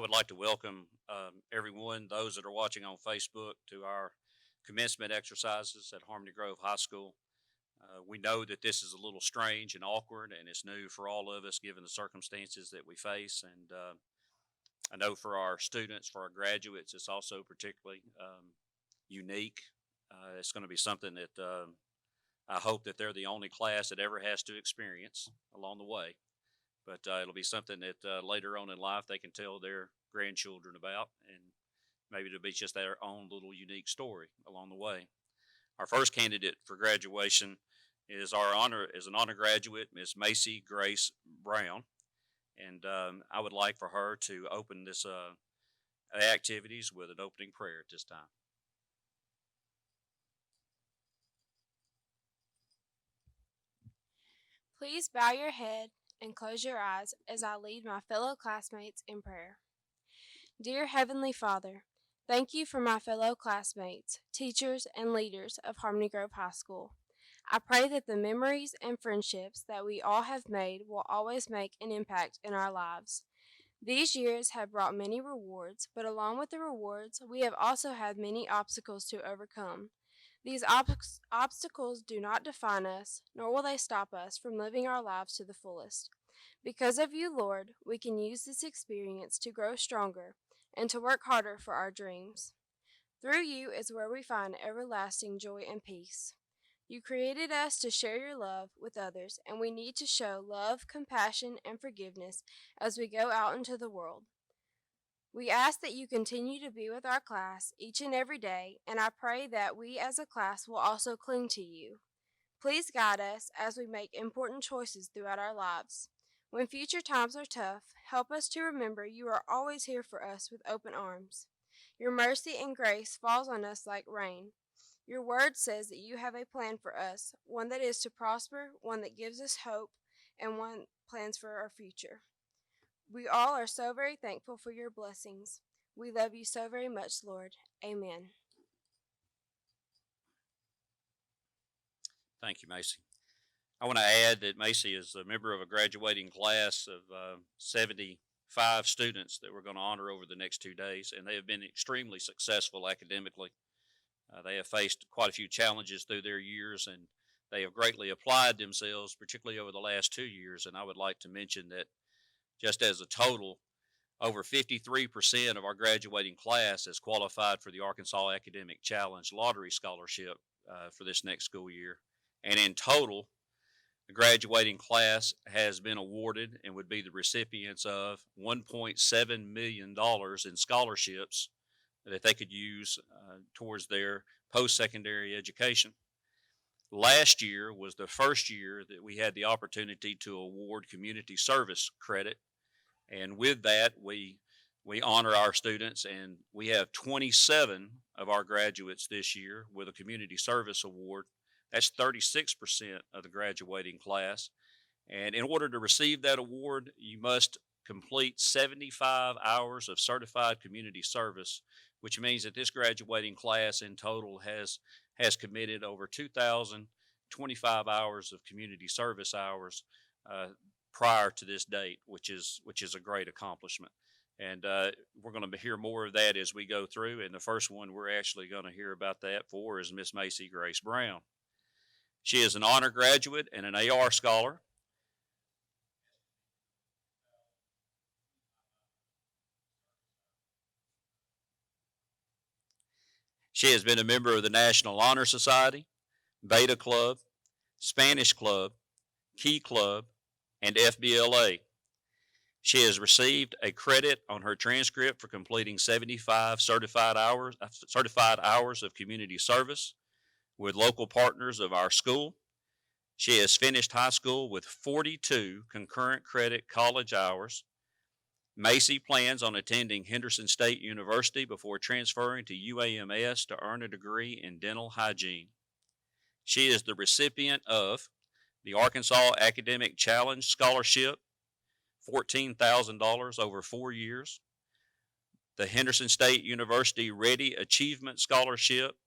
would like to welcome everyone, those that are watching on Facebook, to our commencement exercises at Harmony Grove High School. We know that this is a little strange and awkward, and it's new for all of us given the circumstances that we face. And I know for our students, for our graduates, it's also particularly unique. It's going to be something that I hope that they're the only class that ever has to experience along the way. But it'll be something that later on in life they can tell their grandchildren about, and maybe it'll be just their own little unique story along the way. Our first candidate for graduation is an honor graduate, Miss Macy Grace Brown, and I would like for her to open this activities with an opening prayer at this time. Please bow your head and close your eyes as I lead my fellow classmates in prayer. Dear Heavenly Father, thank you for my fellow classmates, teachers, and leaders of Harmony Grove High School. I pray that the memories and friendships that we all have made will always make an impact in our lives. These years have brought many rewards, but along with the rewards, we have also had many obstacles to overcome. These obstacles do not define us, nor will they stop us from living our lives to the fullest. Because of you, Lord, we can use this experience to grow stronger and to work harder for our dreams. Through you is where we find everlasting joy and peace. You created us to share your love with others, and we need to show love, compassion, and forgiveness as we go out into the world. We ask that you continue to be with our class each and every day, and I pray that we as a class will also cling to you. Please guide us as we make important choices throughout our lives. When future times are tough, help us to remember you are always here for us with open arms. Your mercy and grace falls on us like rain. Your word says that you have a plan for us, one that is to prosper, one that gives us hope, and one plans for our future. We all are so very thankful for your blessings. We love you so very much, Lord. Amen. Thank you, Macy. I want to add that Macy is a member of a graduating class of 75 students that we're going to honor over the next 2 days, and they have been extremely successful academically. They have faced quite a few challenges through their years, and they have greatly applied themselves, particularly over the last 2 years. And I would like to mention that just as a total, over 53% of our graduating class has qualified for the Arkansas Academic Challenge Lottery Scholarship for this next school year. And in total, the graduating class has been awarded and would be the recipients of $1.7 million in scholarships that they could use towards their post-secondary education. Last year was the first year that we had the opportunity to award community service credit, and with that we honor our students, and we have 27 of our graduates this year with a community service award. That's 36% of the graduating class. And in order to receive that award, you must complete 75 hours of certified community service, which means that this graduating class in total has committed over 2,025 hours of community service hours prior to this date, which is a great accomplishment. And we're going to hear more of that as we go through. And the first one we're actually going to hear about that for is Miss Macy Grace Brown. She is an honor graduate and an AR scholar. She has been a member of the National Honor Society, Beta Club, Spanish Club, Key Club, and FBLA. She has received a credit on her transcript for completing 75 certified hours of community service with local partners of our school. She has finished high school with 42 concurrent credit college hours. Macy plans on attending Henderson State University before transferring to UAMS to earn a degree in dental hygiene. She is the recipient of the Arkansas Academic Challenge Scholarship, $14,000 over 4 years, the Henderson State University Ready Achievement Scholarship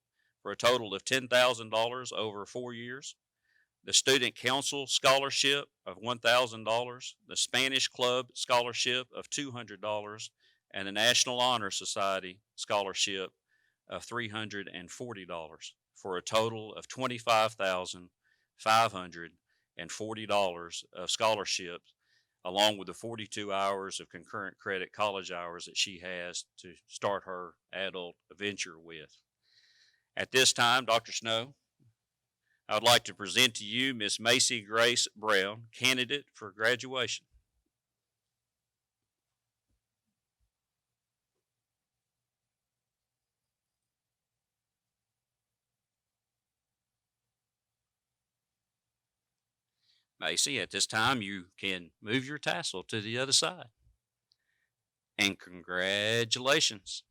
for a total of $10,000 over 4 years, the Student Council Scholarship of $1,000, the Spanish Club Scholarship of $200, and the National Honor Society scholarship of $340 for a total of $25,540 of scholarships, along with the 42 hours of concurrent credit college hours that she has to start her adult venture with. At this time, Dr. Snow, I would like to present to you Miss Macy Grace Brown, candidate for graduation. Macy, at this time, you can move your tassel to the other side. And congratulations.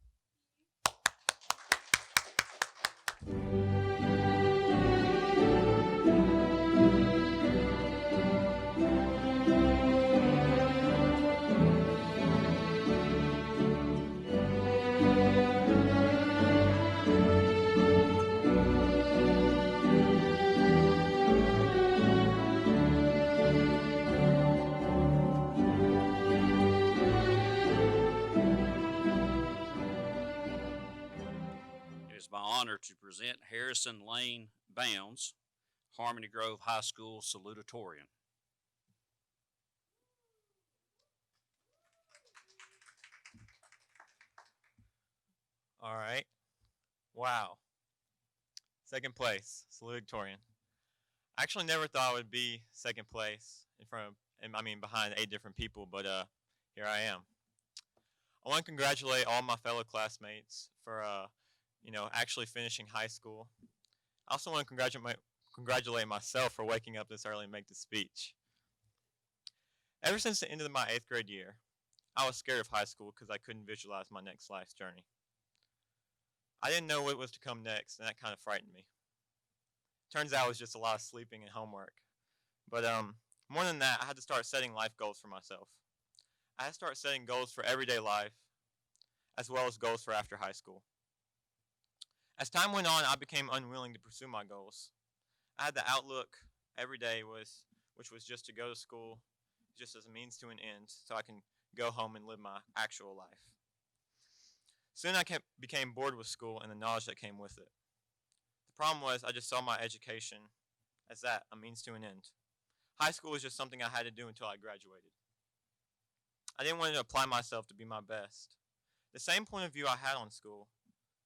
It is my honor to present Harrison Lane Bounds, Harmony Grove High School salutatorian. All right. Wow. Second place, salutatorian. I actually never thought I would be second place in front of, behind 8 different people, but here I am. I want to congratulate all my fellow classmates for, actually finishing high school. I also want to congratulate myself for waking up this early and make this speech. Ever since the end of my 8th grade year, I was scared of high school because I couldn't visualize my next life's journey. I didn't know what was to come next, and that kind of frightened me. Turns out it was just a lot of sleeping and homework. But more than that, I had to start setting life goals for myself. I had to start setting goals for everyday life, as well as goals for after high school. As time went on, I became unwilling to pursue my goals. I had the outlook every day which was just to go to school, just as a means to an end, so I can go home and live my actual life. Soon I became bored with school and the knowledge that came with it. The problem was I just saw my education as that, a means to an end. High school was just something I had to do until I graduated. I didn't want to apply myself to be my best. The same point of view I had on school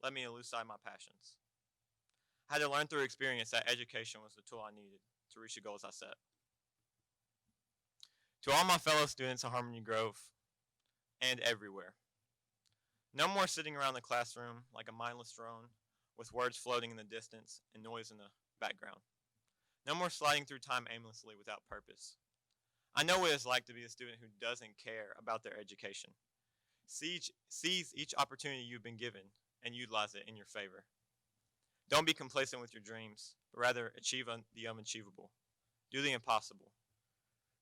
led me to lose sight of my passions. I had to learn through experience that education was the tool I needed to reach the goals I set. To all my fellow students at Harmony Grove and everywhere, no more sitting around the classroom like a mindless drone with words floating in the distance and noise in the background. No more sliding through time aimlessly without purpose. I know what it's like to be a student who doesn't care about their education. Seize each opportunity you've been given and utilize it in your favor. Don't be complacent with your dreams, but rather achieve the unachievable. Do the impossible.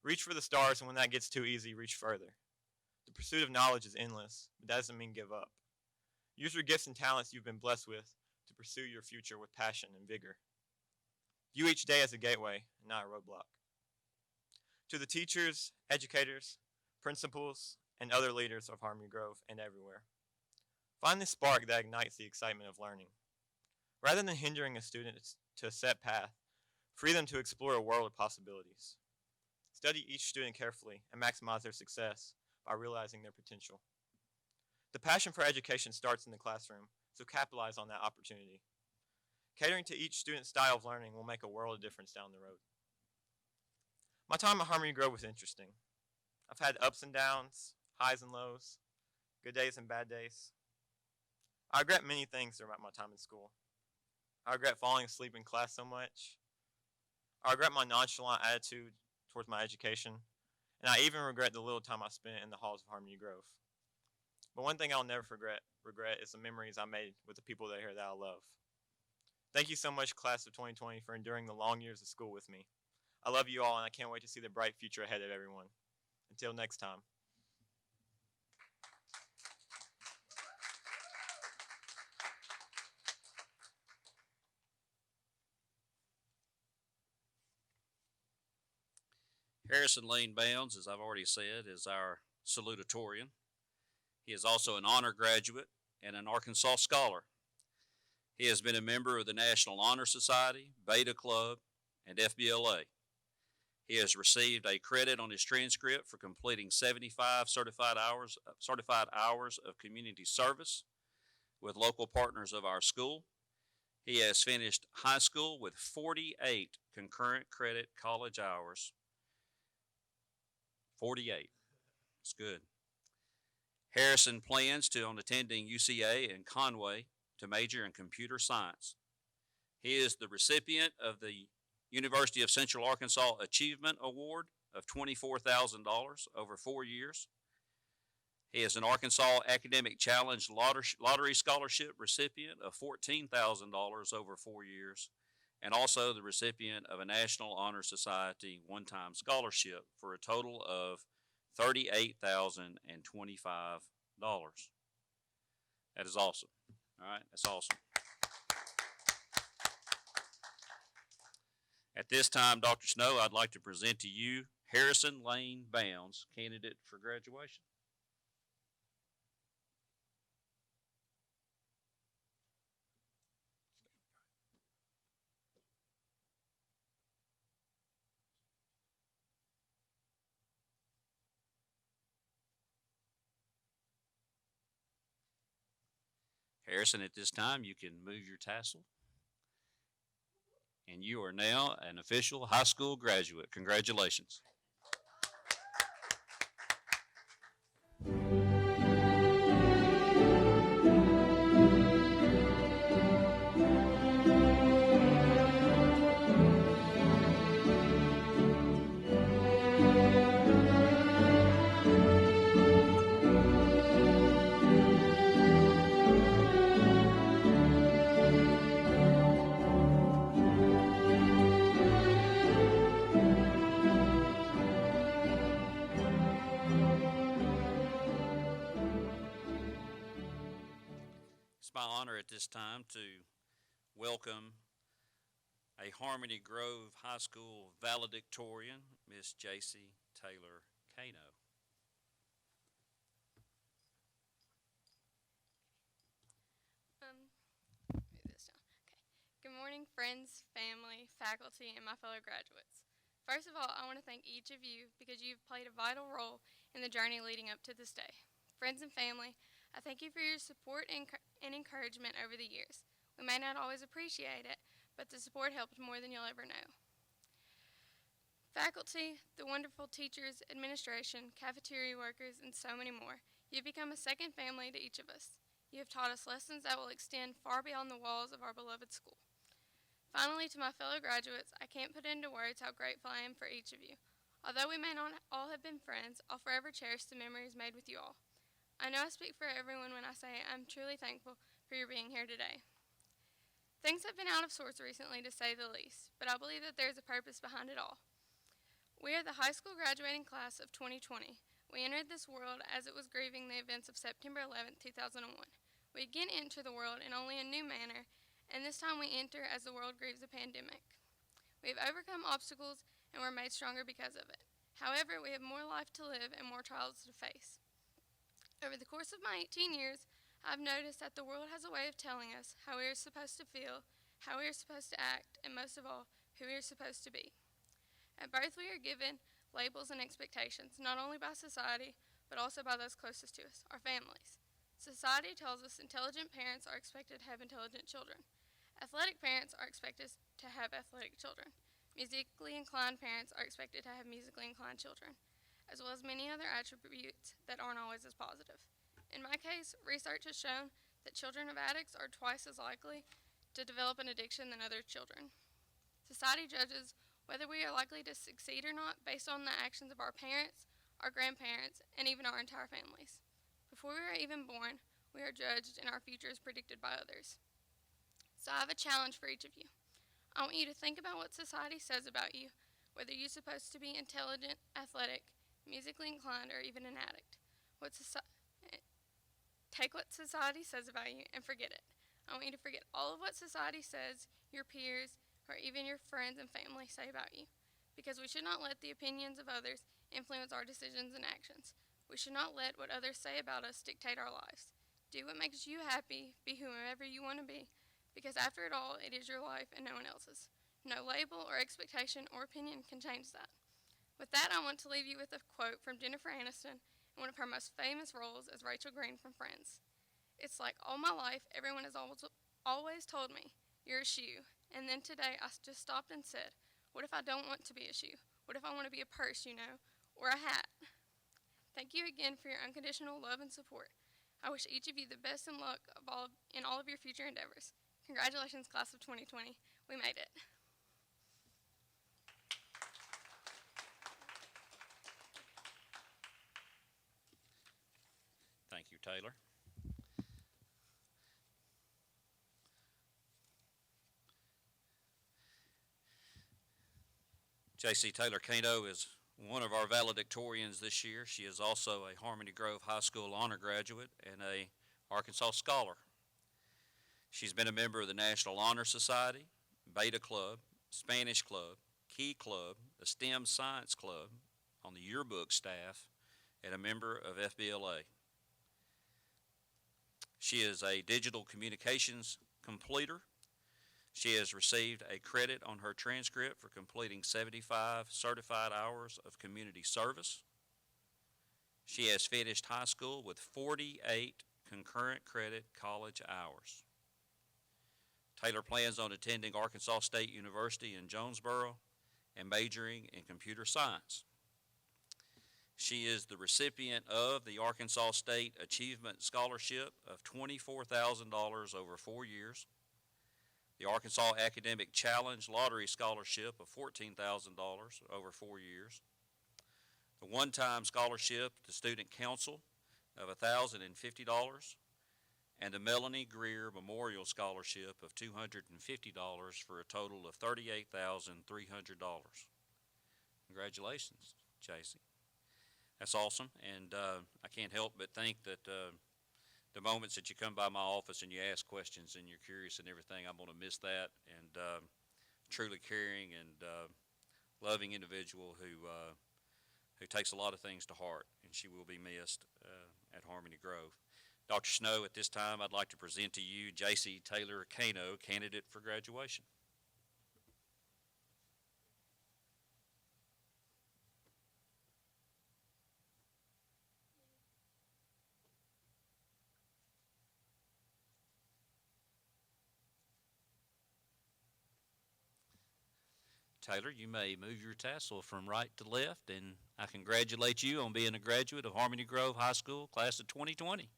Reach for the stars, and when that gets too easy, reach further. The pursuit of knowledge is endless, but that doesn't mean give up. Use your gifts and talents you've been blessed with to pursue your future with passion and vigor. View each day as a gateway, and not a roadblock. To the teachers, educators, principals, and other leaders of Harmony Grove and everywhere, find the spark that ignites the excitement of learning. Rather than hindering a student to a set path, free them to explore a world of possibilities. Study each student carefully and maximize their success by realizing their potential. The passion for education starts in the classroom, so capitalize on that opportunity. Catering to each student's style of learning will make a world of difference down the road. My time at Harmony Grove was interesting. I've had ups and downs, highs and lows, good days and bad days. I regret many things throughout my time in school. I regret falling asleep in class so much. I regret my nonchalant attitude towards my education, and I even regret the little time I spent in the halls of Harmony Grove. But one thing I'll never regret is the memories I made with the people that here that I love. Thank you so much, class of 2020, for enduring the long years of school with me. I love you all, and I can't wait to see the bright future ahead of everyone. Until next time. Harrison Lane Bounds, as I've already said, is our salutatorian. He is also an honor graduate and an Arkansas Scholar. He has been a member of the National Honor Society, Beta Club, and FBLA. He has received a credit on his transcript for completing 75 certified hours of community service with local partners of our school. He has finished high school with 48 concurrent credit college hours. 48. That's good. Harrison plans on attending UCA in Conway to major in computer science. He is the recipient of the University of Central Arkansas Achievement Award of $24,000 over 4 years. He is an Arkansas Academic Challenge Lottery Scholarship recipient of $14,000 over 4 years, and also the recipient of a National Honor Society one-time scholarship for a total of $38,025. That is awesome. All right, that's awesome. At this time, Dr. Snow, I'd like to present to you Harrison Lane Bounds, candidate for graduation. Harrison, at this time, you can move your tassel. And you are now an official high school graduate. Congratulations. It's my honor at this time to welcome a Harmony Grove High School valedictorian, Miss J.C. Taylor Kano. Move this down. Okay. Good morning, friends, family, faculty, and my fellow graduates. First of all, I want to thank each of you because you've played a vital role in the journey leading up to this day. Friends and family, I thank you for your support and encouragement over the years. We may not always appreciate it, but the support helped more than you'll ever know. Faculty, the wonderful teachers, administration, cafeteria workers, and so many more, you've become a second family to each of us. You have taught us lessons that will extend far beyond the walls of our beloved school. Finally, to my fellow graduates, I can't put into words how grateful I am for each of you. Although we may not all have been friends, I'll forever cherish the memories made with you all. I know I speak for everyone when I say I'm truly thankful for your being here today. Things have been out of sorts recently, to say the least, but I believe that there is a purpose behind it all. We are the high school graduating class of 2020. We entered this world as it was grieving the events of September 11, 2001. We again enter the world in only a new manner, and this time we enter as the world grieves a pandemic. We have overcome obstacles and we're made stronger because of it. However, we have more life to live and more trials to face. Over the course of my 18 years, I've noticed that the world has a way of telling us how we are supposed to feel, how we are supposed to act, and most of all, who we are supposed to be. At birth, we are given labels and expectations, not only by society, but also by those closest to us, our families. Society tells us intelligent parents are expected to have intelligent children. Athletic parents are expected to have athletic children. Musically inclined parents are expected to have musically inclined children, as well as many other attributes that aren't always as positive. In my case, research has shown that children of addicts are twice as likely to develop an addiction than other children. Society judges whether we are likely to succeed or not based on the actions of our parents, our grandparents, and even our entire families. Before we are even born, we are judged and our future is predicted by others. So I have a challenge for each of you. I want you to think about what society says about you, whether you're supposed to be intelligent, athletic, musically inclined, or even an addict. Take what society says about you and forget it. I want you to forget all of what society says, your peers, or even your friends and family say about you, because we should not let the opinions of others influence our decisions and actions. We should not let what others say about us dictate our lives. Do what makes you happy, be whomever you want to be, because after it all, it is your life and no one else's. No label or expectation or opinion can change that. With that, I want to leave you with a quote from Jennifer Aniston in one of her most famous roles as Rachel Green from Friends. It's like all my life, everyone has always told me, you're a shoe. And then today, I just stopped and said, what if I don't want to be a shoe? What if I want to be a purse, or a hat? Thank you again for your unconditional love and support. I wish each of you the best and luck in all of your future endeavors. Congratulations, class of 2020. We made it. Thank you, Taylor. J.C. Taylor Kano is one of our valedictorians this year. She is also a Harmony Grove High School honor graduate and a Arkansas Scholar. She's been a member of the National Honor Society, Beta Club, Spanish Club, Key Club, the STEM Science Club, on the yearbook staff, and a member of FBLA. She is a digital communications completer. She has received a credit on her transcript for completing 75 certified hours of community service. She has finished high school with 48 concurrent credit college hours. Taylor plans on attending Arkansas State University in Jonesboro and majoring in computer science. She is the recipient of the Arkansas State Achievement Scholarship of $24,000 over 4 years, the Arkansas Academic Challenge Lottery Scholarship of $14,000 over 4 years, the one-time scholarship to Student Council of $1,050, and the Melanie Greer Memorial Scholarship of $250 for a total of $38,300. Congratulations, J.C. That's awesome, and I can't help but think that the moments that you come by my office and you ask questions and you're curious and everything, I'm going to miss that. And truly caring and loving individual who takes a lot of things to heart, and she will be missed at Harmony Grove. Dr. Snow, at this time, I'd like to present to you J.C. Taylor Kano, candidate for graduation. Taylor, you may move your tassel from right to left, and I congratulate you on being a graduate of Harmony Grove High School, class of 2020.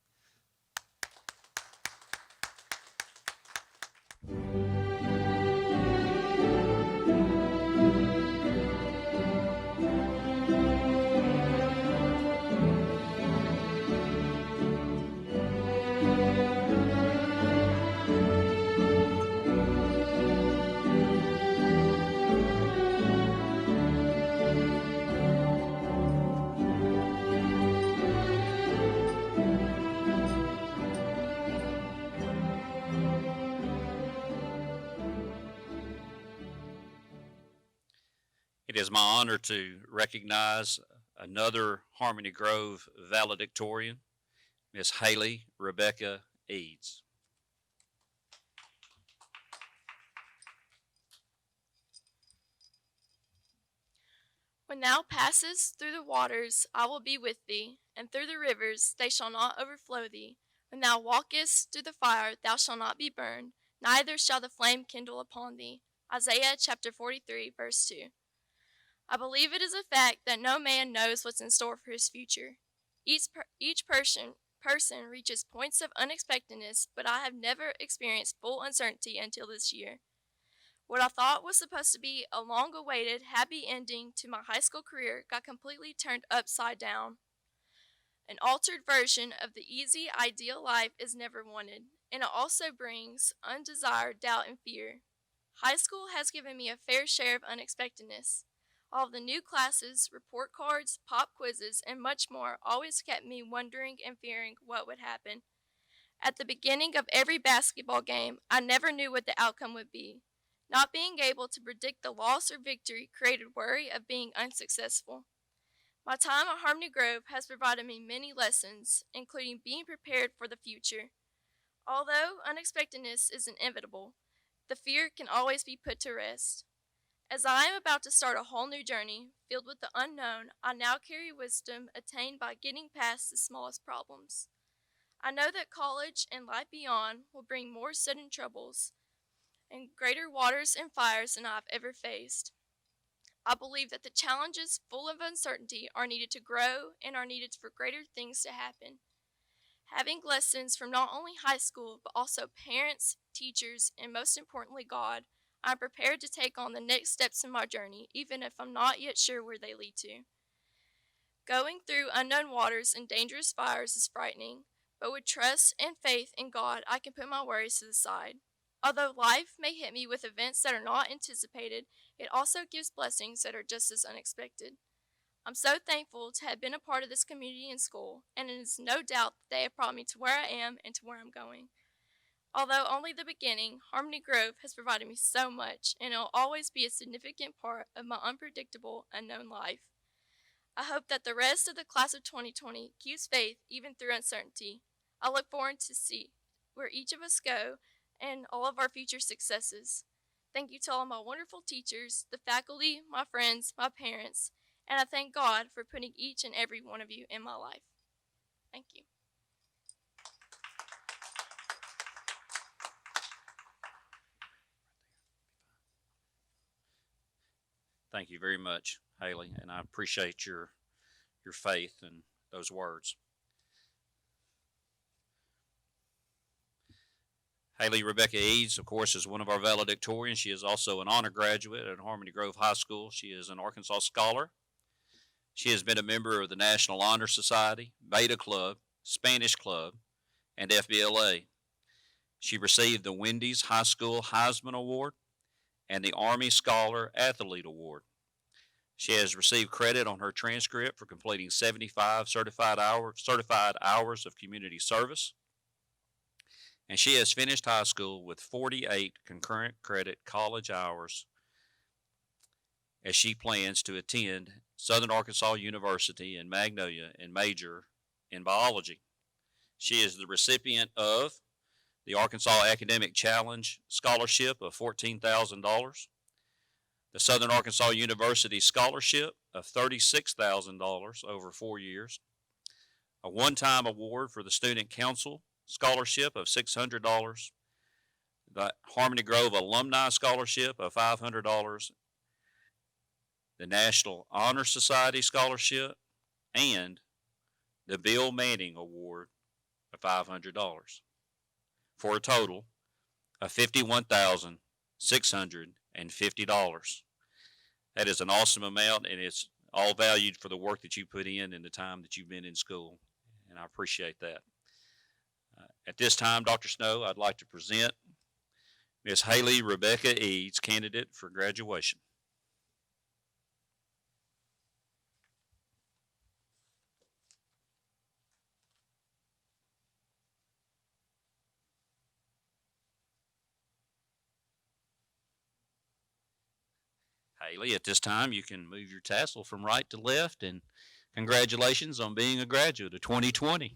It is my honor to recognize another Harmony Grove valedictorian, Miss Haley Rebecca Eads. When thou passest through the waters, I will be with thee, and through the rivers, they shall not overflow thee. When thou walkest through the fire, thou shalt not be burned, neither shall the flame kindle upon thee. Isaiah chapter 43, verse 2. I believe it is a fact that no man knows what's in store for his future. Each person reaches points of unexpectedness, but I have never experienced full uncertainty until this year. What I thought was supposed to be a long-awaited, happy ending to my high school career got completely turned upside down. An altered version of the easy, ideal life is never wanted, and it also brings undesired doubt and fear. High school has given me a fair share of unexpectedness. All of the new classes, report cards, pop quizzes, and much more always kept me wondering and fearing what would happen. At the beginning of every basketball game, I never knew what the outcome would be. Not being able to predict the loss or victory created worry of being unsuccessful. My time at Harmony Grove has provided me many lessons, including being prepared for the future. Although unexpectedness is inevitable, the fear can always be put to rest. As I am about to start a whole new journey, filled with the unknown, I now carry wisdom attained by getting past the smallest problems. I know that college and life beyond will bring more sudden troubles and greater waters and fires than I've ever faced. I believe that the challenges full of uncertainty are needed to grow and are needed for greater things to happen. Having lessons from not only high school, but also parents, teachers, and most importantly, God, I'm prepared to take on the next steps in my journey, even if I'm not yet sure where they lead to. Going through unknown waters and dangerous fires is frightening, but with trust and faith in God, I can put my worries to the side. Although life may hit me with events that are not anticipated, it also gives blessings that are just as unexpected. I'm so thankful to have been a part of this community and school, and it is no doubt that they have brought me to where I am and to where I'm going. Although only the beginning, Harmony Grove has provided me so much, and it will always be a significant part of my unpredictable, unknown life. I hope that the rest of the class of 2020 keeps faith even through uncertainty. I look forward to see where each of us go and all of our future successes. Thank you to all my wonderful teachers, the faculty, my friends, my parents, and I thank God for putting each and every one of you in my life. Thank you. Thank you very much, Haley, and I appreciate your faith and those words. Haley Rebecca Eads, of course, is one of our valedictorians. She is also an honor graduate at Harmony Grove High School. She is an Arkansas Scholar. She has been a member of the National Honor Society, Beta Club, Spanish Club, and FBLA. She received the Wendy's High School Heisman Award and the Army Scholar Athlete Award. She has received credit on her transcript for completing 75 certified hours of community service. And she has finished high school with 48 concurrent credit college hours as she plans to attend Southern Arkansas University in Magnolia and major in biology. She is the recipient of the Arkansas Academic Challenge Scholarship of $14,000, the Southern Arkansas University Scholarship of $36,000 over 4 years, a one-time award for the Student Council Scholarship of $600, the Harmony Grove Alumni Scholarship of $500, the National Honor Society Scholarship, and the Bill Manning Award of $500, for a total of $51,650. That is an awesome amount, and it's all valued for the work that you put in and the time that you've been in school, and I appreciate that. At this time, Dr. Snow, I'd like to present Ms. Haley Rebecca Eads, candidate for graduation. Haley, at this time, you can move your tassel from right to left, and congratulations on being a graduate of 2020.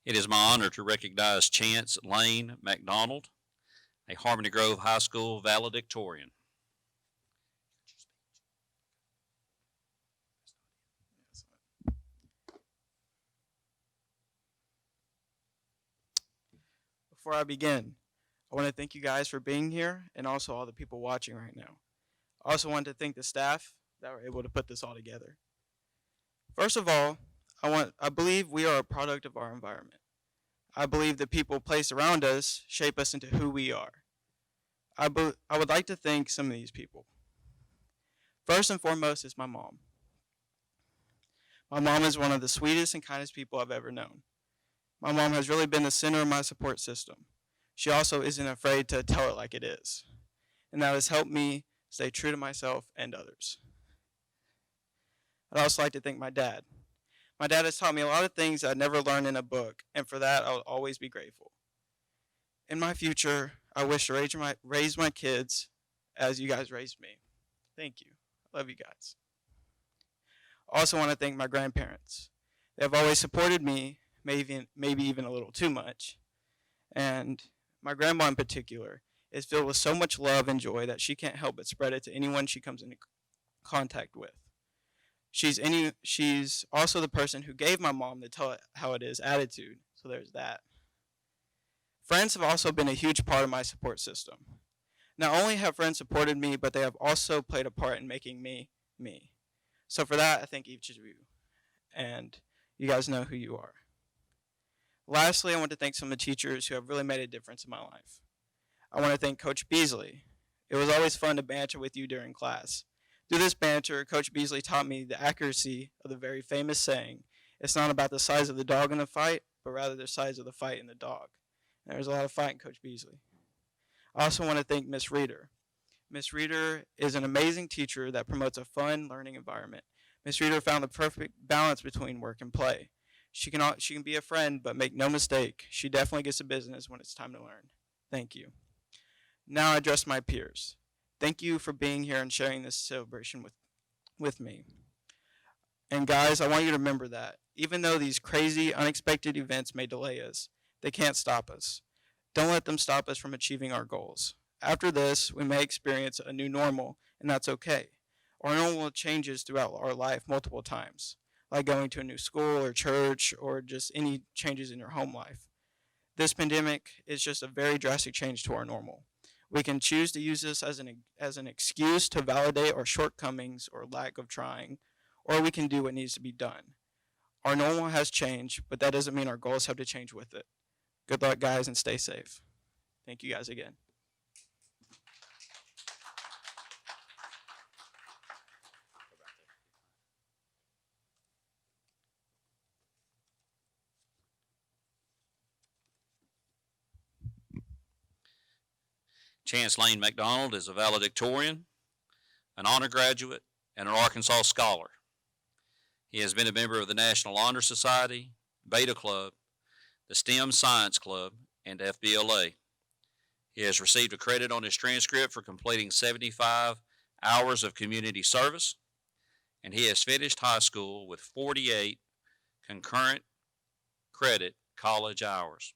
It is my honor to recognize Chance Lane McDonald, a Harmony Grove High School valedictorian. Before I begin, I want to thank you guys for being here and also all the people watching right now. I also want to thank the staff that were able to put this all together. First of all, I believe we are a product of our environment. I believe the people placed around us shape us into who we are. I would like to thank some of these people. First and foremost is my mom. My mom is one of the sweetest and kindest people I've ever known. My mom has really been the center of my support system. She also isn't afraid to tell it like it is. And that has helped me stay true to myself and others. I'd also like to thank my dad. My dad has taught me a lot of things I'd never learned in a book, and for that I'll always be grateful. In my future, I wish to raise my kids as you guys raised me. Thank you. Love you guys. I also want to thank my grandparents. They have always supported me, maybe even a little too much. And my grandma in particular is filled with so much love and joy that she can't help but spread it to anyone she comes into contact with. She's also the person who gave my mom the tell it how it is attitude, so there's that. Friends have also been a huge part of my support system. Not only have friends supported me, but they have also played a part in making me, me. So for that, I thank each of you, and you guys know who you are. Lastly, I want to thank some of the teachers who have really made a difference in my life. I want to thank Coach Beasley. It was always fun to banter with you during class. Through this banter, Coach Beasley taught me the accuracy of the very famous saying, "It's not about the size of the dog in the fight, but rather the size of the fight in the dog." And there's a lot of fight in Coach Beasley. I also want to thank Miss Reeder. Miss Reeder is an amazing teacher that promotes a fun learning environment. Miss Reeder found the perfect balance between work and play. She can be a friend, but make no mistake, she definitely gets to business when it's time to learn. Thank you. Now I address my peers. Thank you for being here and sharing this celebration with me. And guys, I want you to remember that even though these crazy, unexpected events may delay us, they can't stop us. Don't let them stop us from achieving our goals. After this, we may experience a new normal, and that's okay. Our normal changes throughout our life multiple times, like going to a new school or church or just any changes in your home life. This pandemic is just a very drastic change to our normal. We can choose to use this as an excuse to validate our shortcomings or lack of trying, or we can do what needs to be done. Our normal has changed, but that doesn't mean our goals have to change with it. Good luck, guys, and stay safe. Thank you guys again. Chance Lane McDonald is a valedictorian, an honor graduate, and an Arkansas scholar. He has been a member of the National Honor Society, Beta Club, the STEM Science Club, and FBLA. He has received a credit on his transcript for completing 75 hours of community service, and he has finished high school with 48 concurrent credit college hours.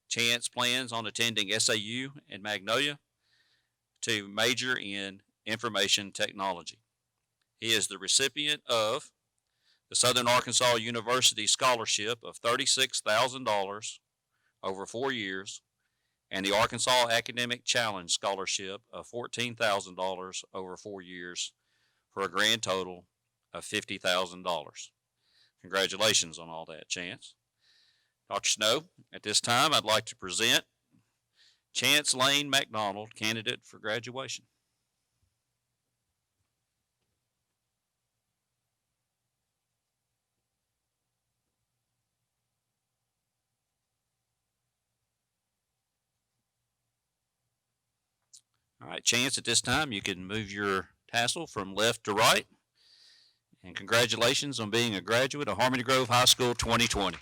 Chance plans on attending SAU in Magnolia to major in information technology. He is the recipient of the Southern Arkansas University Scholarship of $36,000 over 4 years and the Arkansas Academic Challenge Scholarship of $14,000 over 4 years for a grand total of $50,000. Congratulations on all that, Chance. Dr. Snow, at this time, I'd like to present Chance Lane McDonald, candidate for graduation. All right, Chance, at this time, you can move your tassel from left to right. And congratulations on being a graduate of Harmony Grove High School 2020.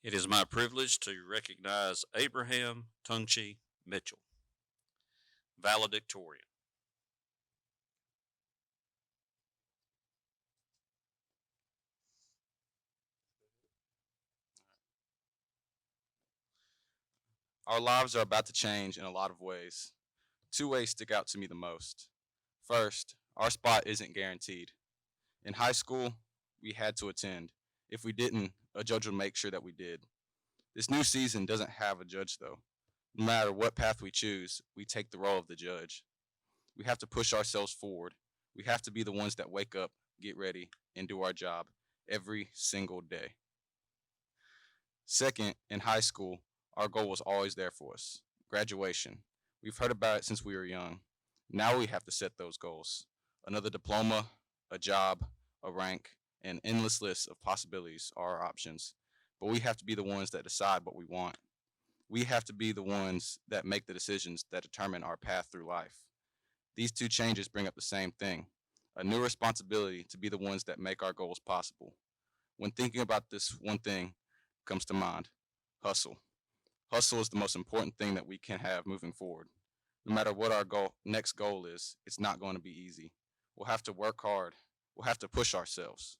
It is my privilege to recognize Abraham Tungchi Mitchell, valedictorian. Our lives are about to change in a lot of ways. Two ways stick out to me the most. First, our spot isn't guaranteed. In high school, we had to attend. If we didn't, a judge would make sure that we did. This new season doesn't have a judge though. No matter what path we choose, we take the role of the judge. We have to push ourselves forward. We have to be the ones that wake up, get ready, and do our job every single day. Second, in high school, our goal was always there for us graduation. We've heard about it since we were young. Now we have to set those goals. Another diploma, a job, a rank, an endless list of possibilities are our options. But we have to be the ones that decide what we want. We have to be the ones that make the decisions that determine our path through life. These two changes bring up the same thing, a new responsibility to be the ones that make our goals possible. When thinking about this, one thing comes to mind: hustle. Hustle is the most important thing that we can have moving forward. No matter what our next goal is, it's not going to be easy. We'll have to work hard. We'll have to push ourselves.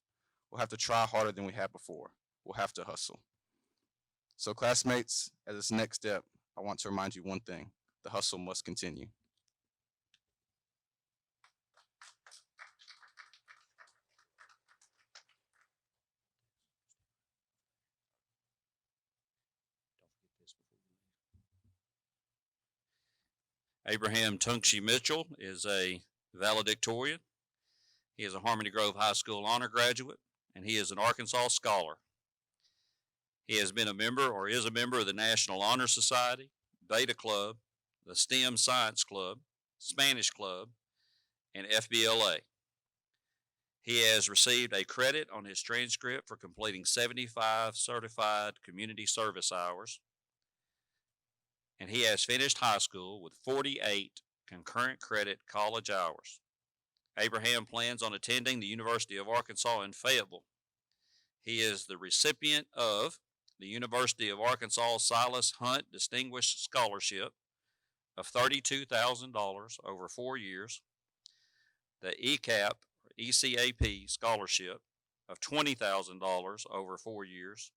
We'll have to try harder than we have before. We'll have to hustle. So classmates, as this next step, I want to remind you one thing: the hustle must continue. Abraham Tungchi Mitchell is a valedictorian. He is a Harmony Grove High School honor graduate, and he is an Arkansas scholar. He has been a member or is a member of the National Honor Society, Beta Club, the STEM Science Club, Spanish Club, and FBLA. He has received a credit on his transcript for completing 75 certified community service hours, and he has finished high school with 48 concurrent credit college hours. Abraham plans on attending the University of Arkansas in Fayetteville. He is the recipient of the University of Arkansas Silas Hunt Distinguished Scholarship of $32,000 over 4 years, the ECAP Scholarship of $20,000 over 4 years,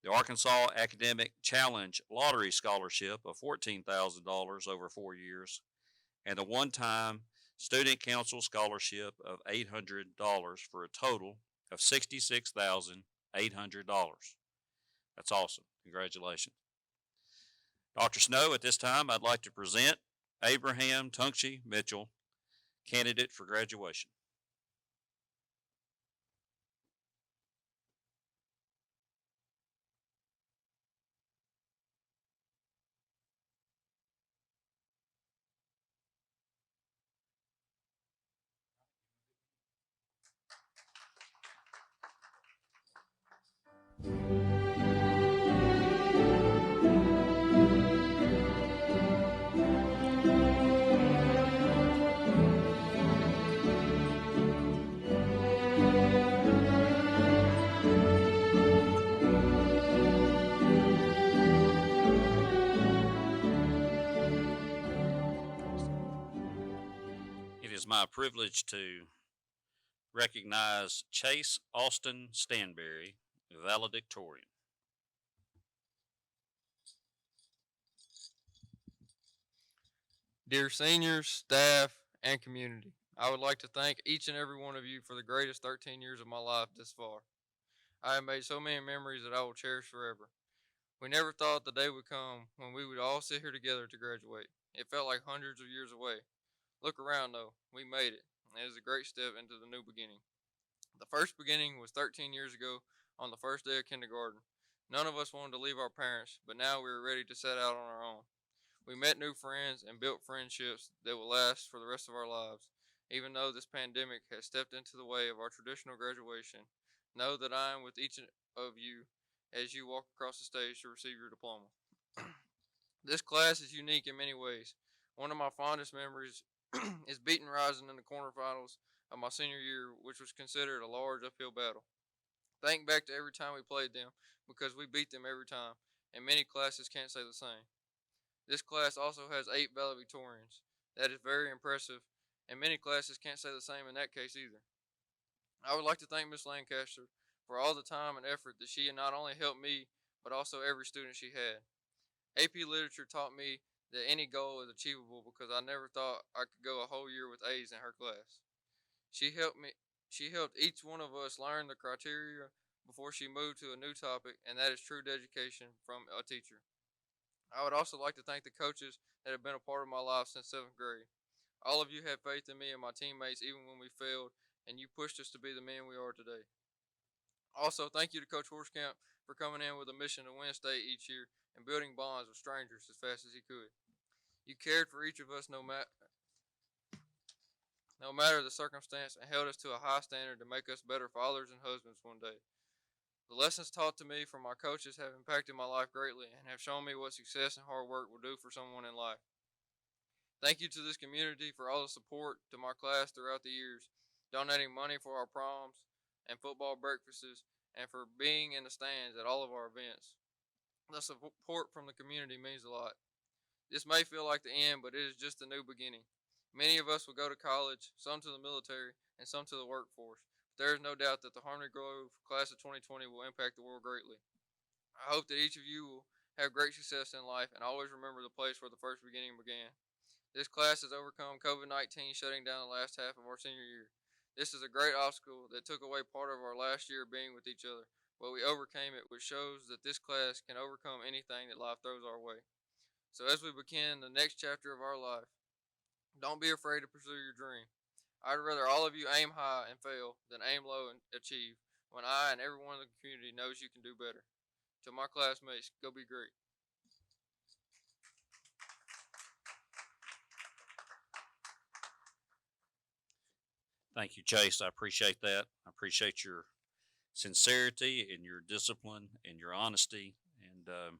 the Arkansas Academic Challenge Lottery Scholarship of $14,000 over 4 years, and the one-time Student Council Scholarship of $800 for a total of $66,800. That's awesome. Congratulations. Dr. Snow, at this time, I'd like to present Abraham Tungchi Mitchell, candidate for graduation. It is my privilege to recognize Chase Austin Stanberry, valedictorian. Dear seniors, staff, and community, I would like to thank each and every one of you for the greatest 13 years of my life this far. I have made so many memories that I will cherish forever. We never thought the day would come when we would all sit here together to graduate. It felt like hundreds of years away. Look around though, we made it, and it is a great step into the new beginning. The first beginning was 13 years ago on the first day of kindergarten. None of us wanted to leave our parents, but now we were ready to set out on our own. We met new friends and built friendships that will last for the rest of our lives. Even though this pandemic has stepped into the way of our traditional graduation, know that I am with each of you as you walk across the stage to receive your diploma. This class is unique in many ways. One of my fondest memories is beating Rising in the quarterfinals of my senior year, which was considered a large uphill battle. Think back to every time we played them because we beat them every time, and many classes can't say the same. This class also has 8 valedictorians. That is very impressive, and many classes can't say the same in that case either. I would like to thank Miss Lancaster for all the time and effort that she not only helped me, but also every student she had. AP Literature taught me that any goal is achievable because I never thought I could go a whole year with A's in her class. She helped each one of us learn the criteria before she moved to a new topic, and that is true dedication from a teacher. I would also like to thank the coaches that have been a part of my life since 7th grade. All of you had faith in me and my teammates even when we failed, and you pushed us to be the men we are today. Also, thank you to Coach Horskamp for coming in with a mission to win state each year and building bonds with strangers as fast as he could. You cared for each of us no matter the circumstance and held us to a high standard to make us better fathers and husbands one day. The lessons taught to me from my coaches have impacted my life greatly and have shown me what success and hard work will do for someone in life. Thank you to this community for all the support to my class throughout the years, donating money for our proms and football breakfasts, and for being in the stands at all of our events. The support from the community means a lot. This may feel like the end, but it is just the new beginning. Many of us will go to college, some to the military, and some to the workforce. But there is no doubt that the Harmony Grove class of 2020 will impact the world greatly. I hope that each of you will have great success in life and always remember the place where the first beginning began. This class has overcome COVID-19 shutting down the last half of our senior year. This is a great obstacle that took away part of our last year being with each other, but we overcame it, which shows that this class can overcome anything that life throws our way. So as we begin the next chapter of our life, don't be afraid to pursue your dream. I'd rather all of you aim high and fail than aim low and achieve, when I and everyone in the community knows you can do better. To my classmates, go be great. Thank you, Chase. I appreciate that. I appreciate your sincerity and your discipline and your honesty. And it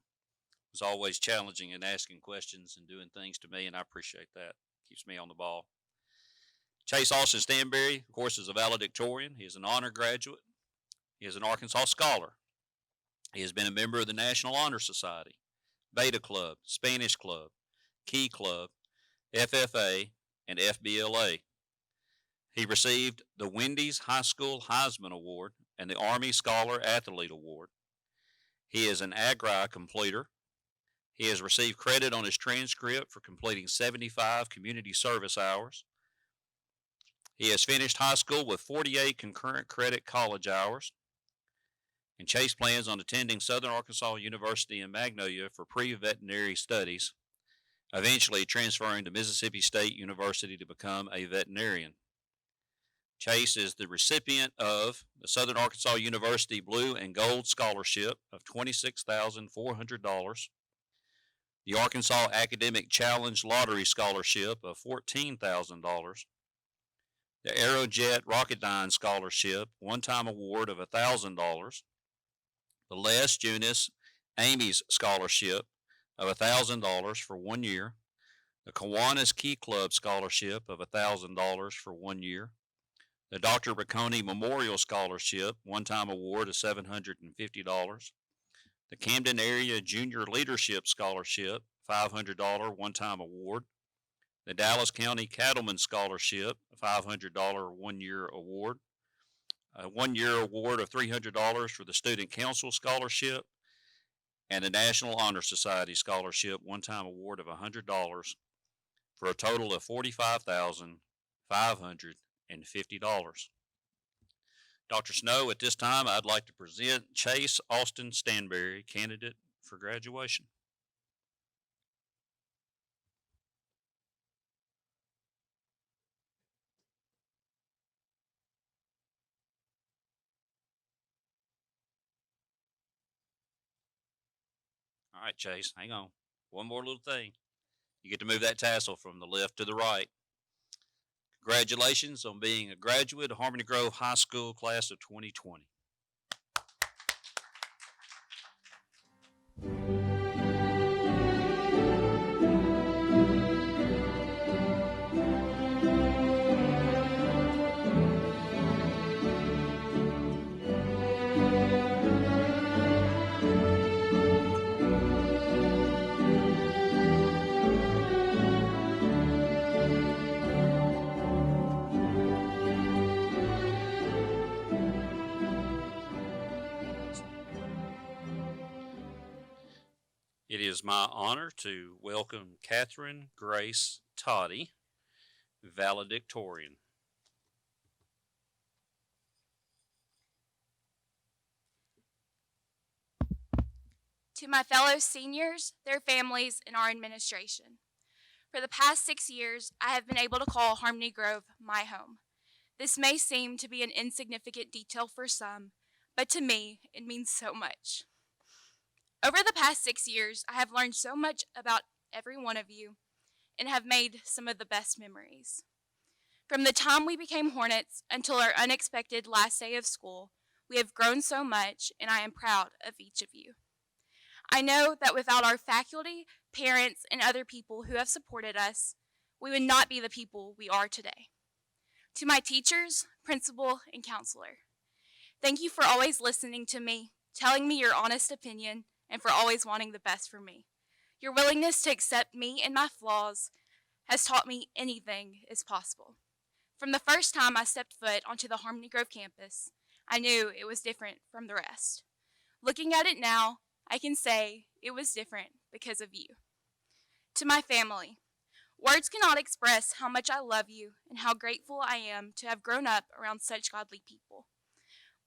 was always challenging in asking questions and doing things to me, and I appreciate that. Keeps me on the ball. Chase Austin Stanberry, of course, is a valedictorian. He is an honor graduate. He is an Arkansas scholar. He has been a member of the National Honor Society, Beta Club, Spanish Club, Key Club, FFA, and FBLA. He received the Wendy's High School Heisman Award and the Army Scholar Athlete Award. He is an Agri completer. He has received credit on his transcript for completing 75 community service hours. He has finished high school with 48 concurrent credit college hours. And Chase plans on attending Southern Arkansas University in Magnolia for pre-veterinary studies, eventually transferring to Mississippi State University to become a veterinarian. Chase is the recipient of the Southern Arkansas University Blue and Gold Scholarship of $26,400, the Arkansas Academic Challenge Lottery Scholarship of $14,000, the Aerojet Rocketdyne Scholarship, one-time award of $1,000, the Les Eunice Amy's Scholarship of $1,000 for 1 year, the Kiwanis Key Club Scholarship of $1,000 for 1 year, the Dr. Riccone Memorial Scholarship, one-time award of $750, the Camden Area Junior Leadership Scholarship, $500 one-time award, the Dallas County Cattleman Scholarship, a $500 one-year award, a one-year award of $300 for the Student Council Scholarship, and the National Honor Society Scholarship, one-time award of $100 for a total of $45,550. Dr. Snow, at this time, I'd like to present Chase Austin Stanberry, candidate for graduation. All right, Chase, hang on. One more little thing. You get to move that tassel from the left to the right. Congratulations on being a graduate of Harmony Grove High School class of 2020. It is my honor to welcome Catherine Grace Toddy, valedictorian. To my fellow seniors, their families, and our administration. For the past 6 years, I have been able to call Harmony Grove my home. This may seem to be an insignificant detail for some, but to me, it means so much. Over the past 6 years, I have learned so much about every one of you and have made some of the best memories. From the time we became Hornets until our unexpected last day of school, we have grown so much, and I am proud of each of you. I know that without our faculty, parents, and other people who have supported us, we would not be the people we are today. To my teachers, principal, and counselor, thank you for always listening to me, telling me your honest opinion, and for always wanting the best for me. Your willingness to accept me and my flaws has taught me anything is possible. From the first time I stepped foot onto the Harmony Grove campus, I knew it was different from the rest. Looking at it now, I can say it was different because of you. To my family, words cannot express how much I love you and how grateful I am to have grown up around such godly people.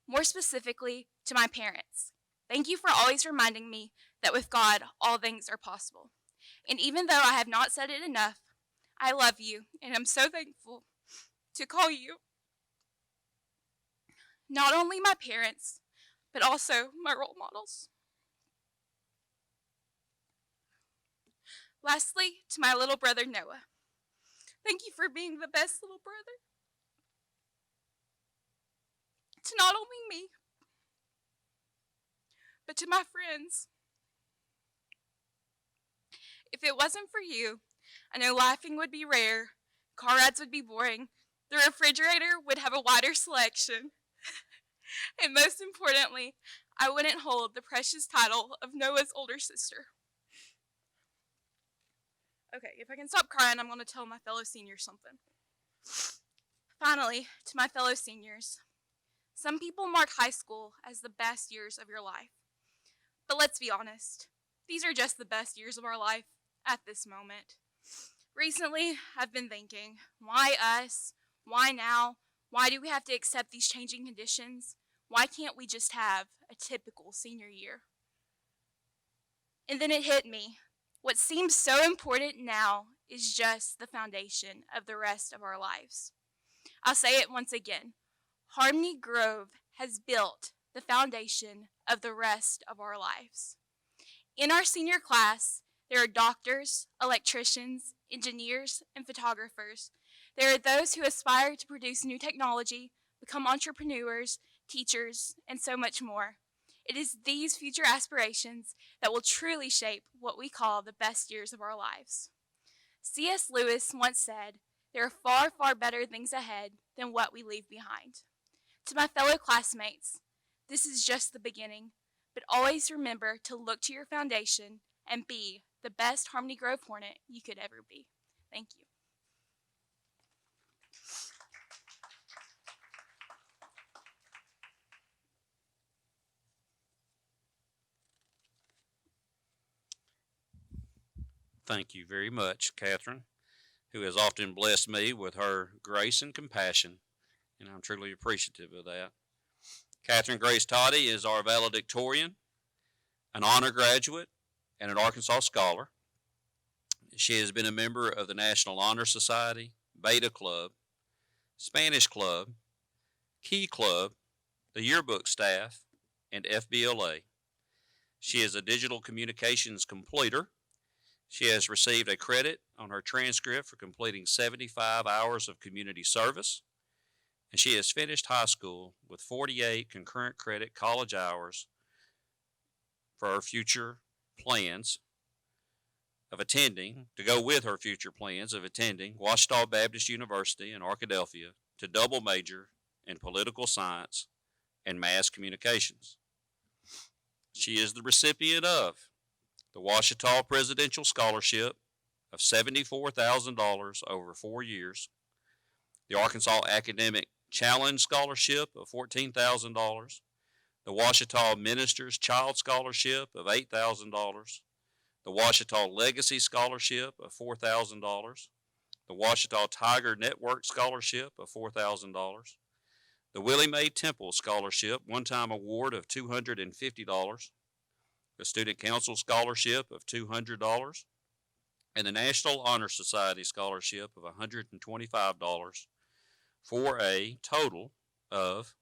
More specifically, to my parents, thank you for always reminding me that with God, all things are possible. And even though I have not said it enough, I love you and I'm so thankful to call you not only my parents, but also my role models. Lastly, to my little brother Noah, thank you for being the best little brother to not only me, but to my friends. If it wasn't for you, I know laughing would be rare, car rides would be boring, the refrigerator would have a wider selection, and most importantly, I wouldn't hold the precious title of Noah's older sister. Okay, if I can stop crying, I'm going to tell my fellow seniors something. Finally, to my fellow seniors, some people mark high school as the best years of your life. But let's be honest, these are just the best years of our life at this moment. Recently, I've been thinking, why us? Why now? Why do we have to accept these changing conditions? Why can't we just have a typical senior year? And then it hit me. What seems so important now is just the foundation of the rest of our lives. I'll say it once again. Harmony Grove has built the foundation of the rest of our lives. In our senior class, there are doctors, electricians, engineers, and photographers. There are those who aspire to produce new technology, become entrepreneurs, teachers, and so much more. It is these future aspirations that will truly shape what we call the best years of our lives. C.S. Lewis once said, "There are far, far better things ahead than what we leave behind." To my fellow classmates, this is just the beginning, but always remember to look to your foundation and be the best Harmony Grove Hornet you could ever be. Thank you. Thank you very much, Catherine, who has often blessed me with her grace and compassion, and I'm truly appreciative of that. Catherine Grace Toddy is our valedictorian, an honor graduate, and an Arkansas scholar. She has been a member of the National Honor Society, Beta Club, Spanish Club, Key Club, the yearbook staff, and FBLA. She is a digital communications completer. She has received a credit on her transcript for completing 75 hours of community service, and she has finished high school with 48 concurrent credit college hours for her future plans of attending, to go with her future plans of attending Ouachita Baptist University in Arkadelphia to double major in political science and mass communications. She is the recipient of the Ouachita Presidential Scholarship of $74,000 over 4 years, the Arkansas Academic Challenge Scholarship of $14,000, the Ouachita Minister's Child Scholarship of $8,000, the Ouachita Legacy Scholarship of $4,000, the Ouachita Tiger Network Scholarship of $4,000, the Willie Mae Temple Scholarship one-time award of $250, the Student Council Scholarship of $200, and the National Honor Society Scholarship of $125 for a total of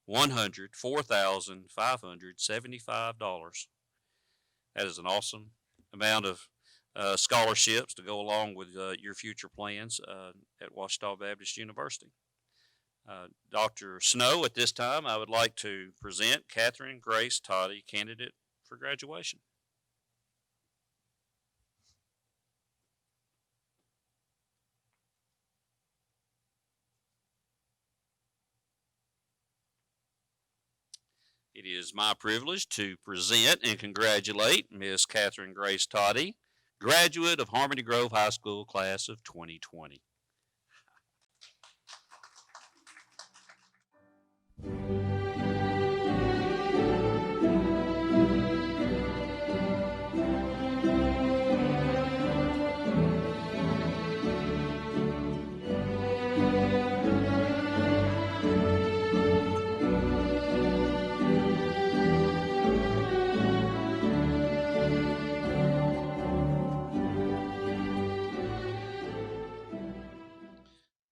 $104,575. That is an awesome amount of scholarships to go along with your future plans at Ouachita Baptist University. Dr. Snow, at this time, I would like to present Catherine Grace Toddy, candidate for graduation. It is my privilege to present and congratulate Miss Catherine Grace Toddy, graduate of Harmony Grove High School class of 2020.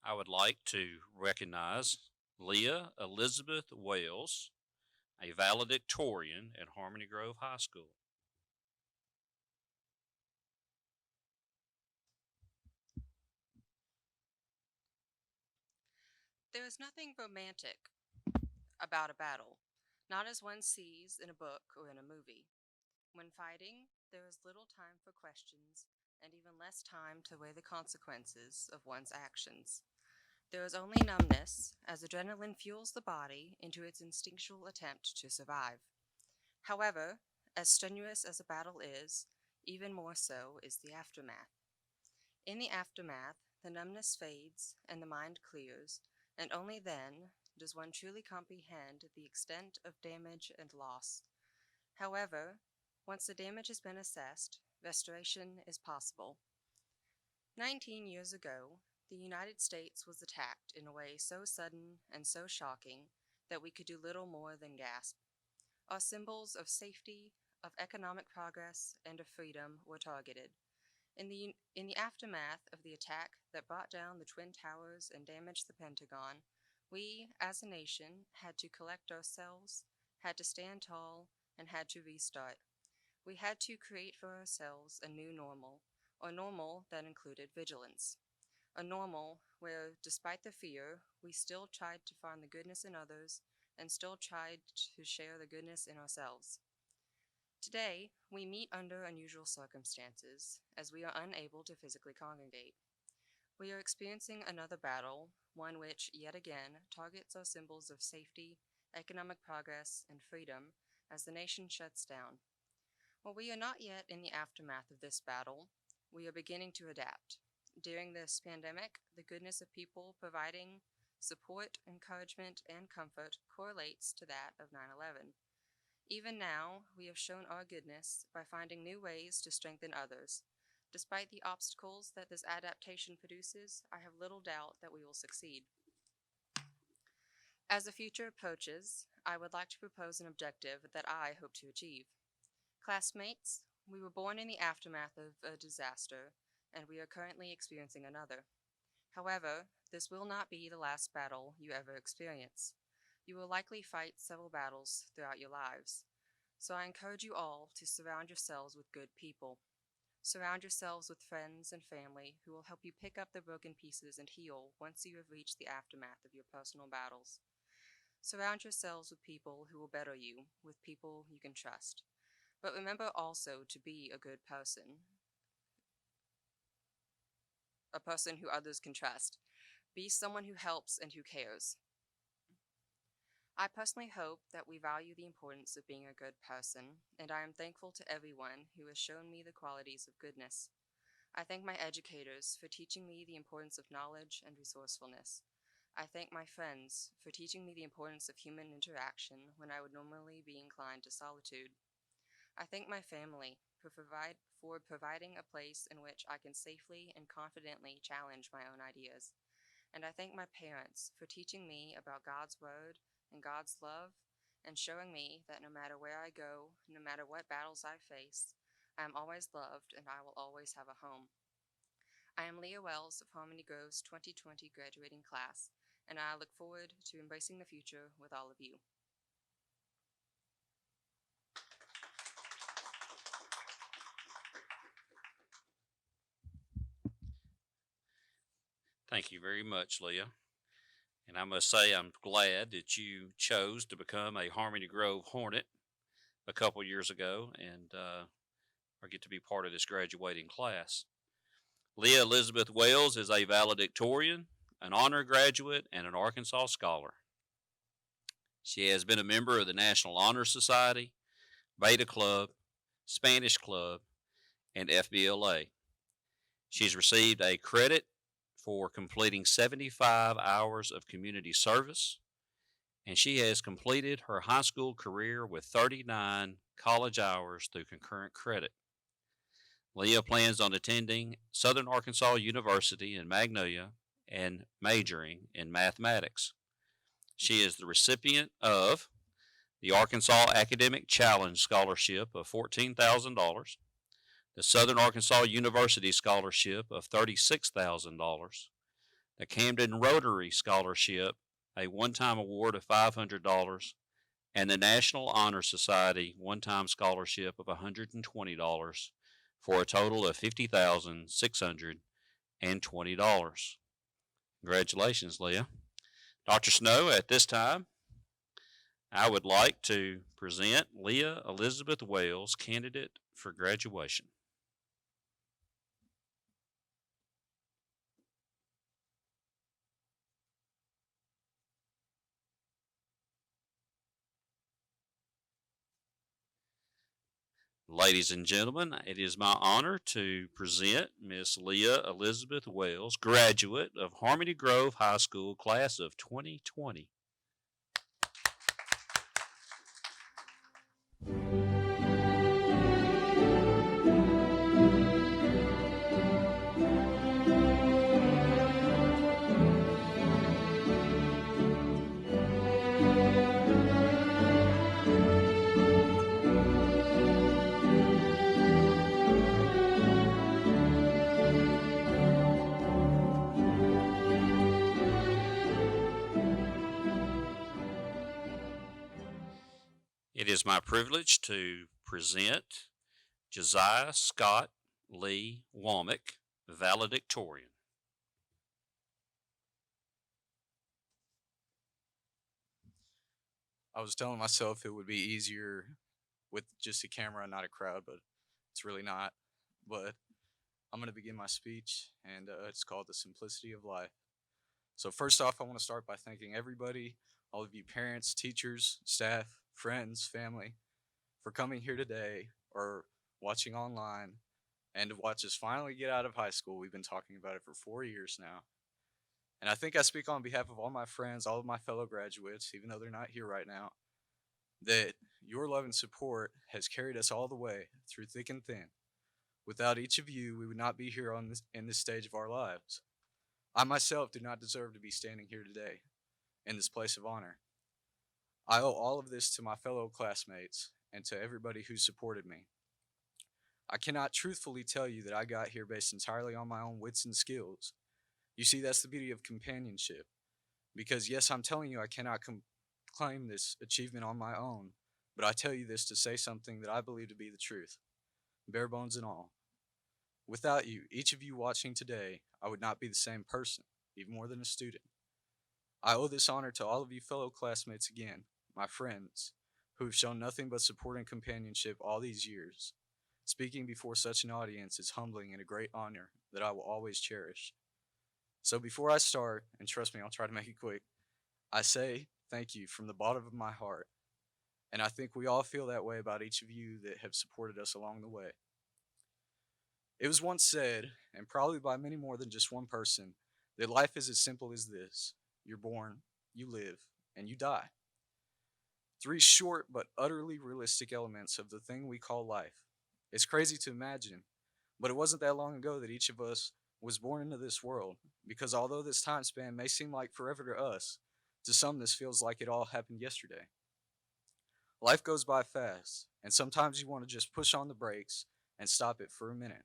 I would like to recognize Leah Elizabeth Wales, a valedictorian at Harmony Grove High School. There is nothing romantic about a battle, not as one sees in a book or in a movie. When fighting, there is little time for questions and even less time to weigh the consequences of one's actions. There is only numbness as adrenaline fuels the body into its instinctual attempt to survive. However, as strenuous as a battle is, even more so is the aftermath. In the aftermath, the numbness fades and the mind clears, and only then does one truly comprehend the extent of damage and loss. However, once the damage has been assessed, restoration is possible. 19 years ago, the United States was attacked in a way so sudden and so shocking that we could do little more than gasp. Our symbols of safety, of economic progress, and of freedom were targeted. In the aftermath of the attack that brought down the Twin Towers and damaged the Pentagon, we, as a nation, had to collect ourselves, had to stand tall, and had to restart. We had to create for ourselves a new normal, a normal that included vigilance. A normal where, despite the fear, we still tried to find the goodness in others and still tried to share the goodness in ourselves. Today, we meet under unusual circumstances, as we are unable to physically congregate. We are experiencing another battle, one which, yet again, targets our symbols of safety, economic progress, and freedom as the nation shuts down. While we are not yet in the aftermath of this battle, we are beginning to adapt. During this pandemic, the goodness of people providing support, encouragement, and comfort correlates to that of 9/11. Even now, we have shown our goodness by finding new ways to strengthen others. Despite the obstacles that this adaptation produces, I have little doubt that we will succeed. As the future approaches, I would like to propose an objective that I hope to achieve. Classmates, we were born in the aftermath of a disaster, and we are currently experiencing another. However, this will not be the last battle you ever experience. You will likely fight several battles throughout your lives. So I encourage you all to surround yourselves with good people. Surround yourselves with friends and family who will help you pick up the broken pieces and heal once you have reached the aftermath of your personal battles. Surround yourselves with people who will better you, with people you can trust. But remember also to be a good person, a person who others can trust. Be someone who helps and who cares. I personally hope that we value the importance of being a good person, and I am thankful to everyone who has shown me the qualities of goodness. I thank my educators for teaching me the importance of knowledge and resourcefulness. I thank my friends for teaching me the importance of human interaction when I would normally be inclined to solitude. I thank my family for providing a place in which I can safely and confidently challenge my own ideas. And I thank my parents for teaching me about God's Word and God's love and showing me that no matter where I go, no matter what battles I face, I am always loved and I will always have a home. I am Leah Wells of Harmony Grove's 2020 graduating class, and I look forward to embracing the future with all of you. Thank you very much, Leah. And I must say, I'm glad that you chose to become a Harmony Grove Hornet a couple years ago and or get to be part of this graduating class. Leah Elizabeth Wells is a valedictorian, an honor graduate, and an Arkansas scholar. She has been a member of the National Honor Society, Beta Club, Spanish Club, and FBLA. She's received a credit for completing 75 hours of community service, and she has completed her high school career with 39 college hours through concurrent credit. Leah plans on attending Southern Arkansas University in Magnolia and majoring in mathematics. She is the recipient of the Arkansas Academic Challenge Scholarship of $14,000, the Southern Arkansas University Scholarship of $36,000, the Camden Rotary Scholarship, a one-time award of $500, and the National Honor Society one-time scholarship of $120 for a total of $50,620. Congratulations, Leah. Dr. Snow, at this time, I would like to present Leah Elizabeth Wells, candidate for graduation. Ladies and gentlemen, it is my honor to present Miss Leah Elizabeth Wells, graduate of Harmony Grove High School, class of 2020. It is my privilege to present Josiah Scott Lee Womack, valedictorian. I was telling myself it would be easier with just a camera and not a crowd, but it's really not. But I'm going to begin my speech, and it's called The Simplicity of Life. So first off, I want to start by thanking everybody, all of you parents, teachers, staff, friends, family, for coming here today or watching online and to watch us finally get out of high school. We've been talking about it for 4 years now. And I think I speak on behalf of all my friends, all of my fellow graduates, even though they're not here right now, that your love and support has carried us all the way through thick and thin. Without each of you, we would not be here in this stage of our lives. I myself do not deserve to be standing here today in this place of honor. I owe all of this to my fellow classmates and to everybody who supported me. I cannot truthfully tell you that I got here based entirely on my own wits and skills. You see, that's the beauty of companionship. Because yes, I'm telling you I cannot claim this achievement on my own, but I tell you this to say something that I believe to be the truth, bare bones and all. Without you, each of you watching today, I would not be the same person, even more than a student. I owe this honor to all of you fellow classmates again, my friends, who have shown nothing but support and companionship all these years. Speaking before such an audience is humbling and a great honor that I will always cherish. So before I start, and trust me, I'll try to make it quick, I say thank you from the bottom of my heart. And I think we all feel that way about each of you that have supported us along the way. It was once said, and probably by many more than just one person, that life is as simple as this. You're born, you live, and you die. Three short but utterly realistic elements of the thing we call life. It's crazy to imagine, but it wasn't that long ago that each of us was born into this world, because although this time span may seem like forever to us, to some this feels like it all happened yesterday. Life goes by fast, and sometimes you want to just push on the brakes and stop it for a minute.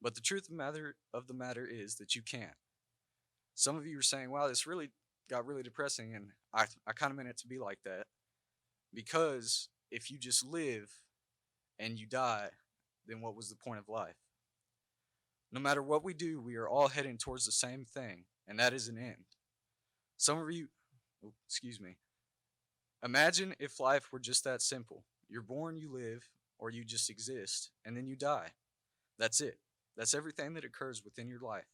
But the truth of the matter is that you can't. Some of you are saying, wow, this really got really depressing, and I kind of meant it to be like that. Because if you just live and you die, then what was the point of life? No matter what we do, we are all heading towards the same thing, and that is an end. Some of you, imagine if life were just that simple. You're born, you live, or you just exist, and then you die. That's it. That's everything that occurs within your life.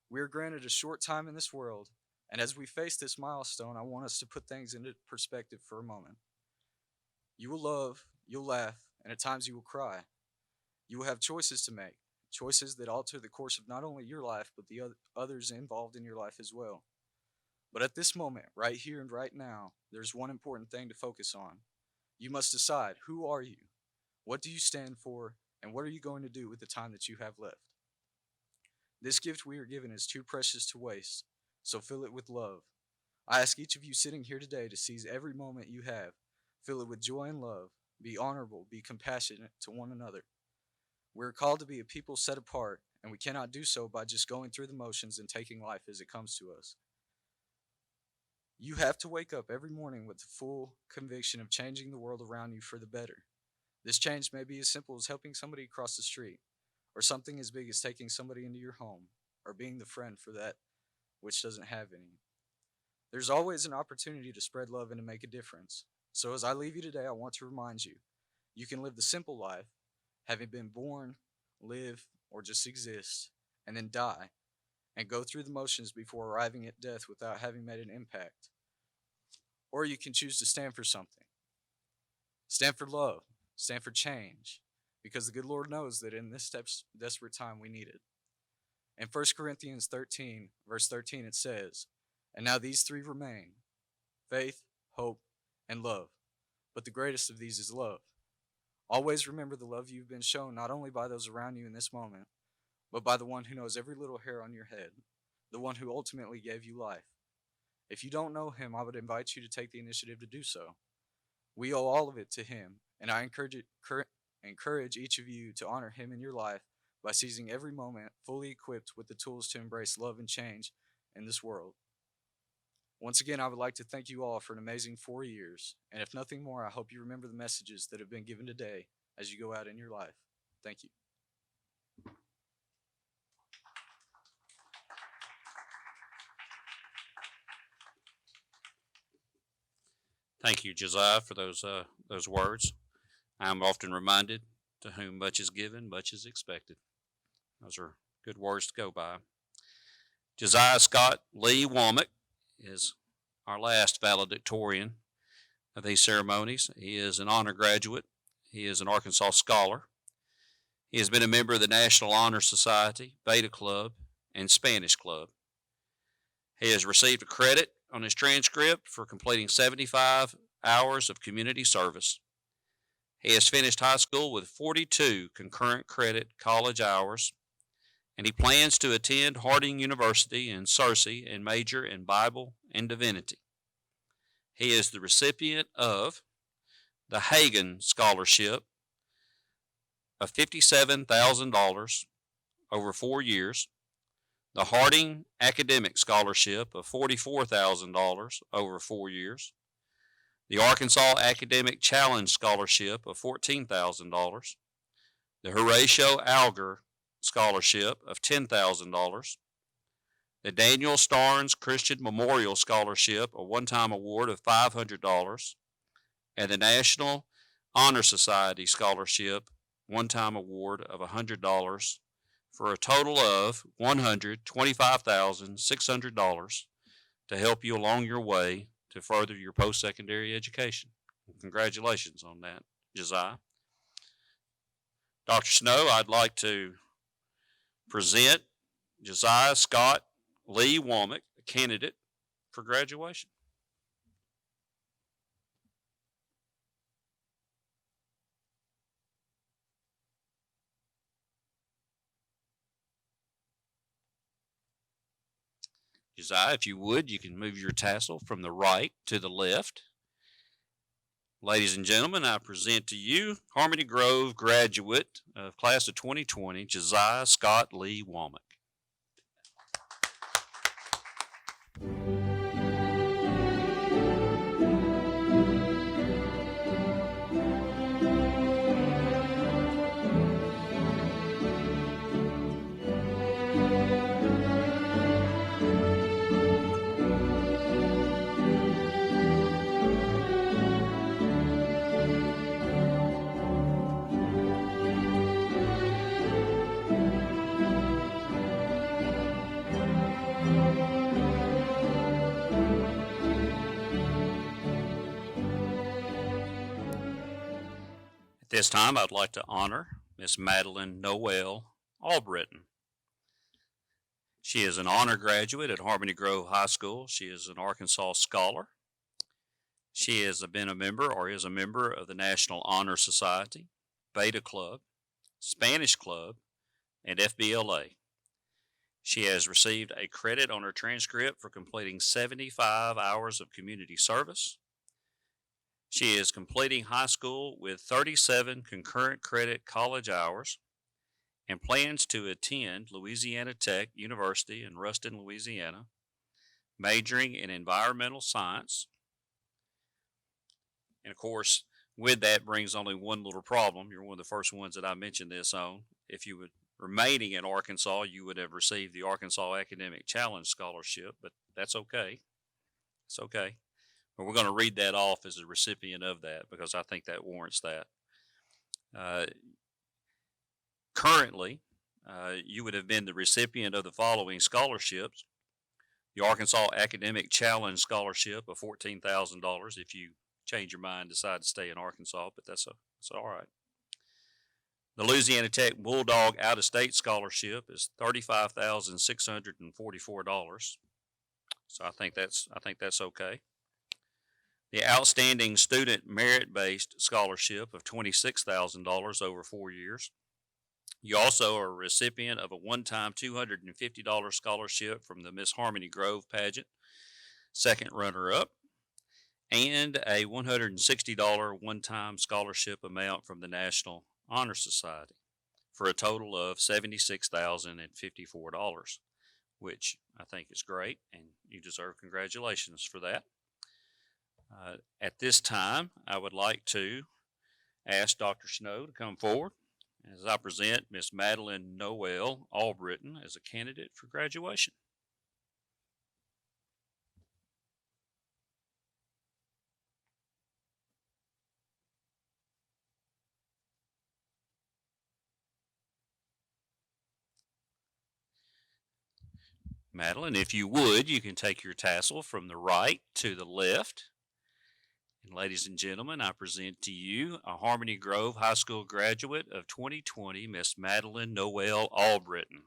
We are granted a short time in this world, and as we face this milestone, I want us to put things into perspective for a moment. You will love, you'll laugh, and at times you will cry. You will have choices to make, choices that alter the course of not only your life, but the others involved in your life as well. But at this moment, right here and right now, there's one important thing to focus on. You must decide, who are you? What do you stand for? And what are you going to do with the time that you have left? This gift we are given is too precious to waste, so fill it with love. I ask each of you sitting here today to seize every moment you have. Fill it with joy and love. Be honorable. Be compassionate to one another. We are called to be a people set apart, and we cannot do so by just going through the motions and taking life as it comes to us. You have to wake up every morning with the full conviction of changing the world around you for the better. This change may be as simple as helping somebody across the street, or something as big as taking somebody into your home, or being the friend for that which doesn't have any. There's always an opportunity to spread love and to make a difference. So as I leave you today, I want to remind you, you can live the simple life, having been born, live, or just exist, and then die, and go through the motions before arriving at death without having made an impact. Or you can choose to stand for something. Stand for love. Stand for change. Because the good Lord knows that in this desperate time we need it. In 1 Corinthians 13, verse 13, it says, "And now these three remain, faith, hope, and love. But the greatest of these is love. Always remember the love you've been shown not only by those around you in this moment, but by the one who knows every little hair on your head, the one who ultimately gave you life. If you don't know him, I would invite you to take the initiative to do so. We owe all of it to him, and I encourage each of you to honor him in your life by seizing every moment fully equipped with the tools to embrace love and change in this world. Once again, I would like to thank you all for an amazing 4 years, and if nothing more, I hope you remember the messages that have been given today as you go out in your life. Thank you. Thank you, Josiah, for those words. I'm often reminded, to whom much is given, much is expected. Those are good words to go by. Josiah Scott Lee Womack is our last valedictorian of these ceremonies. He is an honor graduate. He is an Arkansas scholar. He has been a member of the National Honor Society, Beta Club, and Spanish Club. He has received a credit on his transcript for completing 75 hours of community service. He has finished high school with 42 concurrent credit college hours, and he plans to attend Harding University in Searcy and major in Bible and Divinity. He is the recipient of the Hagen Scholarship of $57,000 over 4 years, the Harding Academic Scholarship of $44,000 over 4 years, the Arkansas Academic Challenge Scholarship of $14,000, the Horatio Alger Scholarship of $10,000, the Daniel Starnes Christian Memorial Scholarship, a one-time award of $500, and the National Honor Society Scholarship, one-time award of $100, for a total of $125,600 to help you along your way to further your post-secondary education. Congratulations on that, Josiah. Dr. Snow, I'd like to present Josiah Scott Lee Womack, a candidate for graduation. Josiah, if you would, you can move your tassel from the right to the left. Ladies and gentlemen, I present to you Harmony Grove graduate of class of 2020, Josiah Scott Lee Womack. At this time, I'd like to honor Miss Madeline Noel Albritton. She is an honor graduate at Harmony Grove High School. She is an Arkansas Scholar. She has been a member or is a member of the National Honor Society, Beta Club, Spanish Club, and FBLA. She has received a credit on her transcript for completing 75 hours of community service. She is completing high school with 37 concurrent credit college hours and plans to attend Louisiana Tech University in Ruston, Louisiana, majoring in environmental science. And of course, with that brings only one little problem. You're one of the first ones that I mentioned this on. If you would remaining in Arkansas, you would have received the Arkansas Academic Challenge Scholarship, but that's okay. It's okay. But we're going to read that off as a recipient of that because I think that warrants that. Currently, you would have been the recipient of the following scholarships. The Arkansas Academic Challenge Scholarship of $14,000 if you change your mind, decide to stay in Arkansas, but that's all right. The Louisiana Tech Bulldog Out-of-State Scholarship is $35,644. So I think that's okay. The Outstanding Student Merit-Based Scholarship of $26,000 over 4 years. You also are a recipient of a one-time $250 scholarship from the Miss Harmony Grove pageant, second runner-up, and a $160 one-time scholarship amount from the National Honor Society for a total of $76,054, which I think is great, and you deserve congratulations for that. At this time, I would like to ask Dr. Snow to come forward as I present Miss Madeline Noel Albritton as a candidate for graduation. Madeline, if you would, you can take your tassel from the right to the left. And ladies and gentlemen, I present to you a Harmony Grove High School graduate of 2020, Miss Madeline Noel Albritton.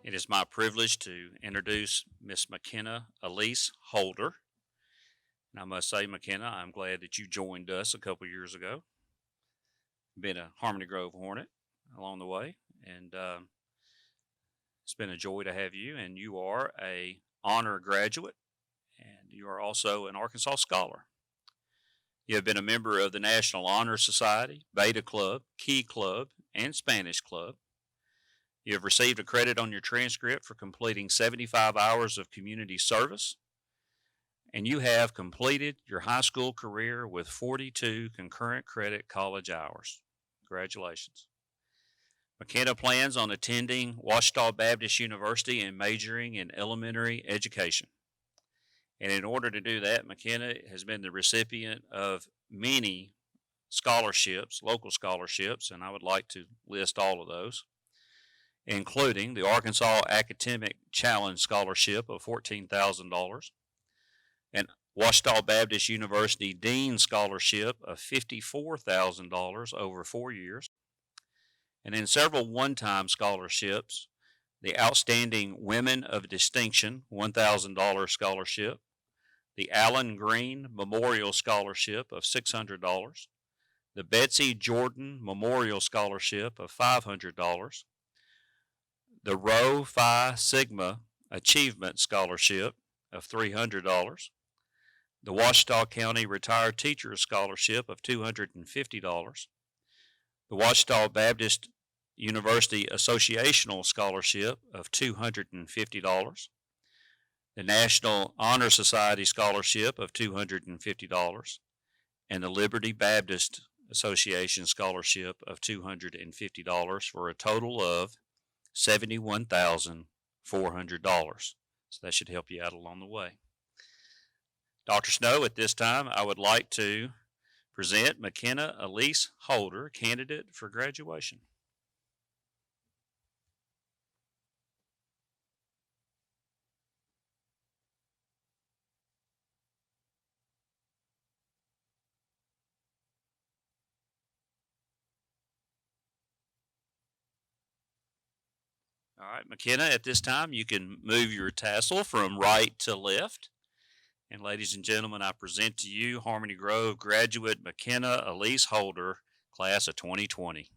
It is my privilege to introduce Miss McKenna Elise Holder. And I must say, McKenna, I'm glad that you joined us a couple years ago. Been a Harmony Grove Hornet along the way, and it's been a joy to have you. And you are a honor graduate, and you are also an Arkansas Scholar. You have been a member of the National Honor Society, Beta Club, Key Club, and Spanish Club. You have received a credit on your transcript for completing 75 hours of community service, and you have completed your high school career with 42 concurrent credit college hours. Congratulations. McKenna plans on attending Ouachita Baptist University and majoring in elementary education. And in order to do that, McKenna has been the recipient of many scholarships, local scholarships, and I would like to list all of those, including the Arkansas Academic Challenge Scholarship of $14,000, an Ouachita Baptist University Dean Scholarship of $54,000 over 4 years, and then several one-time scholarships, the Outstanding Women of Distinction $1,000 scholarship, the Allen Green Memorial Scholarship of $600, the Betsy Jordan Memorial Scholarship of $500, the Rho Phi Sigma Achievement Scholarship of $300, the Ouachita County Retired Teachers Scholarship of $250, the Ouachita Baptist University Associational Scholarship of $250, the National Honor Society Scholarship of $250, and the Liberty Baptist Association Scholarship of $250 for a total of $71,400. So that should help you out along the way. Dr. Snow, at this time, I would like to present McKenna Elise Holder, candidate for graduation. All right, McKenna, at this time, you can move your tassel from right to left. And ladies and gentlemen, I present to you Harmony Grove graduate McKenna Elise Holder, class of 2020.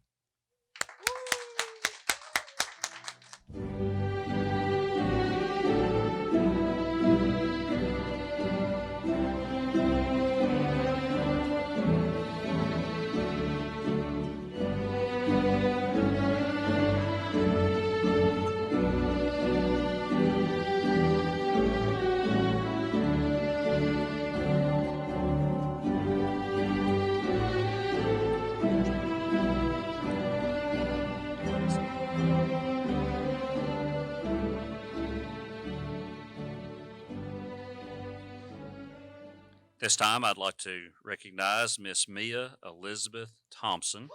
This time, I'd like to recognize Miss Mia Elizabeth Thompson.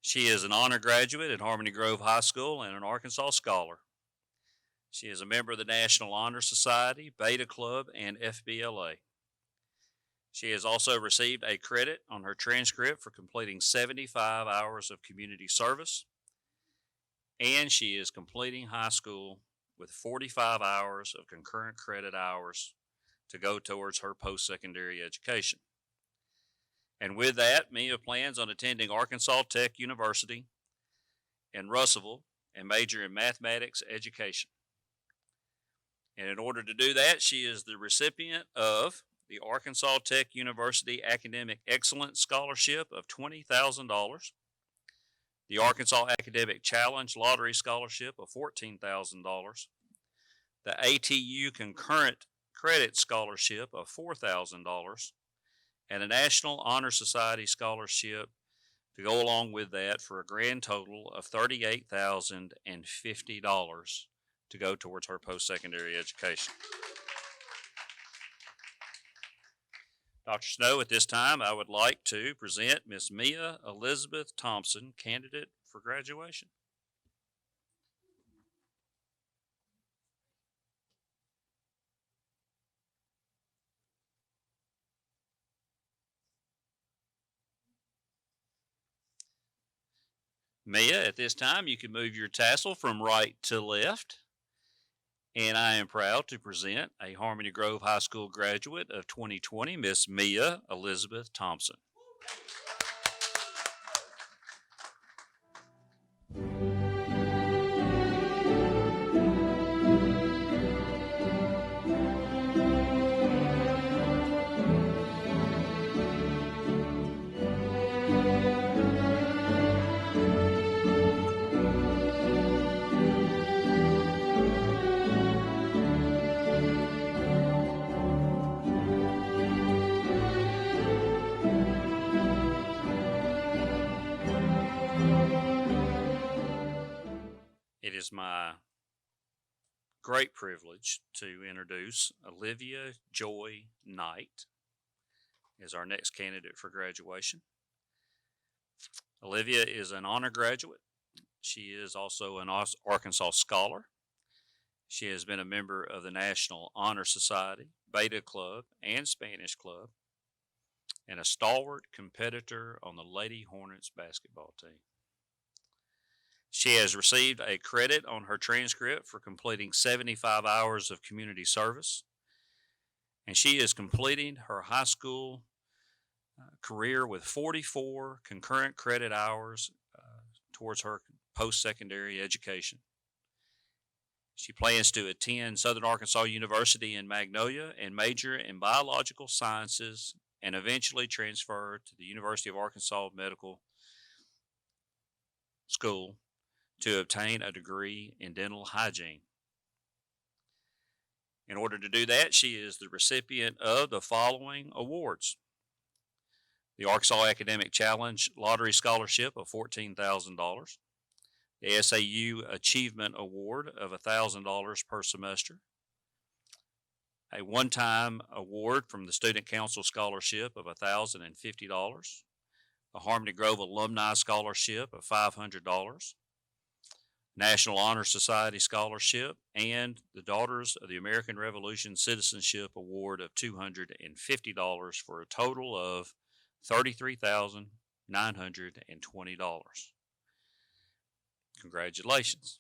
She is an honor graduate at Harmony Grove High School and an Arkansas Scholar. She is a member of the National Honor Society, Beta Club, and FBLA. She has also received a credit on her transcript for completing 75 hours of community service, and she is completing high school with 45 hours of concurrent credit hours to go towards her post-secondary education. And with that, Mia plans on attending Arkansas Tech University in Russellville and major in mathematics education. And in order to do that, she is the recipient of the Arkansas Tech University Academic Excellence Scholarship of $20,000, the Arkansas Academic Challenge Lottery Scholarship of $14,000, the ATU Concurrent Credit Scholarship of $4,000, and a National Honor Society Scholarship to go along with that for a grand total of $38,050 to go towards her post-secondary education. Dr. Snow, at this time, I would like to present Miss Mia Elizabeth Thompson, candidate for graduation. Mia, at this time, you can move your tassel from right to left. And I am proud to present a Harmony Grove High School graduate of 2020, Miss Mia Elizabeth Thompson. It is my great privilege to introduce Olivia Joy Knight. is our next candidate for graduation. Olivia is an honor graduate. She is also an Arkansas Scholar. She has been a member of the National Honor Society, Beta Club, and Spanish Club, and a stalwart competitor on the Lady Hornets basketball team. She has received a credit on her transcript for completing 75 hours of community service, and she is completing her high school career with 44 concurrent credit hours towards her post-secondary education. She plans to attend Southern Arkansas University in Magnolia and major in biological sciences and eventually transfer to the University of Arkansas Medical School to obtain a degree in dental hygiene. In order to do that, she is the recipient of the following awards: the Arkansas Academic Challenge Lottery Scholarship of $14,000, the SAU Achievement Award of $1,000 per semester, a one-time award from the Student Council Scholarship of $1,050, a Harmony Grove Alumni Scholarship of $500, National Honor Society Scholarship, and the Daughters of the American Revolution Citizenship Award of $250 for a total of $33,920. Congratulations.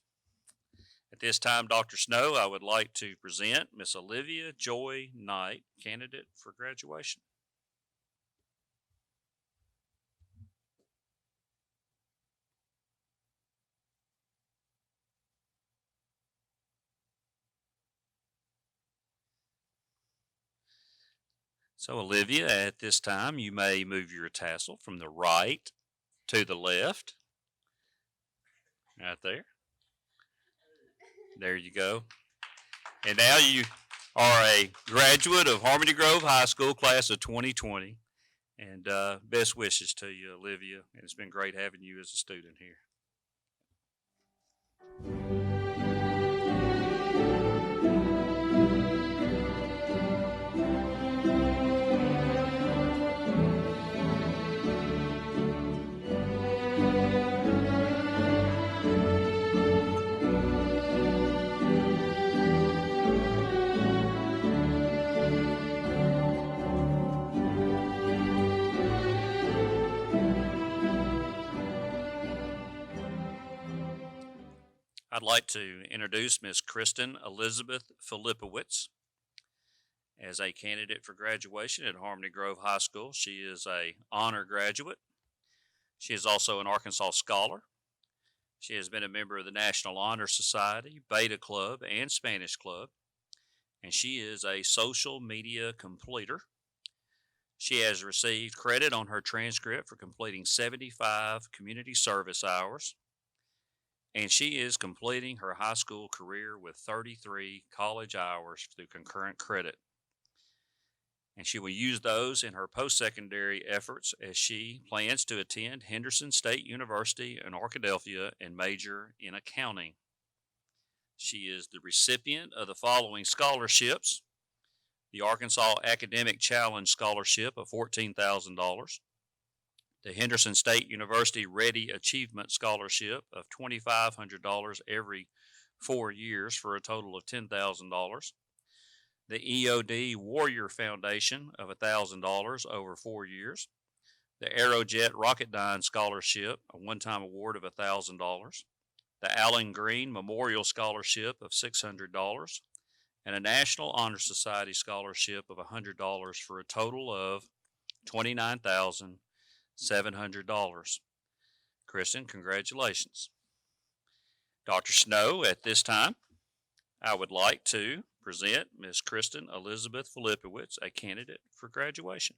At this time, Dr. Snow, I would like to present Miss Olivia Joy Knight, candidate for graduation. So, Olivia, at this time, you may move your tassel from the right to the left. Right there. There you go. And now you are a graduate of Harmony Grove High School, class of 2020. And best wishes to you, Olivia. And it's been great having you as a student here. I'd like to introduce Ms. Kristen Elizabeth Filipowicz as a candidate for graduation at Harmony Grove High School. She is an honor graduate. She is also an Arkansas Scholar. She has been a member of the National Honor Society, Beta Club, and Spanish Club, and she is a social media completer. She has received credit on her transcript for completing 75 community service hours, and she is completing her high school career with 33 college hours through concurrent credit. And she will use those in her post-secondary efforts as she plans to attend Henderson State University in Arkadelphia and major in accounting. She is the recipient of the following scholarships: the Arkansas Academic Challenge Scholarship of $14,000, the Henderson State University Ready Achievement Scholarship of $2,500 every 4 years for a total of $10,000, the EOD Warrior Foundation of $1,000 over 4 years, the Aerojet Rocketdyne Scholarship, a one-time award of $1,000, the Allen Green Memorial Scholarship of $600, and a National Honor Society Scholarship of $100 for a total of $29,700. Kristen, congratulations. Dr. Snow, at this time, I would like to present Ms. Kristen Elizabeth Filipowicz, a candidate for graduation.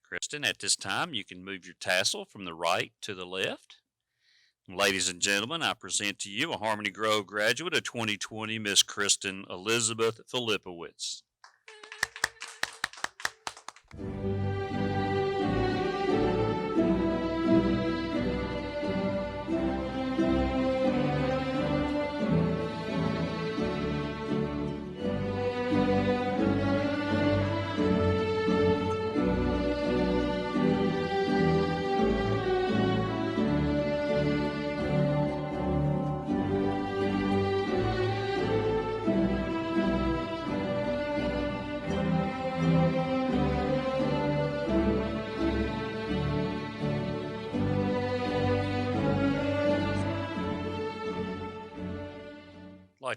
Kristen, at this time, you can move your tassel from the right to the left. Ladies and gentlemen, I present to you a Harmony Grove graduate of 2020, Miss Kristen Elizabeth Filipowicz.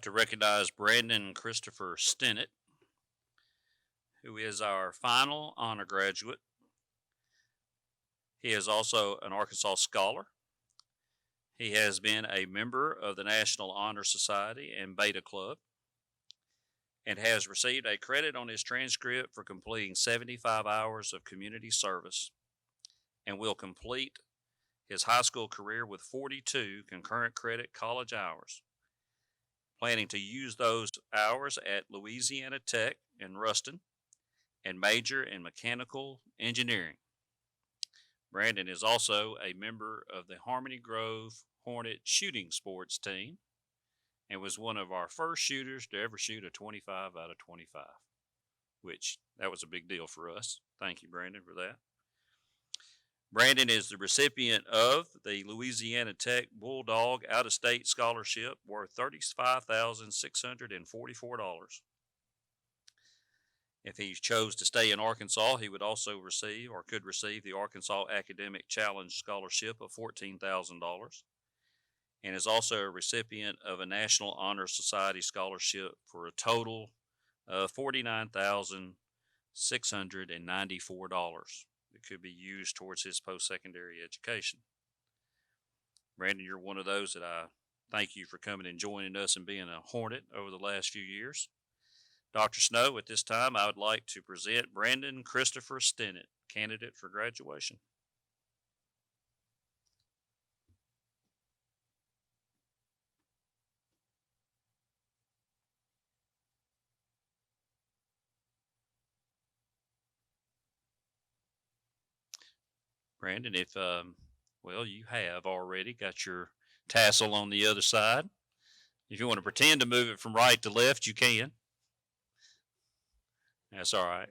like to recognize Brandon Christopher Stennett, who is our final honor graduate. He is also an Arkansas Scholar. He has been a member of the National Honor Society and Beta Club and has received a credit on his transcript for completing 75 hours of community service and will complete his high school career with 42 concurrent credit college hours, planning to use those hours at Louisiana Tech in Ruston and major in mechanical engineering. Brandon is also a member of the Harmony Grove Hornet shooting sports team and was one of our first shooters to ever shoot a 25 out of 25, which that was a big deal for us. Thank you, Brandon, for that. Brandon is the recipient of the Louisiana Tech Bulldog out-of-state scholarship worth $35,644. If he chose to stay in Arkansas, he would also receive or could receive the Arkansas Academic Challenge Scholarship of $14,000 and is also a recipient of a National Honor Society scholarship for a total of $49,694 that could be used towards his post-secondary education. Brandon, you're one of those that I thank you for coming and joining us and being a Hornet over the last few years. Dr. Snow, at this time, I would like to present Brandon Christopher Stennett, candidate for graduation. Brandon, if, well, you have already got your tassel on the other side. If you want to pretend to move it from right to left, you can. That's all right.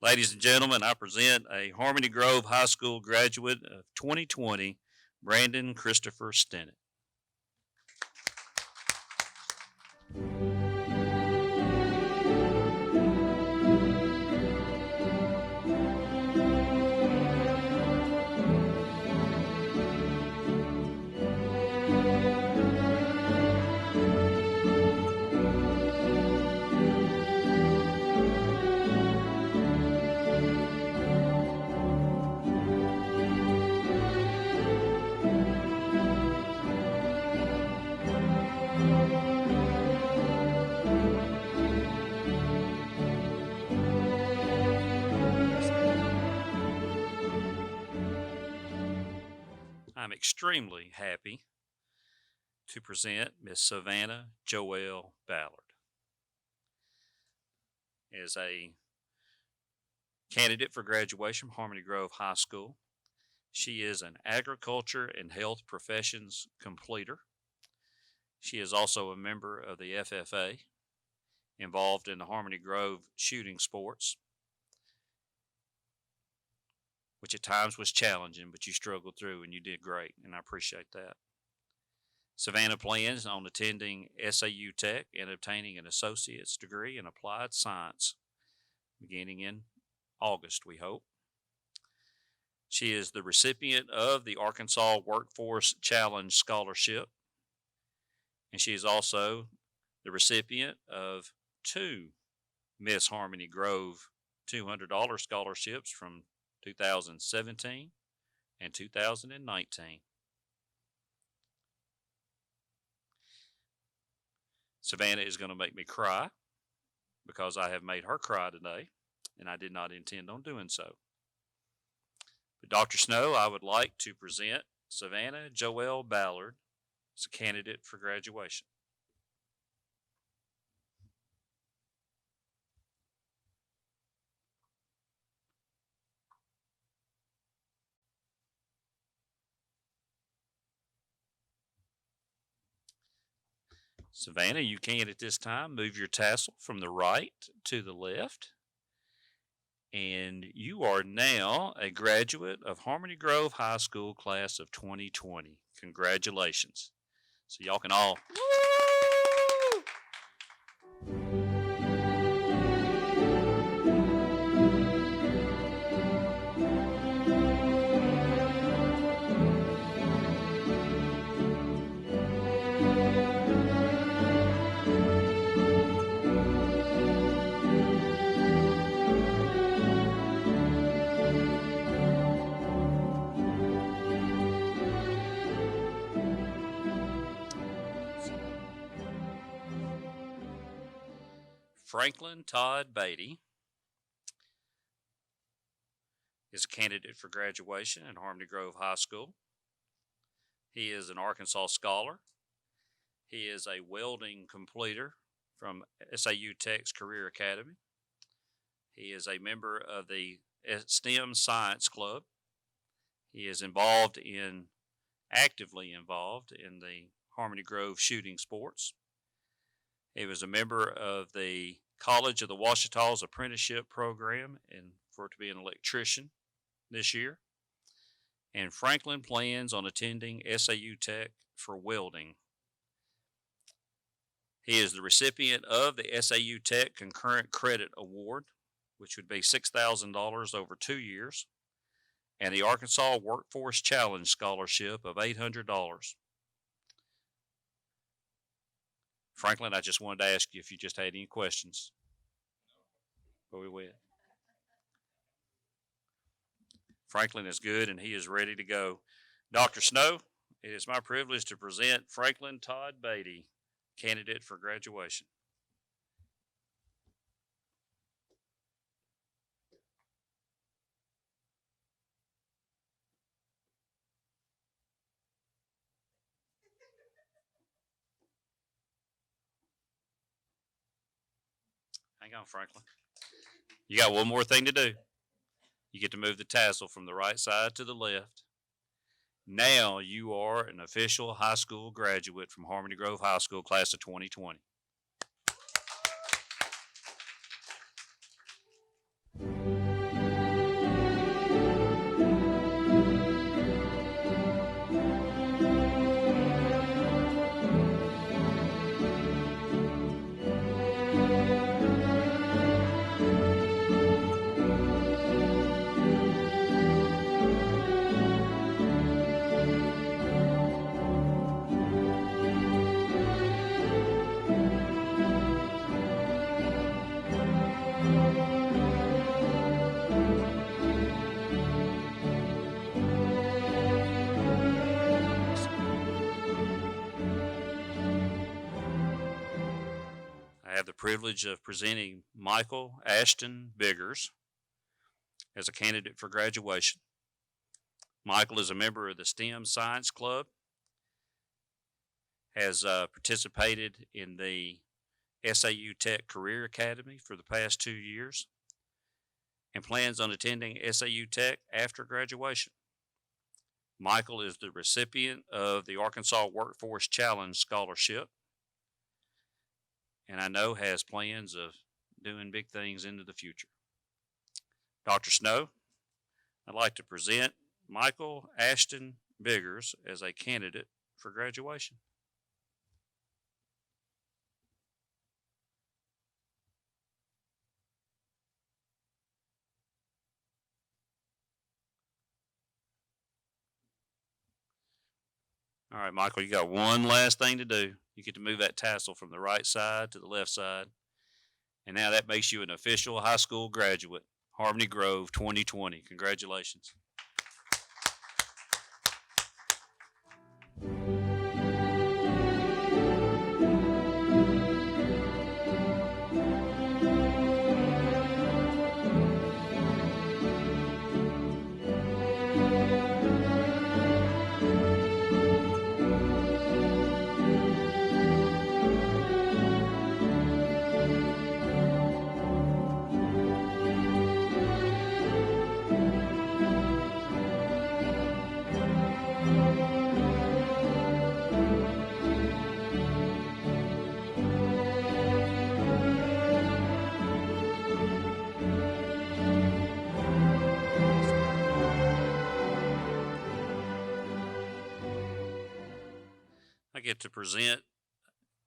Ladies and gentlemen, I present a Harmony Grove High School graduate of 2020, Brandon Christopher Stennett. I'm extremely happy to present Miss Savannah Joelle Ballard as a candidate for graduation from Harmony Grove High School. She is an agriculture and health professions completer. She is also a member of the FFA, involved in the Harmony Grove shooting sports, which at times was challenging, but you struggled through and you did great, and I appreciate that. Savannah plans on attending SAU Tech and obtaining an associate's degree in applied science beginning in August, we hope. She is the recipient of the Arkansas Workforce Challenge Scholarship, and she is also the recipient of 2 Miss Harmony Grove $200 scholarships from 2017 and 2019. Savannah is going to make me cry because I have made her cry today, and I did not intend on doing so. But Dr. Snow, I would like to present Savannah Joelle Ballard as a candidate for graduation. Savannah, you can at this time move your tassel from the right to the left. And you are now a graduate of Harmony Grove High School class of 2020. Congratulations. So y'all can all... Franklin Todd Beatty is a candidate for graduation at Harmony Grove High School. He is an Arkansas scholar. He is a welding completer from SAU Tech's Career Academy. He is a member of the STEM Science Club. He is actively involved in the Harmony Grove shooting sports. He was a member of the College of the Ouachita's apprenticeship program and to be an electrician this year. And Franklin plans on attending SAU Tech for welding. He is the recipient of the SAU Tech Concurrent Credit Award, which would be $6,000 over 2 years, and the Arkansas Workforce Challenge Scholarship of $800. Franklin, I just wanted to ask you if you just had any questions before we went. Franklin is good and he is ready to go. Dr. Snow, it is my privilege to present Franklin Todd Beatty, candidate for graduation. Hang on, Franklin. You got one more thing to do. You get to move the tassel from the right side to the left. Now you are an official high school graduate from Harmony Grove High School, class of 2020. I have the privilege of presenting Michael Ashton Biggers as a candidate for graduation. Michael is a member of the STEM Science Club, has participated in the SAU Tech Career Academy for the past 2 years, and plans on attending SAU Tech after graduation. Michael is the recipient of the Arkansas Workforce Challenge Scholarship, and I know has plans of doing big things into the future. Dr. Snow, I'd like to present Michael Ashton Biggers as a candidate for graduation. All right, Michael, you got one last thing to do. You get to move that tassel from the right side to the left side. And now that makes you an official high school graduate, Harmony Grove 2020. Congratulations. I get to present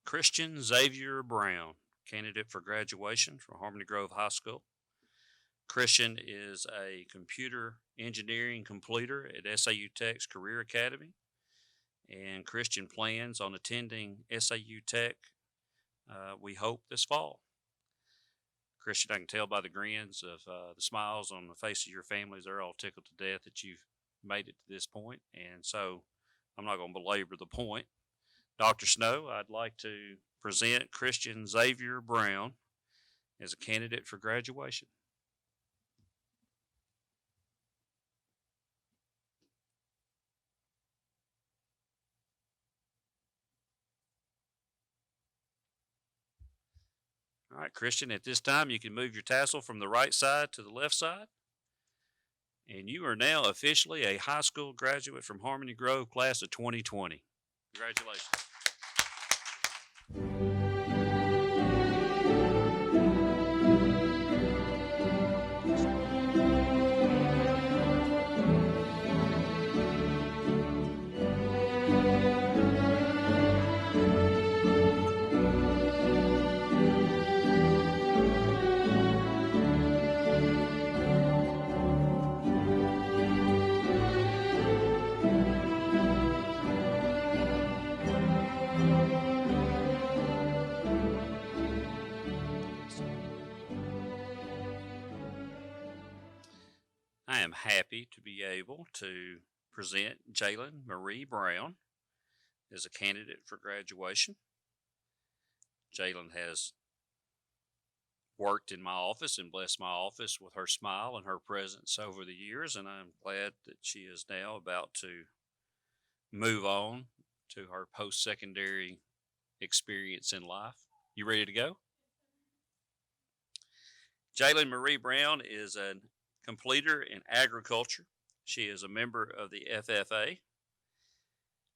Christian Xavier Brown, candidate for graduation from Harmony Grove High School. Christian is a computer engineering completer at SAU Tech's Career Academy, and Christian plans on attending SAU Tech, we hope, this fall. Christian, I can tell by the grins of the smiles on the face of your families, they're all tickled to death that you've made it to this point, and so I'm not going to belabor the point. Dr. Snow, I'd like to present Christian Xavier Brown as a candidate for graduation. All right, Christian, at this time you can move your tassel from the right side to the left side. And you are now officially a high school graduate from Harmony Grove, class of 2020. Congratulations. I am happy to be able to present Jalen Marie Brown as a candidate for graduation. Jalen has worked in my office and blessed my office with her smile and her presence over the years, and I'm glad that she is now about to move on to her post-secondary experience in life. You ready to go? Jalen Marie Brown is a completer in agriculture. She is a member of the FFA.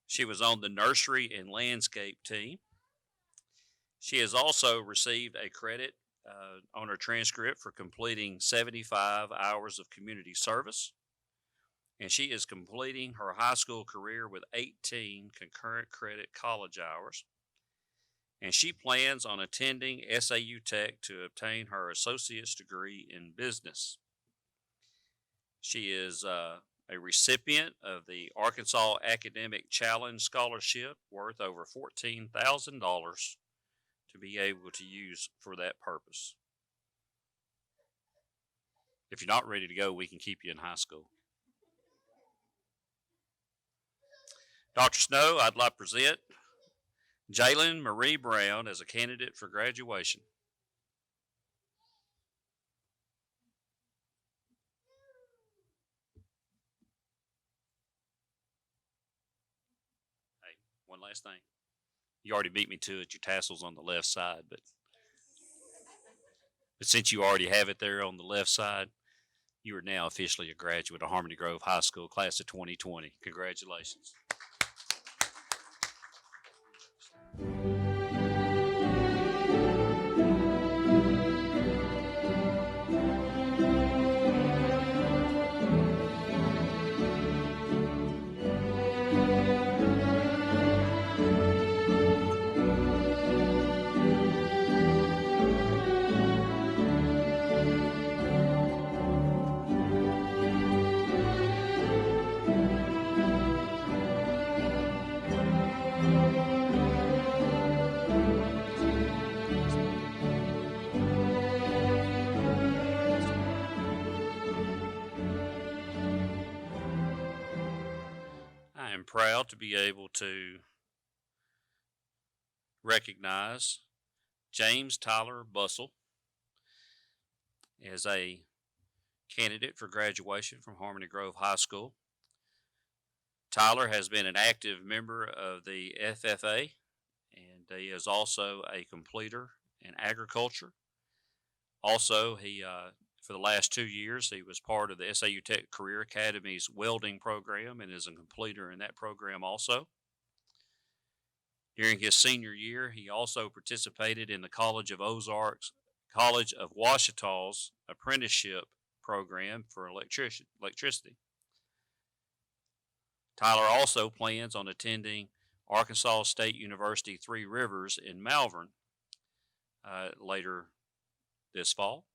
She was on the nursery and landscape team. She has also received a credit on her transcript for completing 75 hours of community service. And she is completing her high school career with 18 concurrent credit college hours. And she plans on attending SAU Tech to obtain her associate's degree in business. She is a recipient of the Arkansas Academic Challenge Scholarship worth over $14,000 to be able to use for that purpose. If you're not ready to go, we can keep you in high school. Dr. Snow, I'd like to present Jalen Marie Brown as a candidate for graduation. Hey, one last thing. You already beat me to it. Your tassel's on the left side, but since you already have it there on the left side, you are now officially a graduate of Harmony Grove High School, class of 2020. Congratulations. I am proud to be able to recognize James Tyler Bussell as a candidate for graduation from Harmony Grove High School. Tyler has been an active member of the FFA, and he is also a completer in agriculture. Also, he for the last 2 years, he was part of the SAU Tech Career Academy's welding program and is a completer in that program also. During his senior year, he also participated in the College of Ouachita's apprenticeship program for electricity. Tyler also plans on attending Arkansas State University Three Rivers in Malvern later this fall.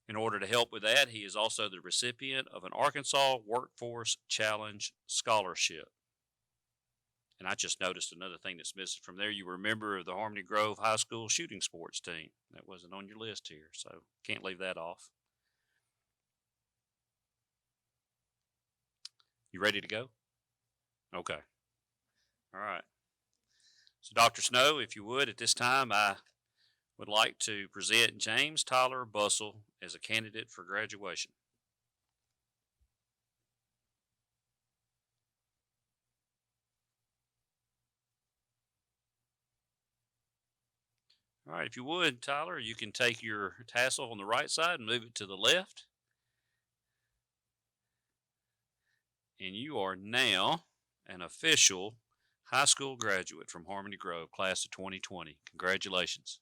In order to help with that, he is also the recipient of an Arkansas Workforce Challenge Scholarship. And I just noticed another thing that's missing from there. You were a member of the Harmony Grove High School shooting sports team. That wasn't on your list here, so can't leave that off. You ready to go? Okay. All right. So, Dr. Snow, if you would, at this time, I would like to present James Tyler Bussell as a candidate for graduation. All right, if you would, Tyler, you can take your tassel on the right side and move it to the left. And you are now an official high school graduate from Harmony Grove, class of 2020. Congratulations.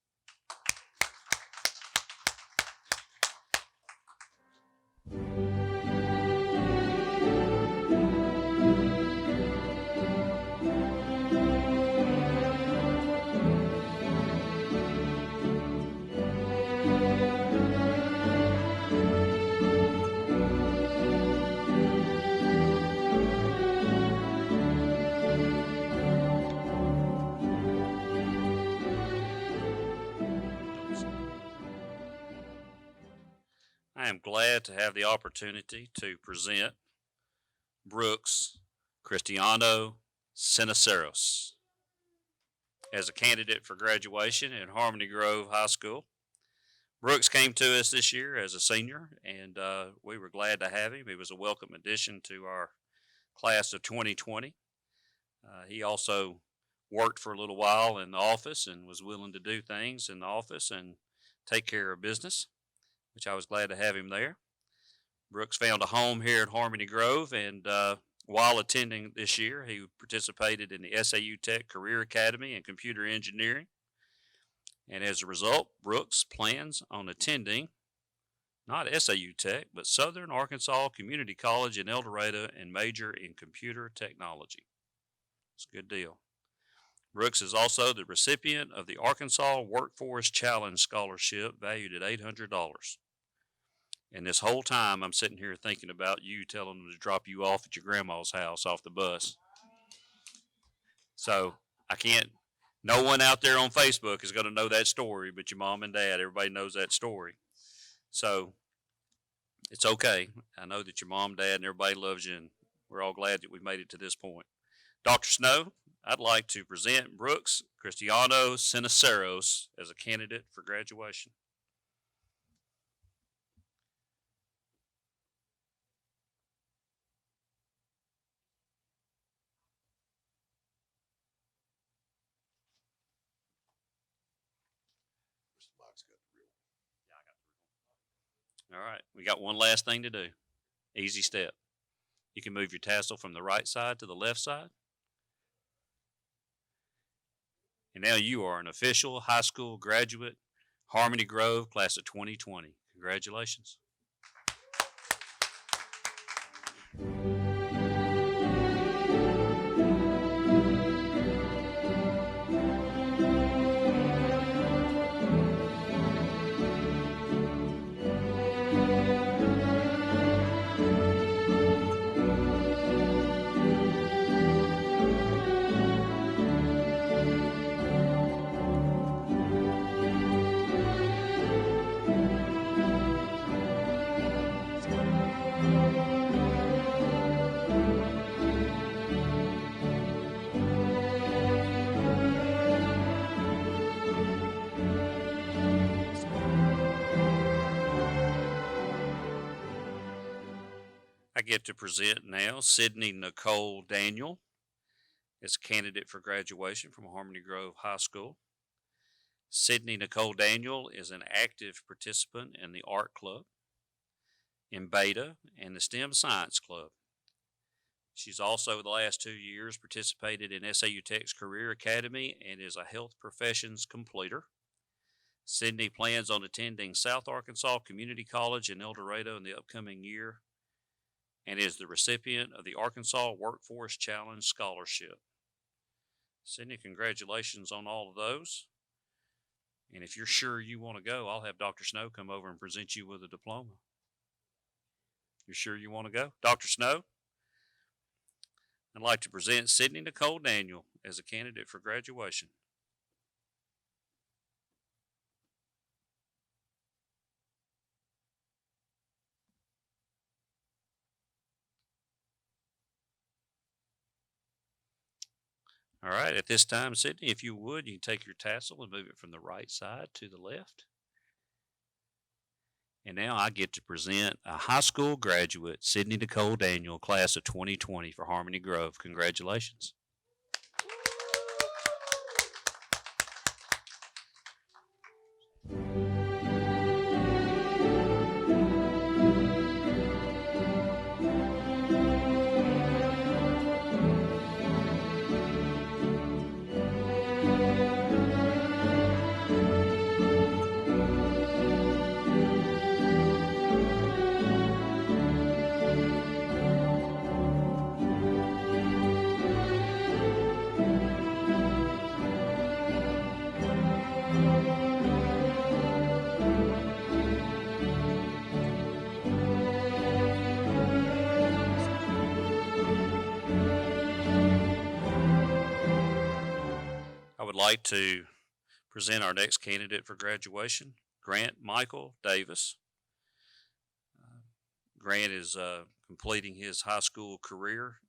I am glad to have the opportunity to present Brooks Cristiano Sinaceros as a candidate for graduation at Harmony Grove High School. Brooks came to us this year as a senior, and we were glad to have him. He was a welcome addition to our class of 2020. He also worked for a little while in the office and was willing to do things in the office and take care of business, which I was glad to have him there. Brooks found a home here at Harmony Grove, and while attending this year, he participated in the SAU Tech Career Academy in Computer Engineering. And as a result, Brooks plans on attending not SAU Tech, but Southern Arkansas Community College in El Dorado and major in computer technology. It's a good deal. Brooks is also the recipient of the Arkansas Workforce Challenge Scholarship valued at $800. And this whole time, I'm sitting here thinking about you telling them to drop you off at your grandma's house off the bus. So no one out there on Facebook is going to know that story, but your mom and dad, everybody knows that story. So it's okay. I know that your mom, dad, and everybody loves you, and we're all glad that we made it to this point. Dr. Snow, I'd like to present Brooks Cristiano Sinaceros as a candidate for graduation. All right, we got one last thing to do. Easy step. You can move your tassel from the right side to the left side. And now you are an official high school graduate, Harmony Grove, class of 2020. Congratulations. I get to present now Sydney Nicole Daniel as a candidate for graduation from Harmony Grove High School. Sydney Nicole Daniel is an active participant in the Art Club, in Beta, and the STEM Science Club. She's also, the last 2 years, participated in SAU Tech's Career Academy and is a health professions completer. Sydney plans on attending South Arkansas Community College in El Dorado in the upcoming year and is the recipient of the Arkansas Workforce Challenge Scholarship. Sydney, congratulations on all of those. And if you're sure you want to go, I'll have Dr. Snow come over and present you with a diploma. You're sure you want to go? Dr. Snow? I'd like to present Sydney Nicole Daniel as a candidate for graduation. All right, at this time, Sydney, if you would, you can take your tassel and move it from the right side to the left. And now I get to present a high school graduate, Sydney Nicole Daniel, class of 2020 for Harmony Grove. Congratulations. I would like to present our next candidate for graduation, Grant Michael Davis. Grant is completing his high school career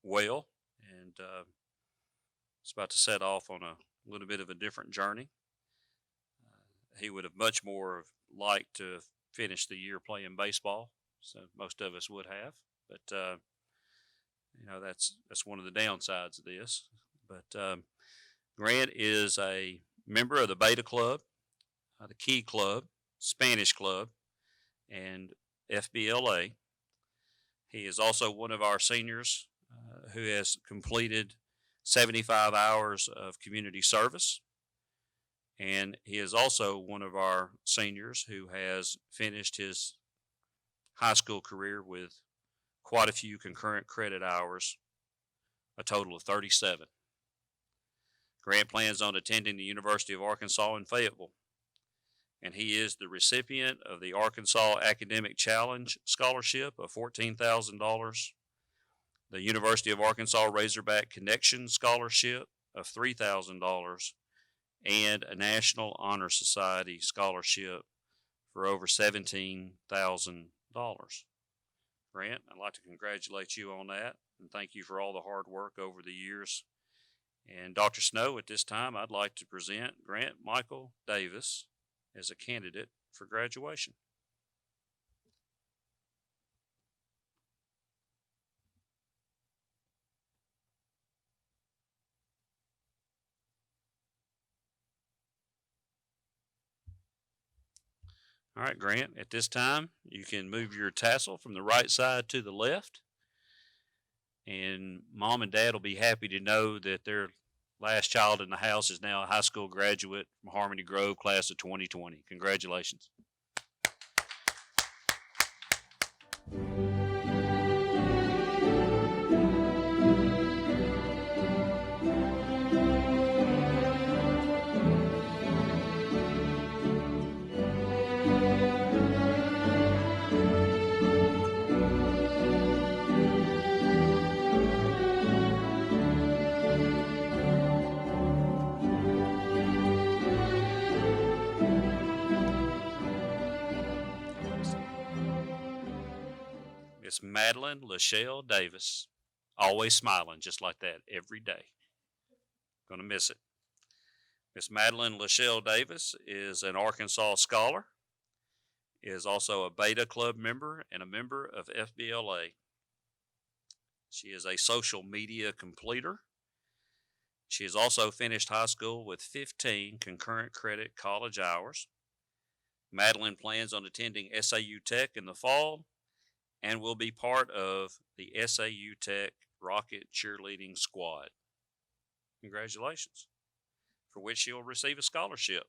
well, and is about to set off on a little bit of a different journey. He would have much more liked to have finished the year playing baseball, so most of us would have, but you know, that's one of the downsides of this. But Grant is a member of the Beta Club, the Key Club, Spanish Club, and FBLA. He is also one of our seniors who has completed 75 hours of community service. And he is also one of our seniors who has finished his high school career with quite a few concurrent credit hours, a total of 37. Grant plans on attending the University of Arkansas in Fayetteville, and he is the recipient of the Arkansas Academic Challenge Scholarship of $14,000, the University of Arkansas Razorback Connection Scholarship of $3,000, and a National Honor Society Scholarship for over $17,000. Grant, I'd like to congratulate you on that, and thank you for all the hard work over the years. And Dr. Snow, at this time, I'd like to present Grant Michael Davis as a candidate for graduation. All right, Grant, at this time, you can move your tassel from the right side to the left. And Mom and Dad will be happy to know that their last child in the house is now a high school graduate from Harmony Grove, class of 2020. Congratulations. Miss Madeline Lachelle Davis, always smiling just like that every day. Gonna miss it. Miss Madeline Lachelle Davis is an Arkansas scholar, is also a Beta Club member and a member of FBLA. She is a social media completer. She has also finished high school with 15 concurrent credit college hours. Madeline plans on attending SAU Tech in the fall and will be part of the SAU Tech Rocket Cheerleading Squad. Congratulations, for which she will receive a scholarship.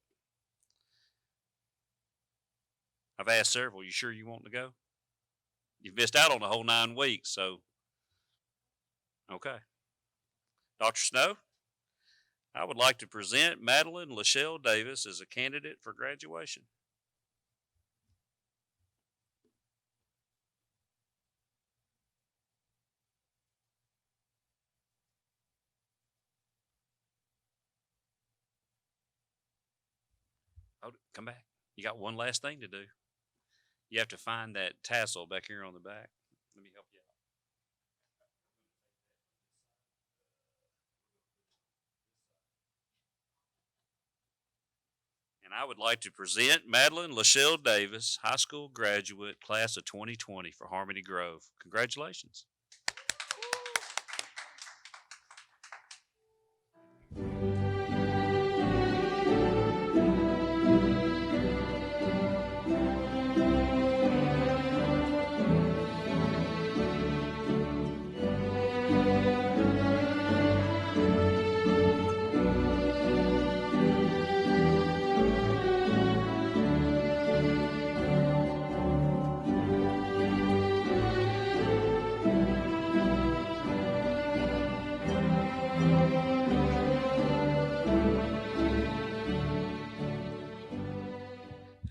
I've asked several, you sure you want to go? You've missed out on the whole 9 weeks, so, okay. Dr. Snow, I would like to present Madeline Lachelle Davis as a candidate for graduation. Oh, come back. You got one last thing to do. You have to find that tassel back here on the back. Let me help you out. I would like to present Madeline Lachelle Davis, high school graduate, class of 2020 for Harmony Grove. Congratulations.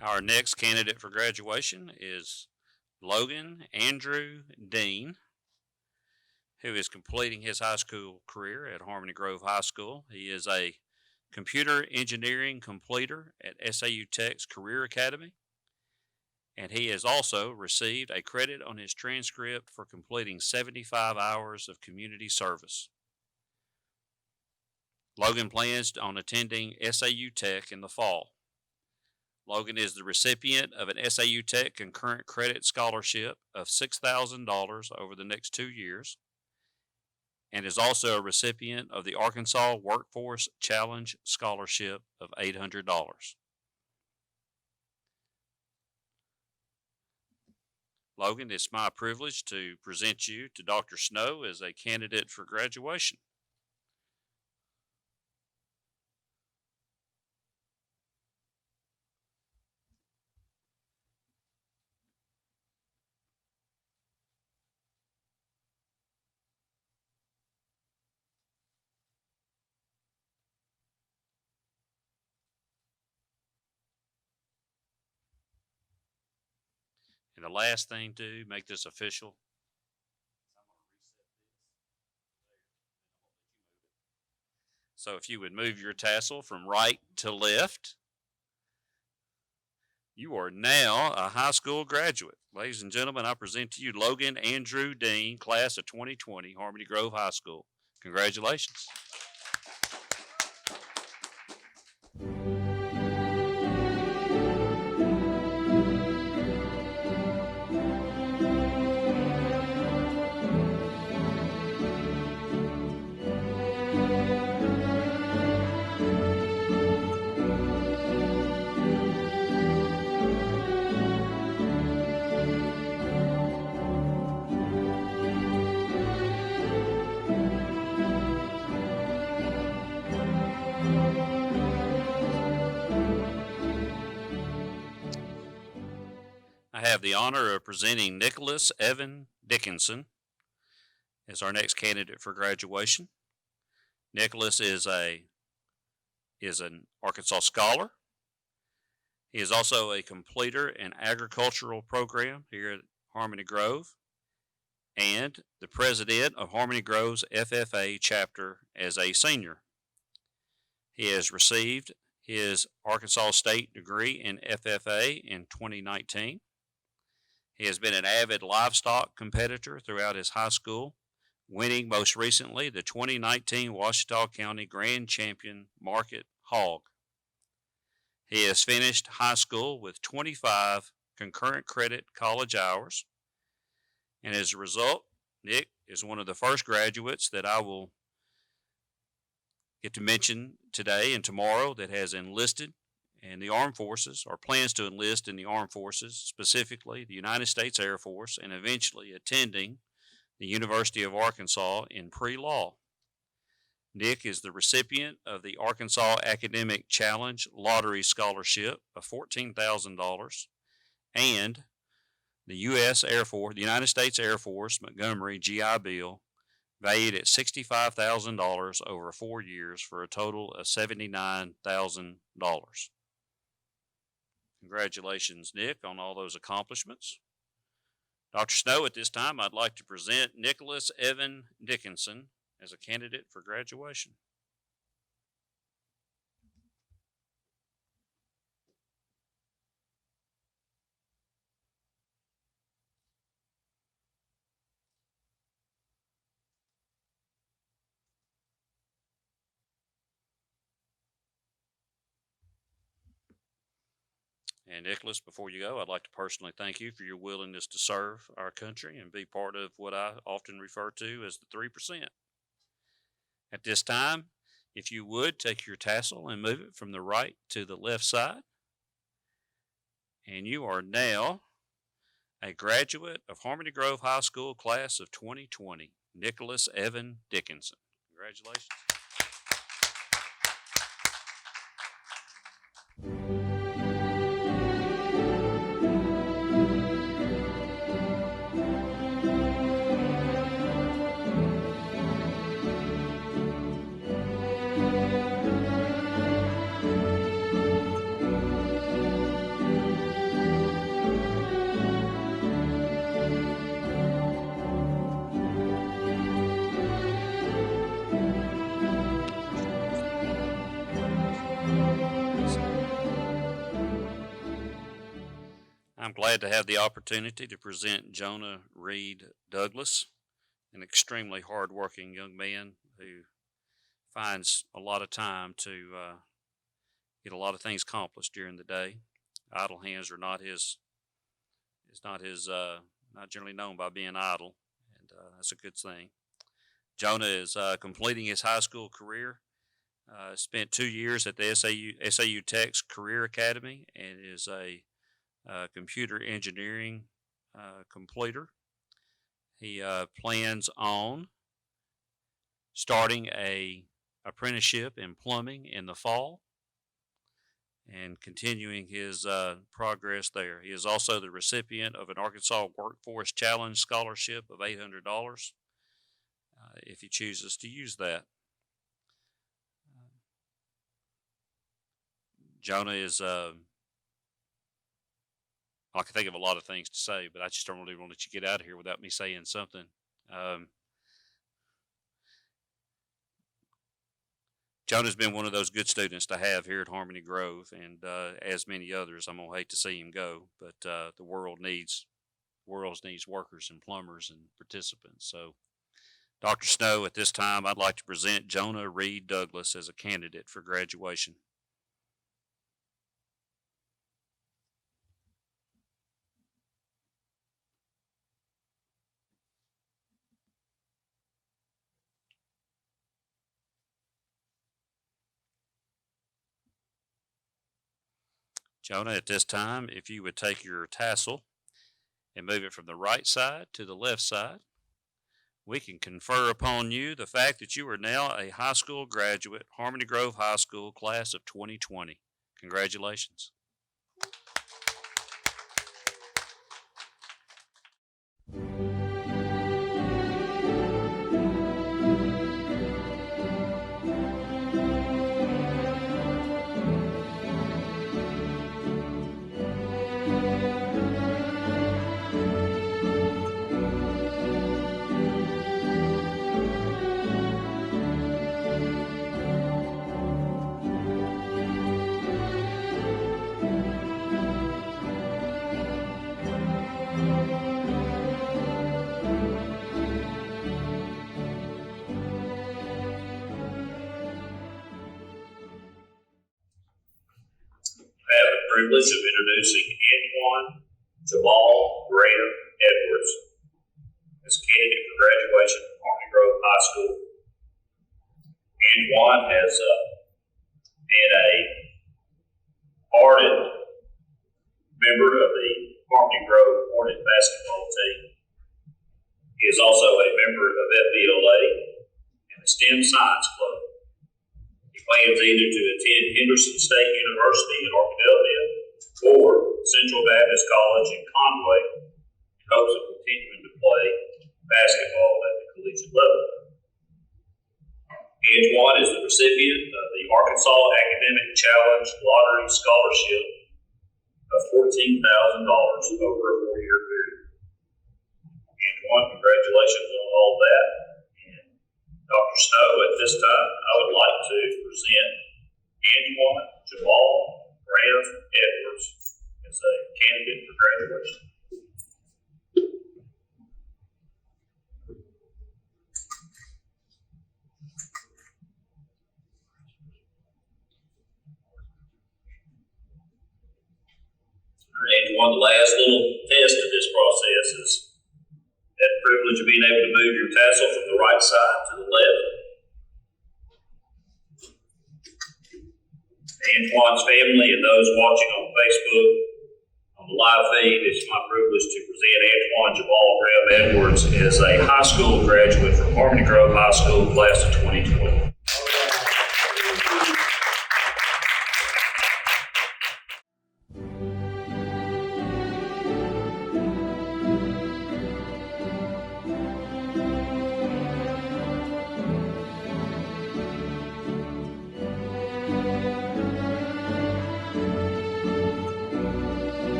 Our next candidate for graduation is Logan Andrew Dean, who is completing his high school career at Harmony Grove High School. He is a computer engineering completer at SAU Tech's Career Academy, and he has also received a credit on his transcript for completing 75 hours of community service. Logan plans on attending SAU Tech in the fall. Logan is the recipient of an SAU Tech concurrent credit scholarship of $6,000 over the next 2 years, and is also a recipient of the Arkansas Workforce Challenge Scholarship of $800. Logan, it's my privilege to present you to Dr. Snow as a candidate for graduation. And the last thing to make this official, so if you would move your tassel from right to left, you are now a high school graduate. Ladies and gentlemen, I present to you Logan Andrew Dean, class of 2020, Harmony Grove High School. Congratulations. I have the honor of presenting Nicholas Evan Dickinson as our next candidate for graduation. Nicholas is an Arkansas scholar. He is also a completer in agricultural program here at Harmony Grove and the president of Harmony Grove's FFA chapter as a senior. He has received his Arkansas State degree in FFA in 2019. He has been an avid livestock competitor throughout his high school, winning most recently the 2019 Ouachita County Grand Champion Market Hog. He has finished high school with 25 concurrent credit college hours, and as a result, Nick is one of the first graduates that I will get to mention today and tomorrow that has enlisted in the Armed Forces or plans to enlist in the Armed Forces, specifically the United States Air Force, and eventually attending the University of Arkansas in pre-law. Nick is the recipient of the Arkansas Academic Challenge Lottery Scholarship of $14,000 and the United States Air Force Montgomery GI Bill valued at $65,000 over 4 years for a total of $79,000. Congratulations, Nick, on all those accomplishments. Dr. Snow, at this time, I'd like to present Nicholas Evan Dickinson as a candidate for graduation. And Nicholas, before you go, I'd like to personally thank you for your willingness to serve our country and be part of what I often refer to as the 3%. At this time, if you would, take your tassel and move it from the right to the left side. And you are now a graduate of Harmony Grove High School class of 2020, Nicholas Evan Dickinson. Congratulations. I'm glad to have the opportunity to present Jonah Reed Douglas, an extremely hardworking young man who finds a lot of time to get a lot of things accomplished during the day. Idle hands are not not generally known by being idle, and that's a good thing. Jonah is completing his high school career. Spent 2 years at the SAU Tech's Career Academy and is a computer engineering completer. He plans on starting a apprenticeship in plumbing in the fall and continuing his progress there. He is also the recipient of an Arkansas Workforce Challenge scholarship of $800 if he chooses to use that. Jonah is I can think of a lot of things to say, but I just don't really want to let you get out of here without me saying something. Jonah's been one of those good students to have here at Harmony Grove, and as many others, I'm gonna hate to see him go, but the world needs workers and plumbers and participants. So, Dr. Snow, at this time, I'd like to present Jonah Reed Douglas as a candidate for graduation. Jonah, at this time, if you would take your tassel and move it from the right side to the left side, we can confer upon you the fact that you are now a high school graduate, Harmony Grove High School, class of 2020. Congratulations. Privilege of introducing Antoine Jamal Graham Edwards as candidate for graduation from Harmony Grove High School. Antoine has been a ardent member of the Harmony Grove Hornet basketball team. He is also a member of FBLA and the STEM Science Club. He plans either to attend Henderson State University in Arkadelphia or Central Baptist College in Conway in hopes of continuing to play basketball at the collegiate level. Antoine is the recipient of the Arkansas Academic Challenge Lottery Scholarship of $14,000 over a 4-year period. Antoine, congratulations on all that. And Dr. Snow, at this time, I would like to present Antoine Jamal Graham Edwards as a candidate for graduation. last little test of this process is that privilege of being able to move your tassel from the right side to the left. Antoine's family and those watching on Facebook, on the live feed, it's my privilege to present Antoine Jabal Graham Edwards as a high school graduate from Harmony Grove High School, class of 2020.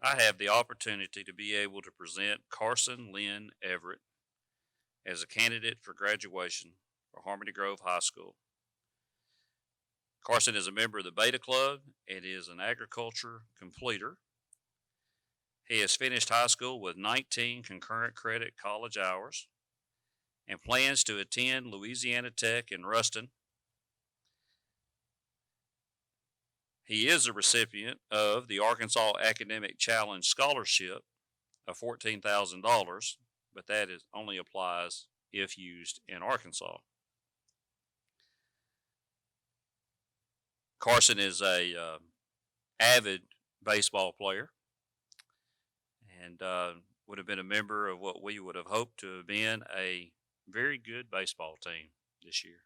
I have the opportunity to be able to present Carson Lynn Everett as a candidate for graduation for Harmony Grove High School. Carson is a member of the Beta Club and is an agriculture completer. He has finished high school with 19 concurrent credit college hours and plans to attend Louisiana Tech in Ruston. He is a recipient of the Arkansas Academic Challenge Scholarship of $14,000, but that only applies if used in Arkansas. Carson is a avid baseball player and would have been a member of what we would have hoped to have been a very good baseball team this year.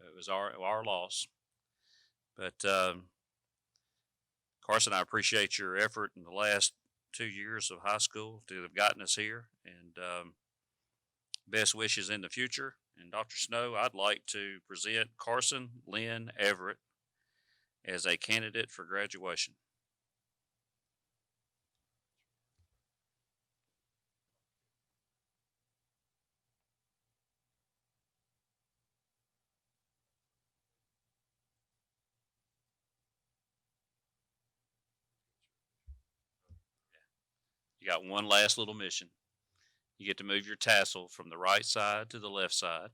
It was our loss. But Carson, I appreciate your effort in the last 2 years of high school to have gotten us here, and best wishes in the future. And Dr. Snow, I'd like to present Carson Lynn Everett as a candidate for graduation. You got one last little mission. You get to move your tassel from the right side to the left side.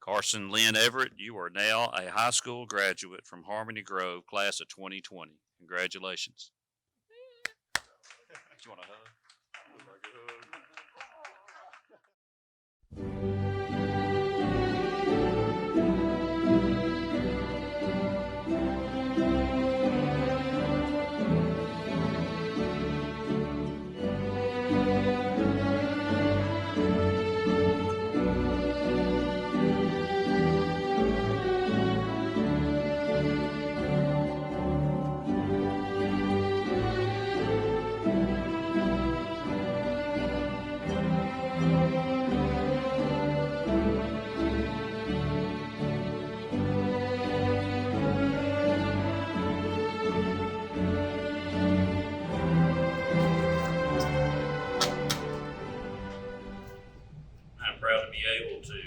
Carson Lynn Everett, you are now a high school graduate from Harmony Grove, class of 2020. Congratulations. You want a hug? Able to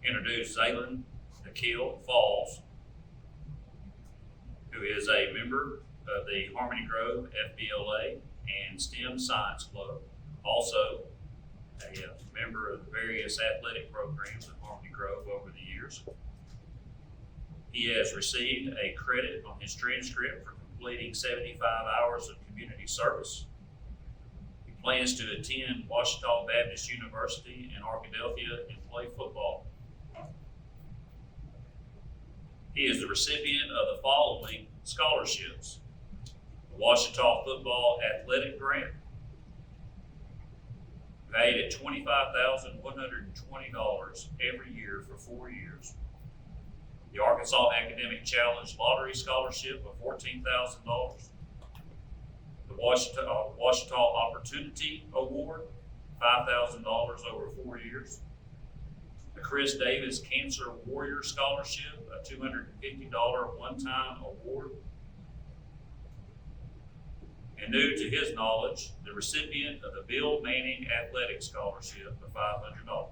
introduce Zaylin Akil Falls, who is a member of the Harmony Grove FBLA and STEM Science Club, also a member of the various athletic programs at Harmony Grove over the years. He has received a credit on his transcript for completing 75 hours of community service. Plans to attend Ouachita Baptist University in Arkadelphia and play football. He is the recipient of the following scholarships: the Ouachita Football Athletic Grant, valued at $25,120 every year for 4 years. The Arkansas Academic Challenge Lottery Scholarship of $14,000. The Ouachita Opportunity Award, $5,000 over 4 years. The Chris Davis Cancer Warrior Scholarship, a $250 one-time award. And new to his knowledge, the recipient of the Bill Manning Athletic Scholarship of $500.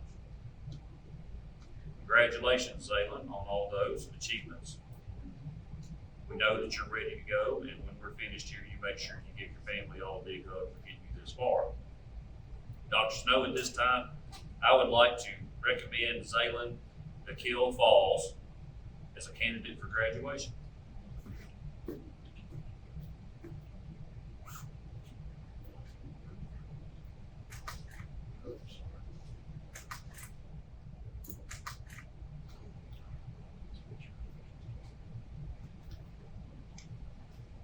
Congratulations, Zaylin, on all those achievements. We know that you're ready to go, and when we're finished here, you make sure you give your family all a big hug for getting you this far. Dr. Snow, at this time, I would like to recommend Zaylen Akil Falls as a candidate for graduation.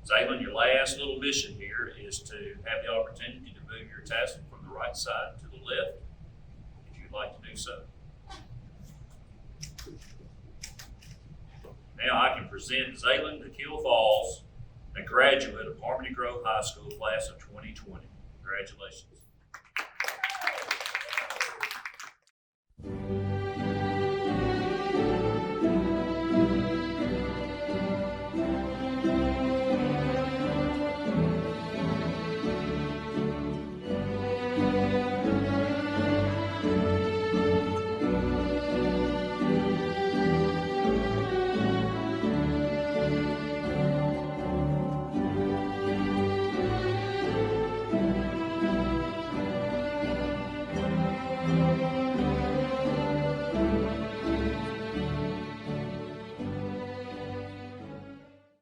Zaylen, your last little mission here is to have the opportunity to move your tassel from the right side to the left, if you'd like to do so. Now I can present Zaylen Akil Falls, a graduate of Harmony Grove High School class of 2020. Congratulations.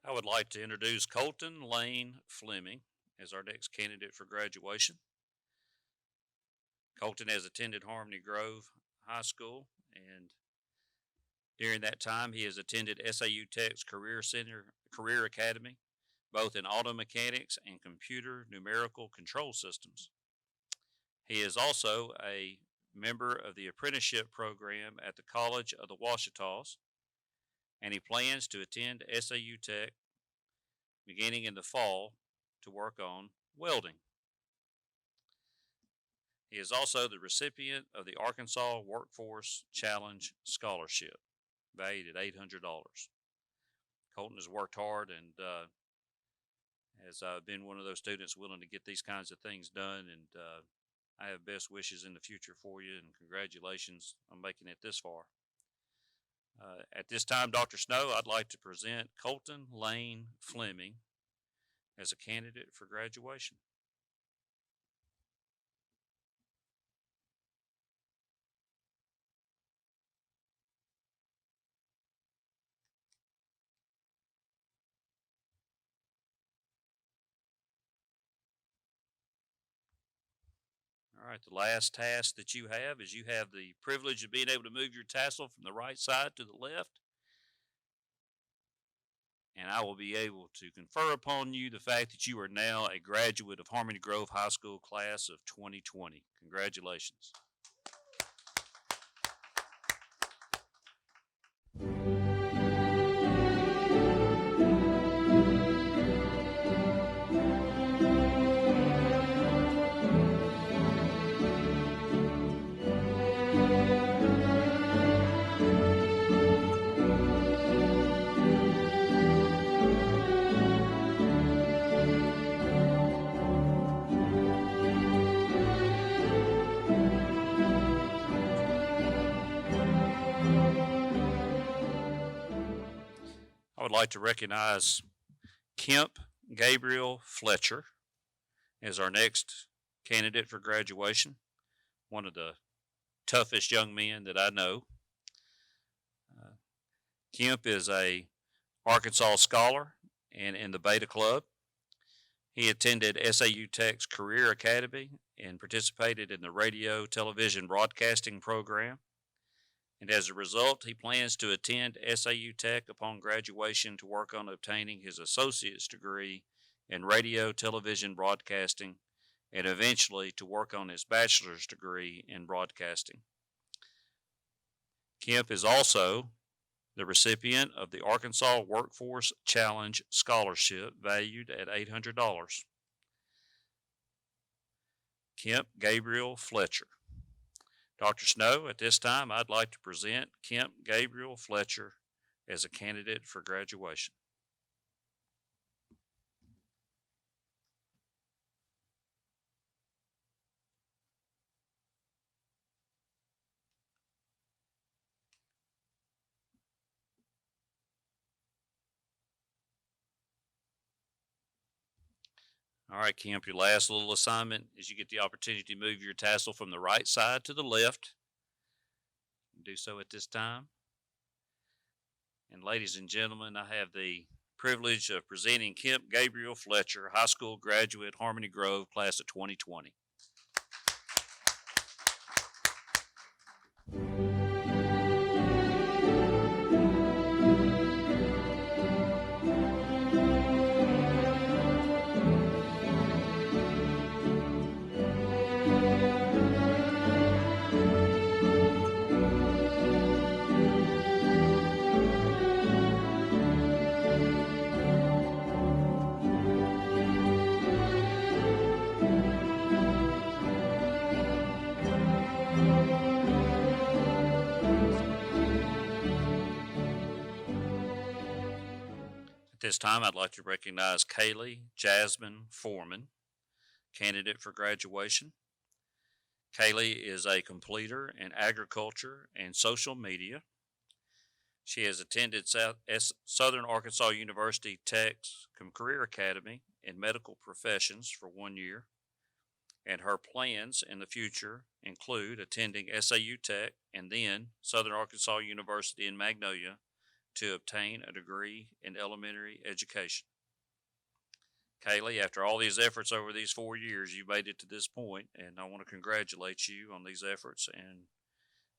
I would like to introduce Colton Lane Fleming as our next candidate for graduation. Colton has attended Harmony Grove High School, and during that time he has attended SAU Tech's Career Center, Career Academy, both in auto mechanics and computer numerical control systems. He is also a member of the apprenticeship program at the College of the Ouachitas, and he plans to attend SAU Tech beginning in the fall to work on welding. He is also the recipient of the Arkansas Workforce Challenge Scholarship, valued at $800. Colton has worked hard and has been one of those students willing to get these kinds of things done, and I have best wishes in the future for you, and congratulations on making it this far. At this time, Dr. Snow, I'd like to present Colton Lane Fleming as a candidate for graduation. All right, the last task that you have is you have the privilege of being able to move your tassel from the right side to the left. And I will be able to confer upon you the fact that you are now a graduate of Harmony Grove High School class of 2020. Congratulations. I would like to recognize Kemp Gabriel Fletcher as our next candidate for graduation, one of the toughest young men that I know. Kemp is a Arkansas scholar and in the Beta Club. He attended SAU Tech's Career Academy and participated in the radio television broadcasting program. And as a result, he plans to attend SAU Tech upon graduation to work on obtaining his associate's degree in radio television broadcasting and eventually to work on his bachelor's degree in broadcasting. Kemp is also the recipient of the Arkansas Workforce Challenge Scholarship valued at $800. Kemp Gabriel Fletcher. Dr. Snow, at this time, I'd like to present Kemp Gabriel Fletcher as a candidate for graduation. All right, Kemp, your last little assignment is you get the opportunity to move your tassel from the right side to the left. Do so at this time. And ladies and gentlemen, I have the privilege of presenting Kemp Gabriel Fletcher, high school graduate, Harmony Grove, class of 2020. At this time, I'd like to recognize Kaylee Jasmine Foreman, candidate for graduation. Kaylee is a completer in agriculture and social media. She has attended Southern Arkansas University Tech's Career Academy in medical professions for 1 year, and her plans in the future include attending SAU Tech and then Southern Arkansas University in Magnolia to obtain a degree in elementary education. Kaylee, after all these efforts over these 4 years, you made it to this point, and I want to congratulate you on these efforts. And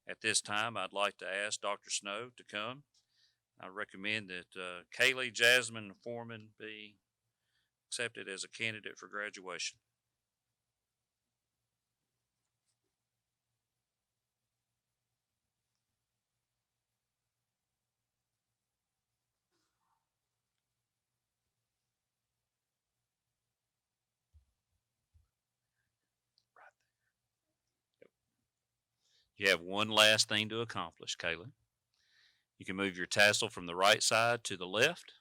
at this time, I'd like to ask Dr. Snow to come. I recommend that Kaylee Jasmine Foreman be accepted as a candidate for graduation. You have one last thing to accomplish, Kayla. You can move your tassel from the right side to the left.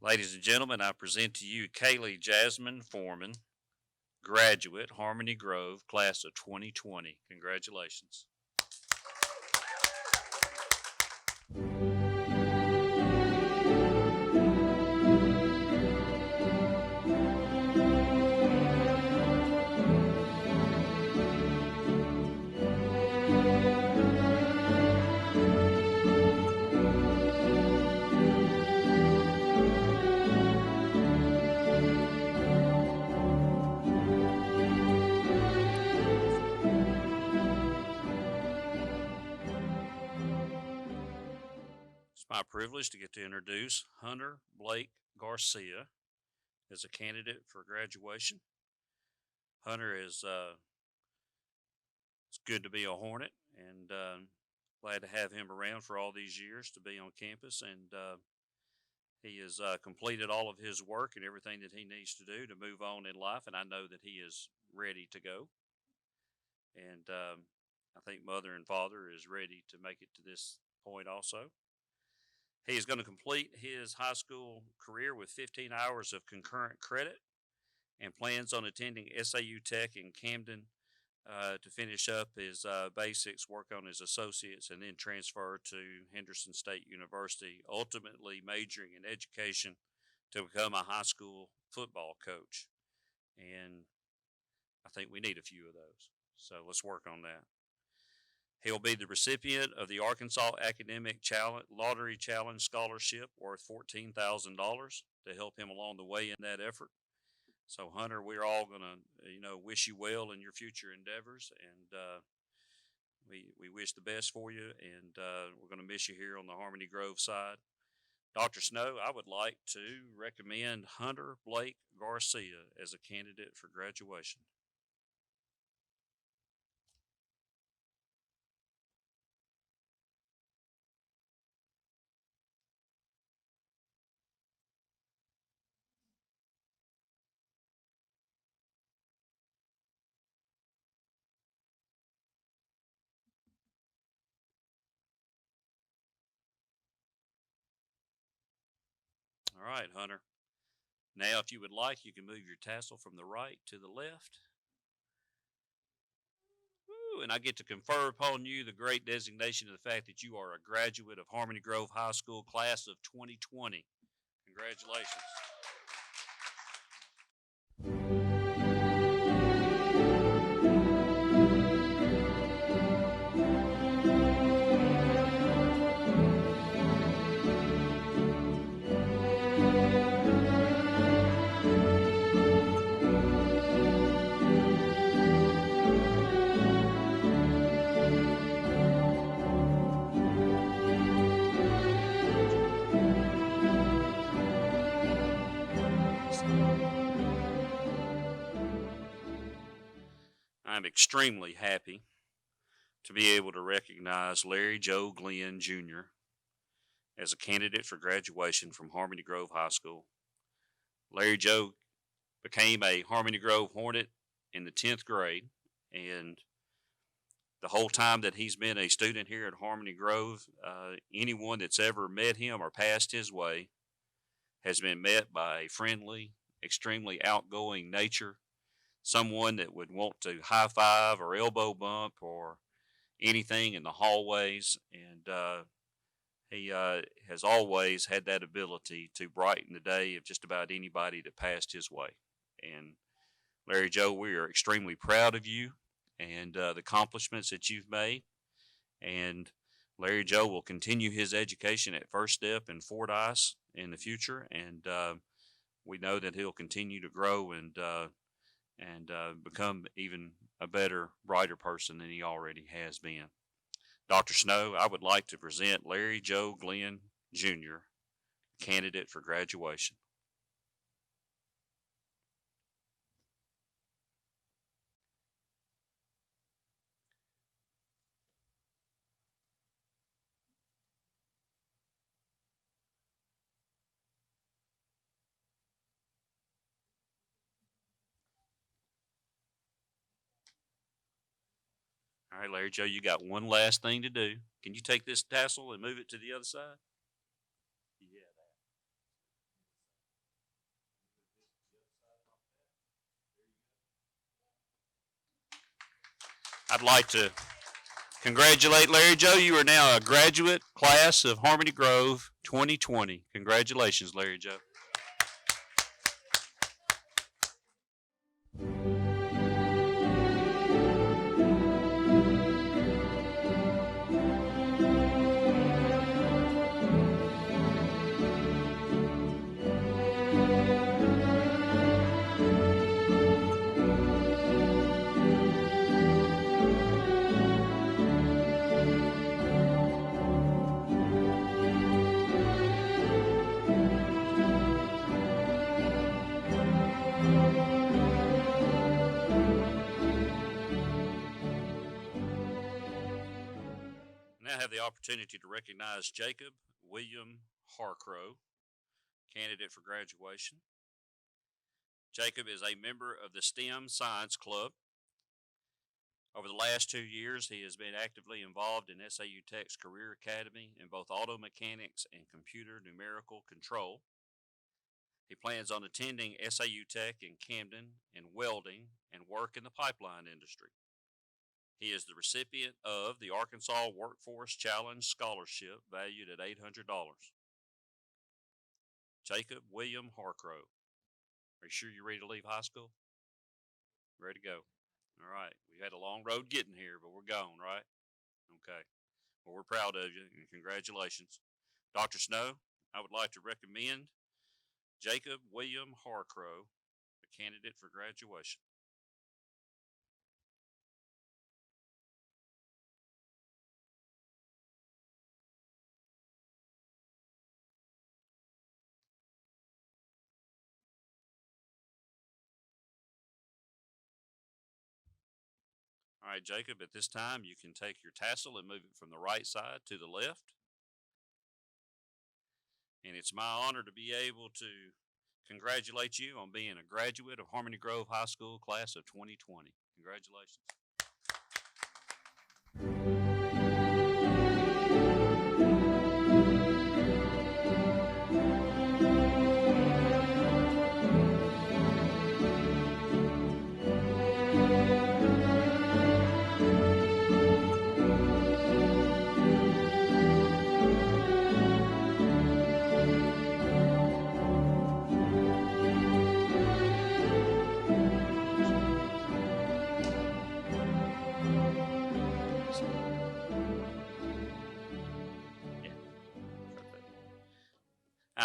Ladies and gentlemen, I present to you Kaylee Jasmine Foreman, graduate, Harmony Grove, class of 2020. Congratulations. It's my privilege to get to introduce Hunter Blake Garcia as a candidate for graduation. Hunter is it's good to be a Hornet, and glad to have him around for all these years to be on campus. And he has completed all of his work and everything that he needs to do to move on in life, and I know that he is ready to go. And I think mother and father is ready to make it to this point also. He is going to complete his high school career with 15 hours of concurrent credit and plans on attending SAU Tech in Camden to finish up his basics, work on his associates, and then transfer to Henderson State University, ultimately majoring in education to become a high school football coach. And I think we need a few of those. So let's work on that. He'll be the recipient of the Arkansas Academic Lottery Challenge Scholarship worth $14,000 to help him along the way in that effort. So, Hunter, we're all going to, wish you well in your future endeavors, and we wish the best for you, and we're going to miss you here on the Harmony Grove side. Dr. Snow, I would like to recommend Hunter Blake Garcia as a candidate for graduation. All right, Hunter. Now, if you would like, you can move your tassel from the right to the left. Woo, and I get to confer upon you the great designation of the fact that you are a graduate of Harmony Grove High School, class of 2020. Congratulations. I'm extremely happy to be able to recognize Larry Joe Glenn Jr. as a candidate for graduation from Harmony Grove High School. Larry Joe became a Harmony Grove Hornet in the 10th grade, and the whole time that he's been a student here at Harmony Grove, anyone that's ever met him or passed his way has been met by a friendly, extremely outgoing nature, someone that would want to high five or elbow bump or anything in the hallways. And he has always had that ability to brighten the day of just about anybody that passed his way. And Larry Joe, we are extremely proud of you and the accomplishments that you've made. And Larry Joe will continue his education at First Step in Fordyce in the future. And we know that he'll continue to grow and become even a better, brighter person than he already has been. Dr. Snow, I would like to present Larry Joe Glenn Jr., candidate for graduation. All right, Larry Joe, you got one last thing to do. Can you take this tassel and move it to the other side? Yeah, that. I'd like to congratulate Larry Joe. You are now a graduate class of Harmony Grove 2020. Congratulations, Larry Joe. Now have the opportunity to recognize Jacob William Harcrow, candidate for graduation. Jacob is a member of the STEM Science Club. Over the last 2 years, he has been actively involved in SAU Tech's Career Academy in both auto mechanics and computer numerical control. He plans on attending SAU Tech in Camden and welding and work in the pipeline industry. He is the recipient of the Arkansas Workforce Challenge Scholarship valued at $800. Jacob William Harcrow. Are you sure you're ready to leave high school? Ready to go. All right. We had a long road getting here, but we're gone, right? Okay. Well, we're proud of you and congratulations. Dr. Snow, I would like to recommend Jacob William Harcrow, a candidate for graduation. All right, Jacob, at this time, you can take your tassel and move it from the right side to the left. And it's my honor to be able to congratulate you on being a graduate of Harmony Grove High School class of 2020. Congratulations.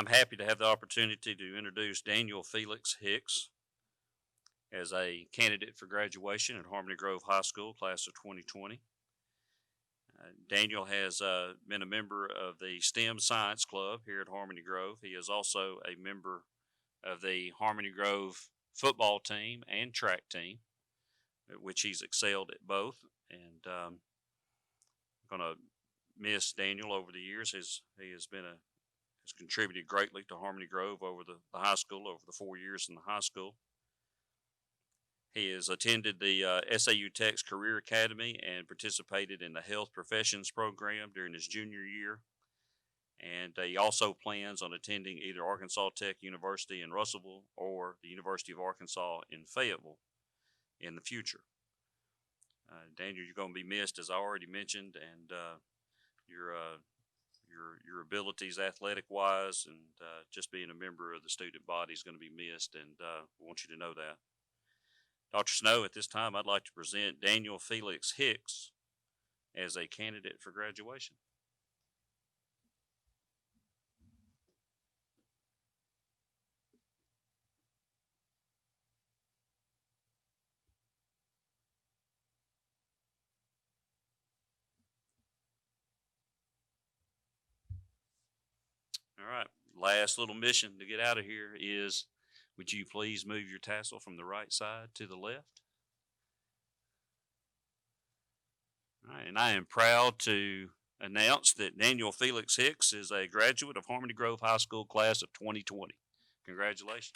I'm happy to have the opportunity to introduce Daniel Felix Hicks as a candidate for graduation at Harmony Grove High School, class of 2020. Daniel has been a member of the STEM Science Club here at Harmony Grove. He is also a member of the Harmony Grove football team and track team, which he's excelled at both. And I'm going to miss Daniel over the years. He has contributed greatly to Harmony Grove over the high school, over the 4 years in the high school. He has attended the SAU Tech's Career Academy and participated in the Health Professions program during his junior year. And he also plans on attending either Arkansas Tech University in Russellville or the University of Arkansas in Fayetteville in the future. Daniel, you're going to be missed, as I already mentioned, and your abilities athletic-wise and just being a member of the student body is going to be missed, and we want you to know that. Dr. Snow, at this time, I'd like to present Daniel Felix Hicks as a candidate for graduation. All right, last little mission to get out of here is, would you please move your tassel from the right side to the left? All right, and I am proud to announce that Daniel Felix Hicks is a graduate of Harmony Grove High School class of 2020. Congratulations.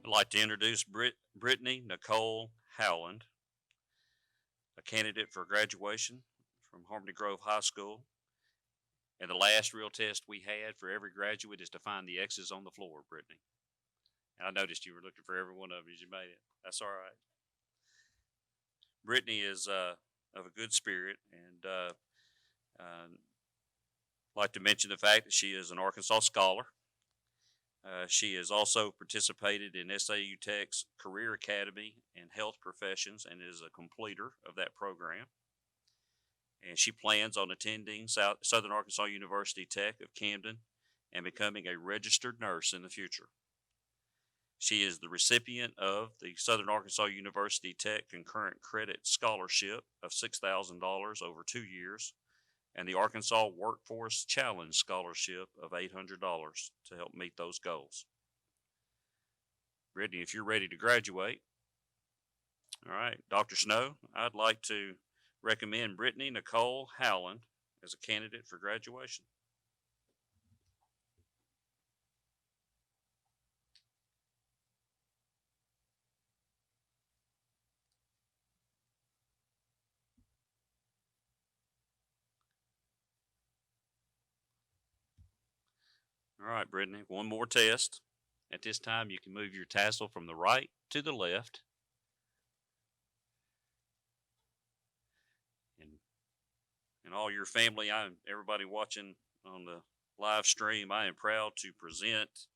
I'd like to introduce Brittany Nicole Howland, a candidate for graduation from Harmony Grove High School. And the last real test we had for every graduate is to find the X's on the floor, Brittany. And I noticed you were looking for every one of them as you made it. That's all right. Brittany is of a good spirit, and I'd like to mention the fact that she is an Arkansas scholar. She has also participated in SAU Tech's Career Academy and Health Professions and is a completer of that program. And she plans on attending Southern Arkansas University Tech of Camden and becoming a registered nurse in the future. She is the recipient of the Southern Arkansas University Tech Concurrent Credit Scholarship of $6,000 over 2 years, and the Arkansas Workforce Challenge Scholarship of $800 to help meet those goals. Brittany, if you're ready to graduate, all right, Dr. Snow, I'd like to recommend Brittany Nicole Howland as a candidate for graduation. All right, Brittany, one more test. At this time, you can move your tassel from the right to the left. And all your family, everybody watching on the live stream, I am proud to present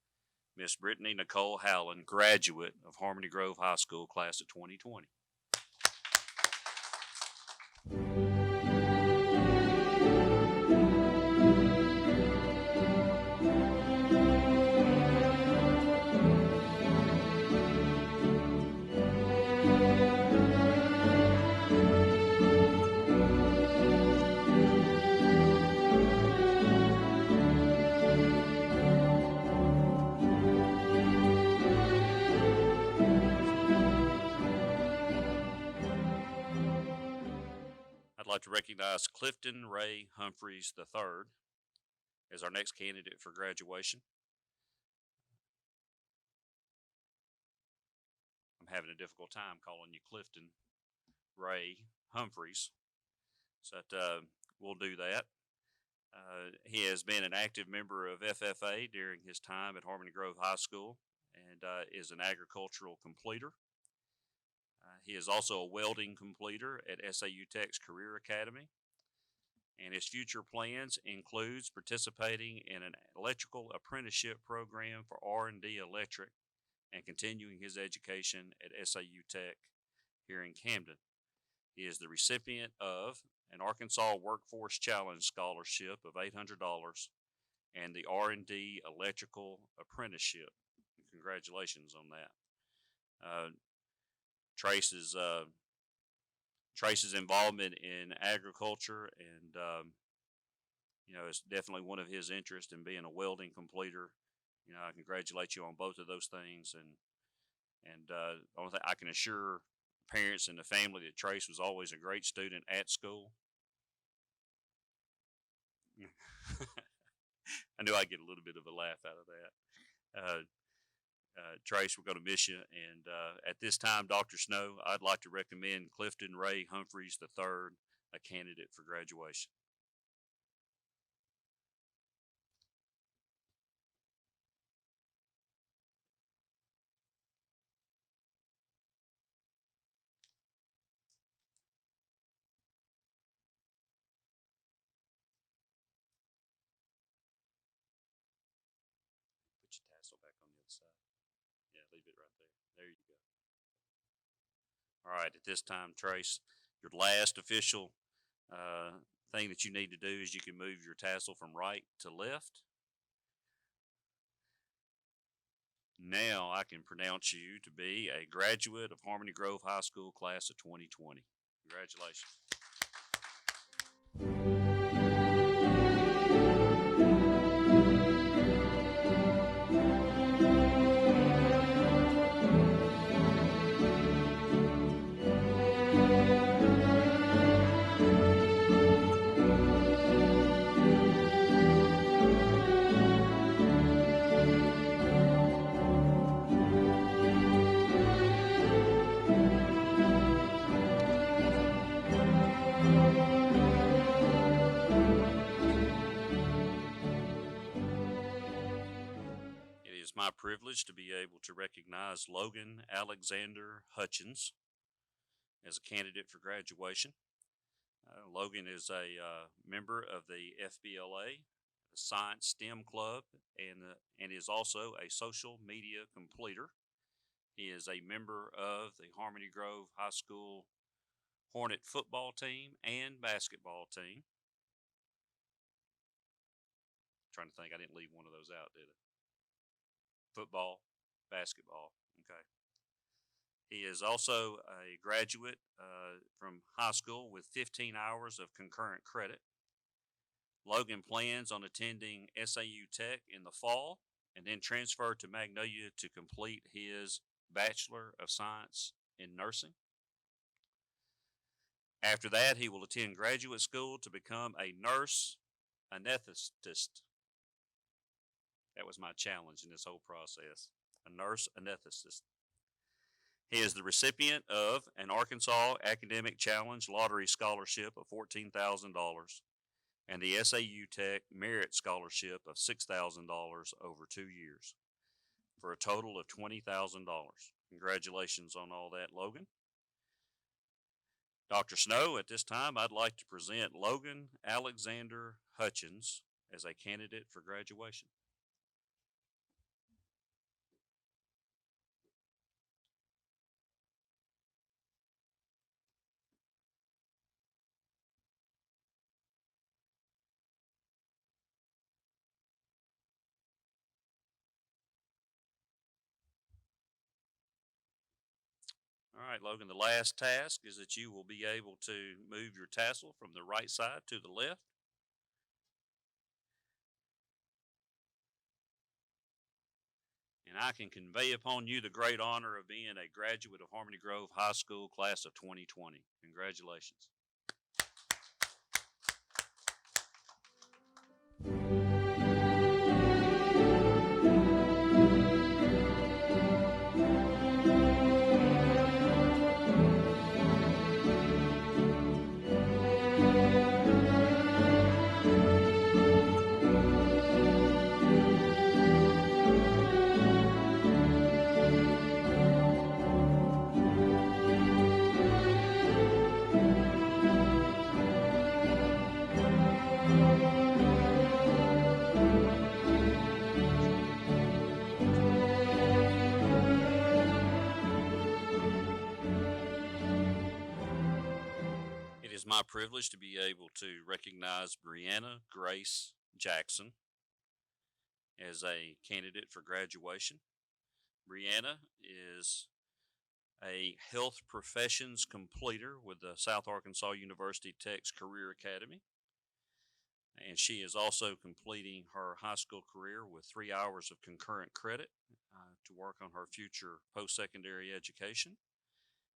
Miss Brittany Nicole Howland, graduate of Harmony Grove High School, class of 2020. I'd like to recognize Clifton Ray Humphreys III as our next candidate for graduation. I'm having a difficult time calling you Clifton Ray Humphreys. So we'll do that. He has been an active member of FFA during his time at Harmony Grove High School and is an agricultural completer. He is also a welding completer at SAU Tech's Career Academy. And his future plans includes participating in an electrical apprenticeship program for R&D Electric and continuing his education at SAU Tech here in Camden. He is the recipient of an Arkansas Workforce Challenge Scholarship of $800 and the R&D Electrical Apprenticeship. Congratulations on that. Trace's involvement in agriculture and, it's definitely one of his interests in being a welding completer. I congratulate you on both of those things. And I can assure parents and the family that Trace was always a great student at school. I knew I'd get a little bit of a laugh out of that. Trace, we're going to miss you. And at this time, Dr. Snow, I'd like to recommend Clifton Ray Humphreys III, a candidate for graduation. Put your tassel back on the other side. Yeah, leave it right there. There you go. All right, at this time, Trace, your last official thing that you need to do is you can move your tassel from right to left. Now I can pronounce you to be a graduate of Harmony Grove High School class of 2020. Congratulations. My privilege to be able to recognize Logan Alexander Hutchins as a candidate for graduation. Logan is a member of the FBLA, the Science STEM Club, and is also a social media completer. He is a member of the Harmony Grove High School Hornet football team and basketball team. Trying to think, I didn't leave one of those out, did I? Football, basketball. Okay. He is also a graduate from high school with 15 hours of concurrent credit. Logan plans on attending SAU Tech in the fall and then transfer to Magnolia to complete his Bachelor of Science in Nursing. After that, he will attend graduate school to become a nurse anesthetist. That was my challenge in this whole process. A nurse anesthetist. He is the recipient of an Arkansas Academic Challenge Lottery Scholarship of $14,000 and the SAU Tech Merit Scholarship of $6,000 over 2 years for a total of $20,000. Congratulations on all that, Logan. Dr. Snow, at this time, I'd like to present Logan Alexander Hutchins as a candidate for graduation. All right, Logan, the last task is that you will be able to move your tassel from the right side to the left. And I can convey upon you the great honor of being a graduate of Harmony Grove High School class of 2020. Congratulations. my privilege to be able to recognize Brianna Grace Jackson as a candidate for graduation. Brianna is a health professions completer with the South Arkansas University Tech's Career Academy. And she is also completing her high school career with 3 hours of concurrent credit to work on her future post-secondary education,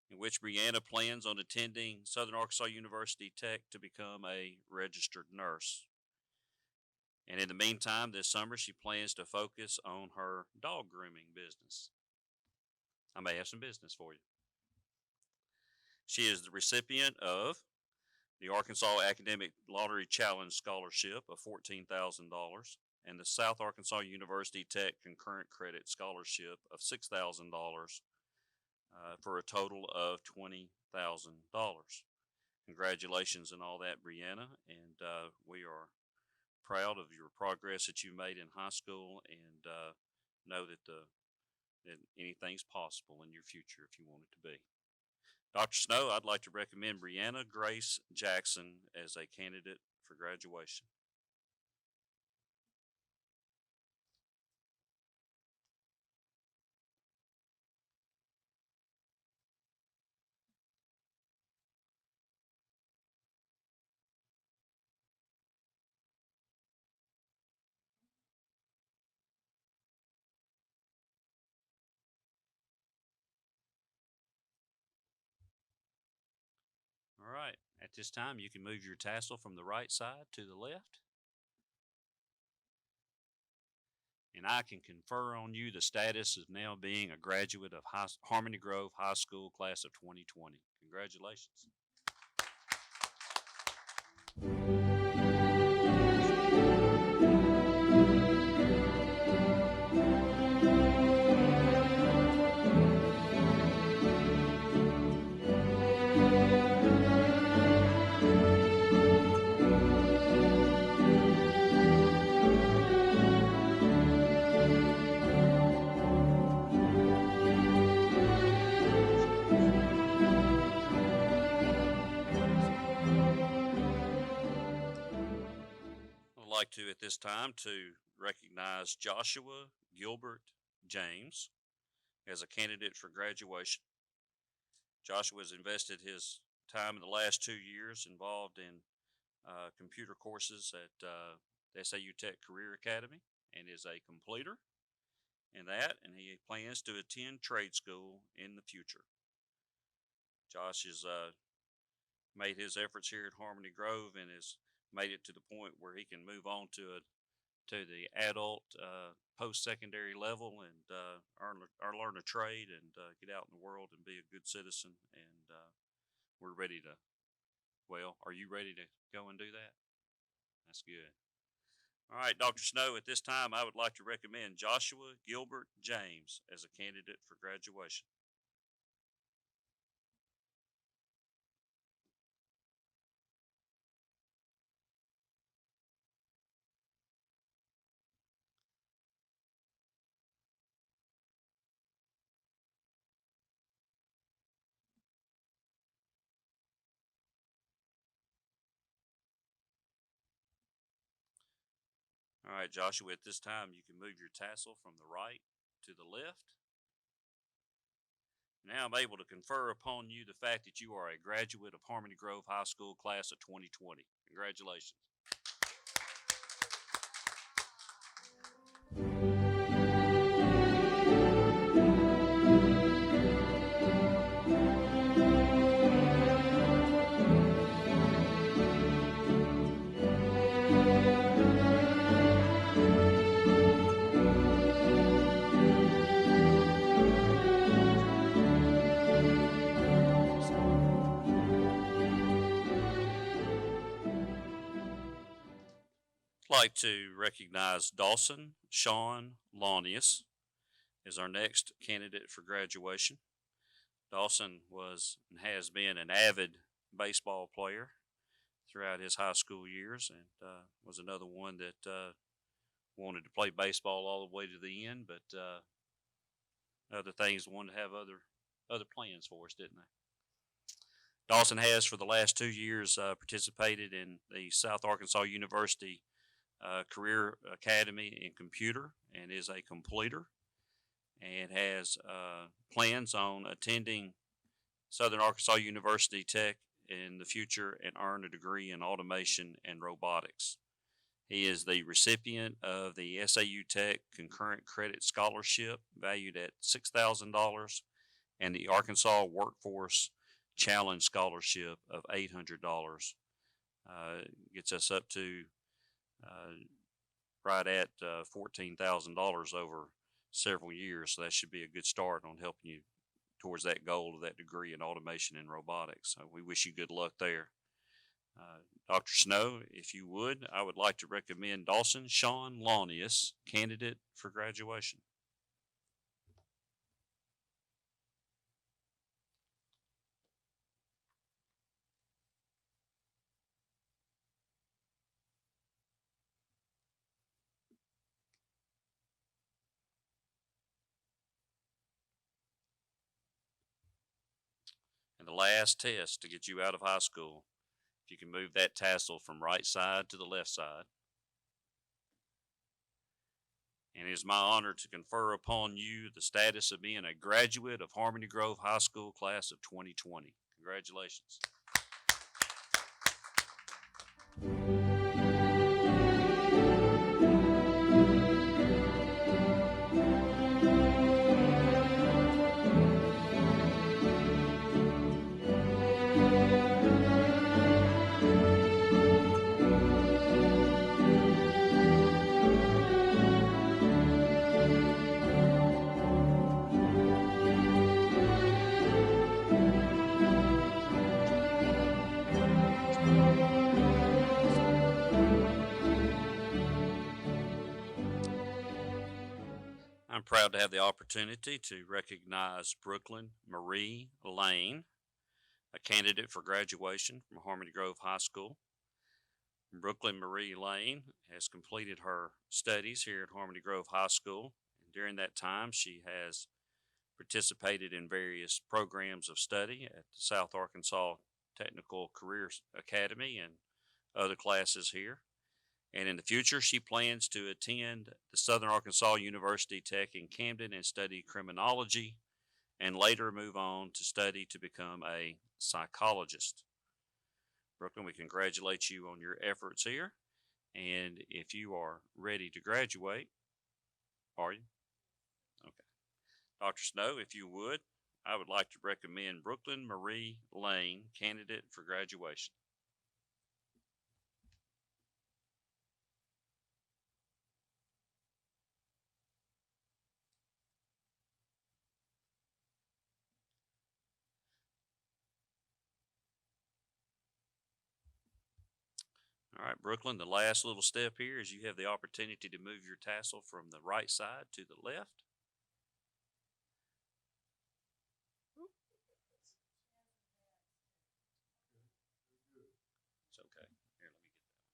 in which Brianna plans on attending Southern Arkansas University Tech to become a registered nurse. And in the meantime, this summer, she plans to focus on her dog grooming business. I may have some business for you. She is the recipient of the Arkansas Academic Lottery Challenge Scholarship of $14,000 and the South Arkansas University Tech Concurrent Credit Scholarship of $6,000 for a total of $20,000. Congratulations and all that, Brianna, and we are proud of your progress that you made in high school, and know that that anything's possible in your future if you want it to be. Dr. Snow, I'd like to recommend Brianna Grace Jackson as a candidate for graduation. All right, at this time, you can move your tassel from the right side to the left. And I can confer on you the status of now being a graduate of Harmony Grove High School class of 2020. Congratulations. I'd like to, at this time, to recognize Joshua Gilbert James as a candidate for graduation. Joshua has invested his time in the last 2 years involved in computer courses at the SAU Tech Career Academy and is a completer in that, and he plans to attend trade school in the future. Josh has made his efforts here at Harmony Grove and has made it to the point where he can move on to the adult post-secondary level and learn a trade and get out in the world and be a good citizen. And we're ready to, well, are you ready to go and do that? That's good. All right, Dr. Snow, at this time, I would like to recommend Joshua Gilbert James as a candidate for graduation. All right, Joshua, at this time, you can move your tassel from the right to the left. Now I'm able to confer upon you the fact that you are a graduate of Harmony Grove High School class of 2020. Congratulations. I'd like to recognize Dawson Sean Launius as our next candidate for graduation. Dawson was and has been an avid baseball player throughout his high school years and was another one that wanted to play baseball all the way to the end, but other things wanted to have other plans for us, didn't they? Dawson has, for the last 2 years, participated in the South Arkansas University Career Academy in computer and is a completer and has plans on attending Southern Arkansas University Tech in the future and earn a degree in automation and robotics. He is the recipient of the SAU Tech Concurrent Credit Scholarship valued at $6,000 and the Arkansas Workforce Challenge Scholarship of $800. Gets us up to right at $14,000 over several years. So that should be a good start on helping you towards that goal of that degree in automation and robotics. So we wish you good luck there. Dr. Snow, if you would, I would like to recommend Dawson Sean Launius, candidate for graduation. And the last test to get you out of high school. If you can move that tassel from right side to the left side. And it is my honor to confer upon you the status of being a graduate of Harmony Grove High School class of 2020. Congratulations. I'm proud to have the opportunity to recognize Brooklyn Marie Lane, a candidate for graduation from Harmony Grove High School. Brooklyn Marie Lane has completed her studies here at Harmony Grove High School. And during that time, she has participated in various programs of study at the South Arkansas Technical Career Academy and other classes here. And in the future, she plans to attend the Southern Arkansas University Tech in Camden and study criminology, and later move on to study to become a psychologist. Brooklyn, we congratulate you on your efforts here. And if you are ready to graduate, are you? Okay. Dr. Snow, if you would, I would like to recommend Brooklyn Marie Lane, candidate for graduation. All right, Brooklyn, the last little step here is you have the opportunity to move your tassel from the right side to the left. It's okay. Here, let me get that.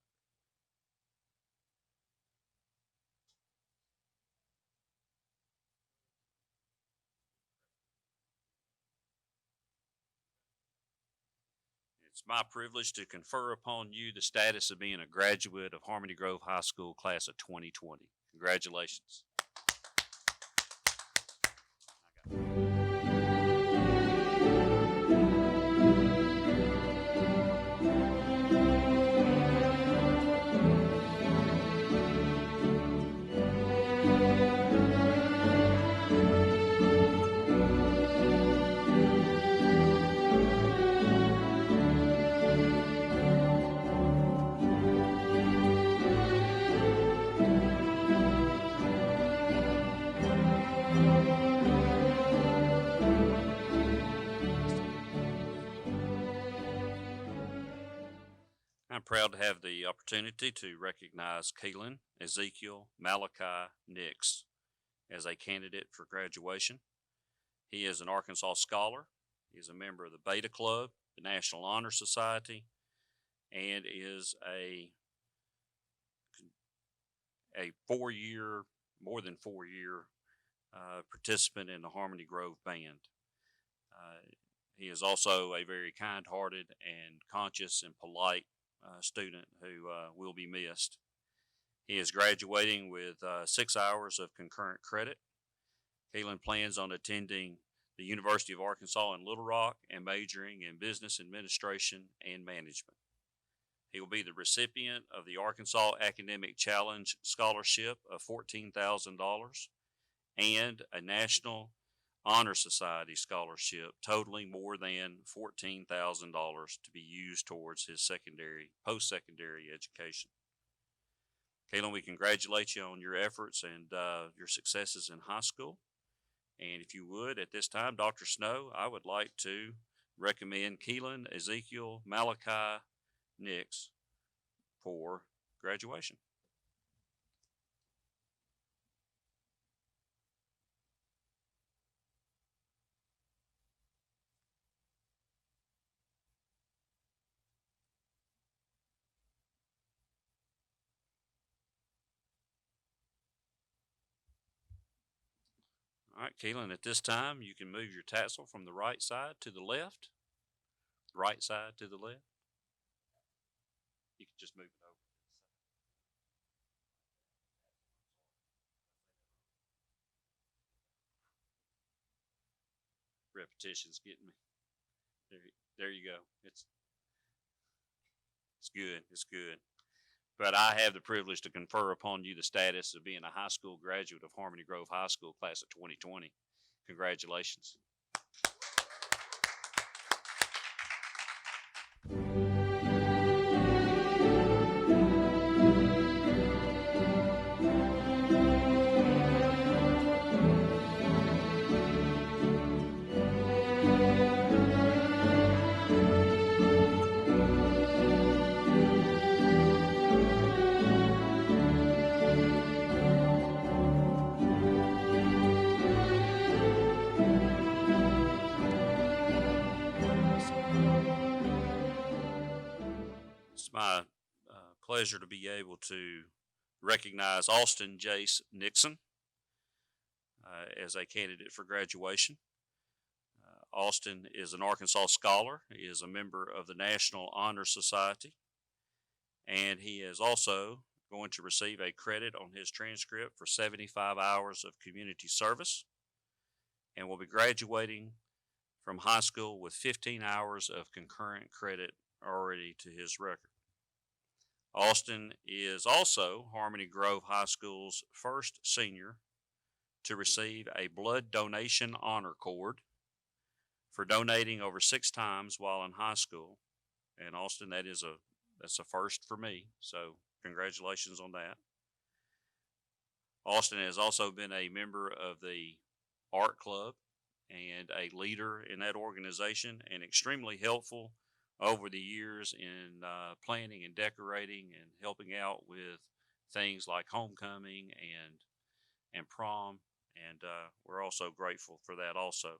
It's my privilege to confer upon you the status of being a graduate of Harmony Grove High School class of 2020. Congratulations. I'm proud to have the opportunity to recognize Kalen Ezekiel Malachi Nix as a candidate for graduation. He is an Arkansas scholar. He is a member of the Beta Club, the National Honor Society, and is a more than 4 year participant in the Harmony Grove Band. He is also a very kind-hearted and conscious and polite student who will be missed. He is graduating with 6 hours of concurrent credit. Keelan plans on attending the University of Arkansas in Little Rock and majoring in business administration and management. He will be the recipient of the Arkansas Academic Challenge Scholarship of $14,000 and a National Honor Society scholarship totaling more than $14,000 to be used towards his post-secondary education. Keelan, we congratulate you on your efforts and your successes in high school. And if you would, at this time, Dr. Snow, I would like to recommend Keelan Ezekiel Malachi Nix for graduation. All right, Keelan, at this time, you can move your tassel from the right side to the left, right side to the left. You can just move it over. Repetition's getting me. There you go. It's good. It's good. But I have the privilege to confer upon you the status of being a high school graduate of Harmony Grove High School class of 2020. Congratulations. It's my pleasure to be able to recognize Austin Jace Nixon as a candidate for graduation. Austin is an Arkansas scholar. He is a member of the National Honor Society, and he is also going to receive a credit on his transcript for 75 hours of community service, and will be graduating from high school with 15 hours of concurrent credit already to his record. Austin is also Harmony Grove High School's first senior to receive a blood donation honor cord for donating over 6 times while in high school. And Austin, that's a first for me, so congratulations on that. Austin has also been a member of the art club and a leader in that organization, and extremely helpful over the years in planning and decorating and helping out with things like homecoming and prom, and we're also grateful for that also.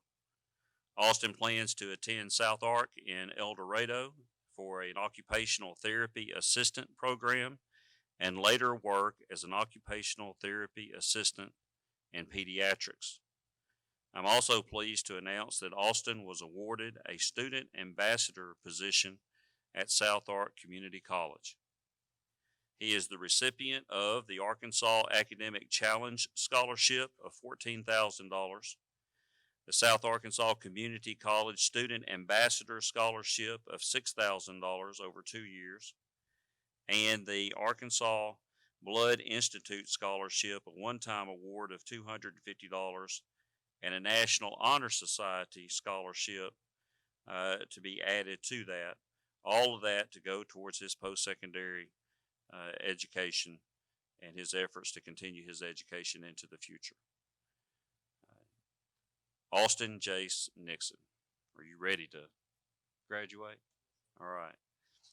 Austin plans to attend South Ark in El Dorado for an occupational therapy assistant program and later work as an occupational therapy assistant in pediatrics. I'm also pleased to announce that Austin was awarded a student ambassador position at South Ark Community College. He is the recipient of the Arkansas Academic Challenge Scholarship of $14,000, the South Arkansas Community College Student Ambassador Scholarship of $6,000 over 2 years, and the Arkansas Blood Institute Scholarship, a one-time award of $250, and a National Honor Society scholarship to be added to that. All of that to go towards his post-secondary education and his efforts to continue his education into the future. Austin Jace Nixon, are you ready to graduate? All right.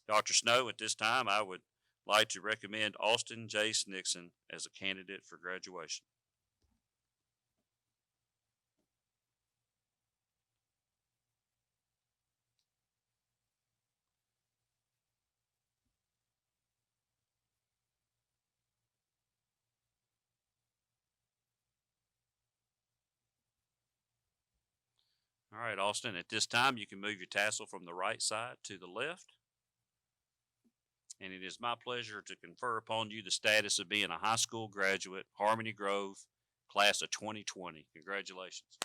Dr. Snow, at this time, I would like to recommend Austin Jace Nixon as a candidate for graduation. All right, Austin, at this time, you can move your tassel from the right side to the left. And it is my pleasure to confer upon you the status of being a high school graduate, Harmony Grove, class of 2020. Congratulations.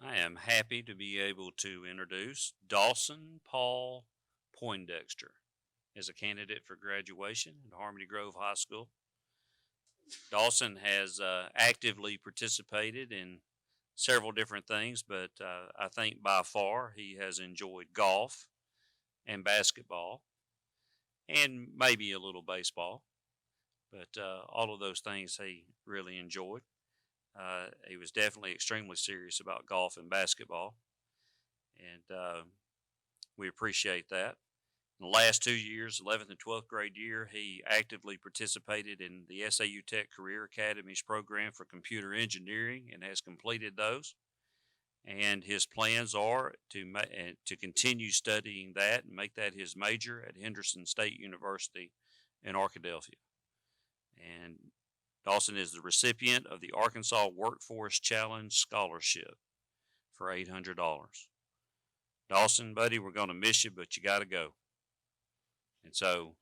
I am happy to be able to introduce Dawson Paul Poindexter as a candidate for graduation at Harmony Grove High School. Dawson has actively participated in several different things, but I think by far he has enjoyed golf and basketball and maybe a little baseball, but all of those things he really enjoyed. He was definitely extremely serious about golf and basketball, and we appreciate that. In the last 2 years, 11th and 12th grade year, he actively participated in the SAU Tech Career Academy's program for computer engineering and has completed those. And his plans are to continue studying that and make that his major at Henderson State University in Arkadelphia. And Dawson is the recipient of the Arkansas Workforce Challenge Scholarship for $800. Dawson, buddy, we're going to miss you, but you got to go. And so,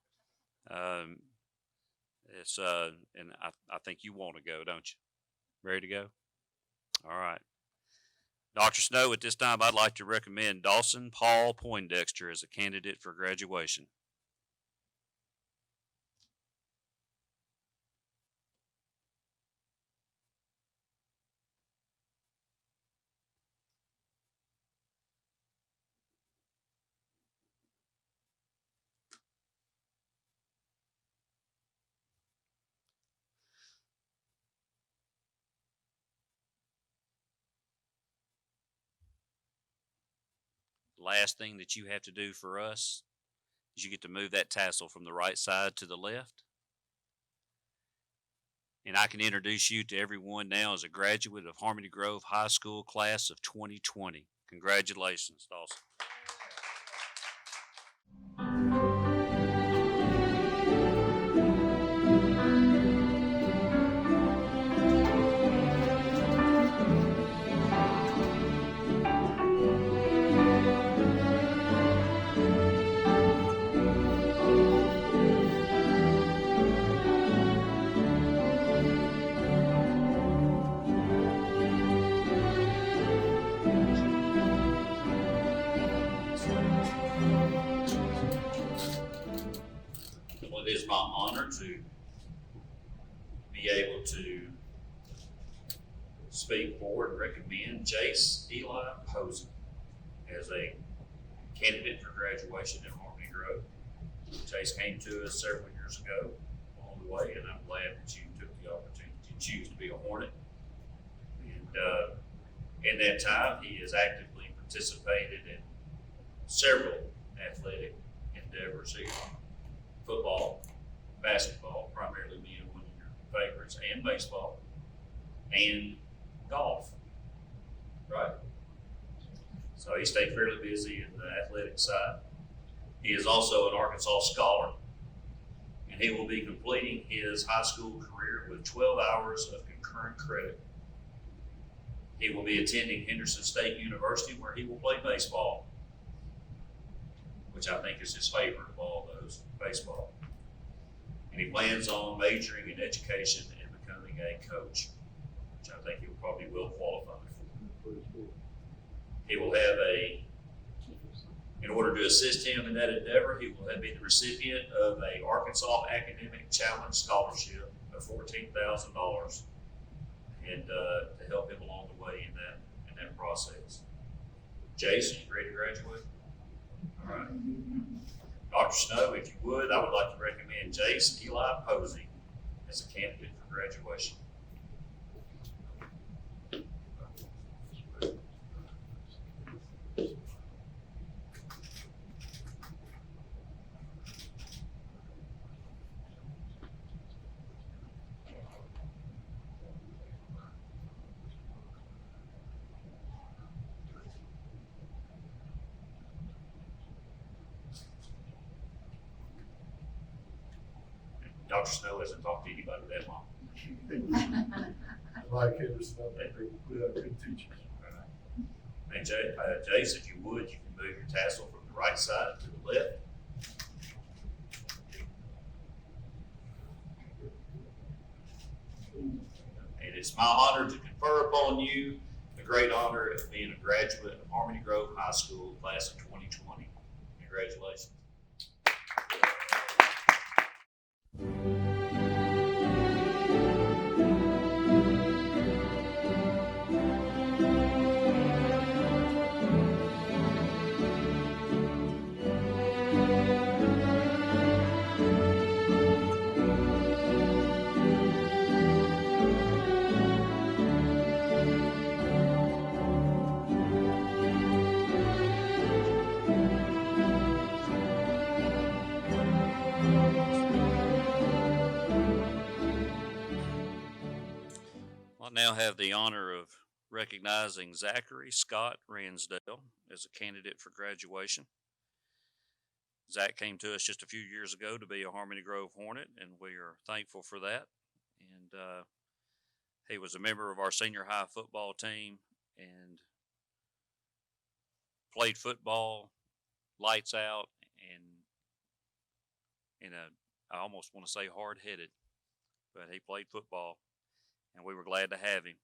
and I think you want to go, don't you? Ready to go? All right. Dr. Snow, at this time, I'd like to recommend Dawson Paul Poindexter as a candidate for graduation. Last thing that you have to do for us is you get to move that tassel from the right side to the left. And I can introduce you to everyone now as a graduate of Harmony Grove High School class of 2020. Congratulations, Dawson. Well, it is my honor to be able to speak for and recommend Jace Eli Posey as a candidate for graduation at Harmony Grove. Jace came to us several years ago along the way, and I'm glad that you took the opportunity to choose to be a Hornet. And in that time, he has actively participated in several athletic endeavors here. Football, basketball, primarily being one of your favorites, and baseball, and golf, right? So he stayed fairly busy in the athletic side. He is also an Arkansas scholar, and he will be completing his high school career with 12 hours of concurrent credit. He will be attending Henderson State University, where he will play baseball, which I think is his favorite of all those, baseball. And he plans on majoring in education and becoming a coach, which I think he probably will qualify for. He will have in order to assist him in that endeavor, he will be the recipient of a Arkansas Academic Challenge Scholarship of $14,000 and to help him along the way in that process. Jason, you ready to graduate? All right. Dr. Snow, if you would, I would like to recommend Jace Eli Posey as a candidate for graduation. Dr. Snow hasn't talked to anybody that long. Like Henderson, I think we have good teachers. And Jace, if you would, you can move your tassel from the right side to the left. And it's my honor to confer upon you the great honor of being a graduate of Harmony Grove High School, class of 2020. Congratulations. I now have the honor of recognizing Zachary Scott Ransdale as a candidate for graduation. Zach came to us just a few years ago to be a Harmony Grove Hornet, and we are thankful for that. And he was a member of our senior high football team and played football lights out and I almost want to say hard-headed, but he played football, and we were glad to have him.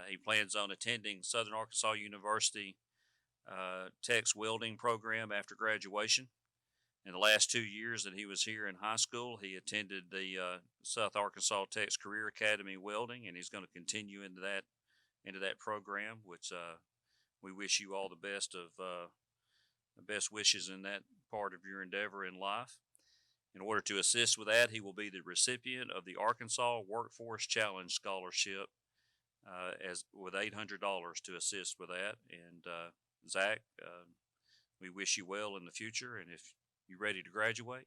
He plans on attending Southern Arkansas University Tech's welding program after graduation. In the last 2 years that he was here in high school, he attended the South Arkansas Tech's Career Academy welding, and he's going to continue into that program, which we wish you all the best wishes in that part of your endeavor in life. In order to assist with that, he will be the recipient of the Arkansas Workforce Challenge Scholarship with $800 to assist with that. And Zach, we wish you well in the future, and if you're ready to graduate.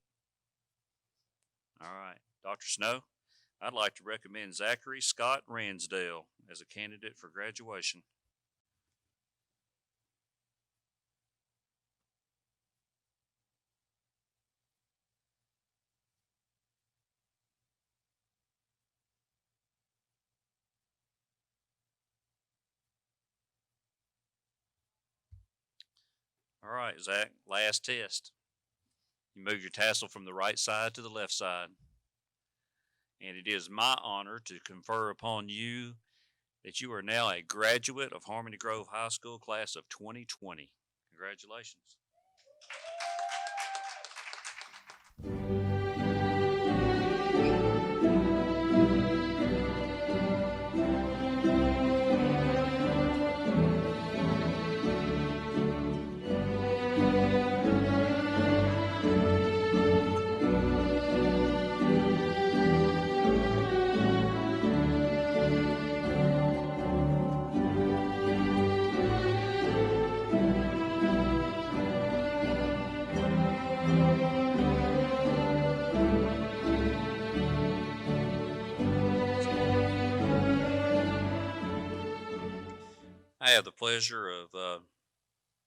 All right, Dr. Snow, I'd like to recommend Zachary Scott Ransdale as a candidate for graduation. All right, Zach, last test. You move your tassel from the right side to the left side. And it is my honor to confer upon you that you are now a graduate of Harmony Grove High School, class of 2020. Congratulations. I have the pleasure of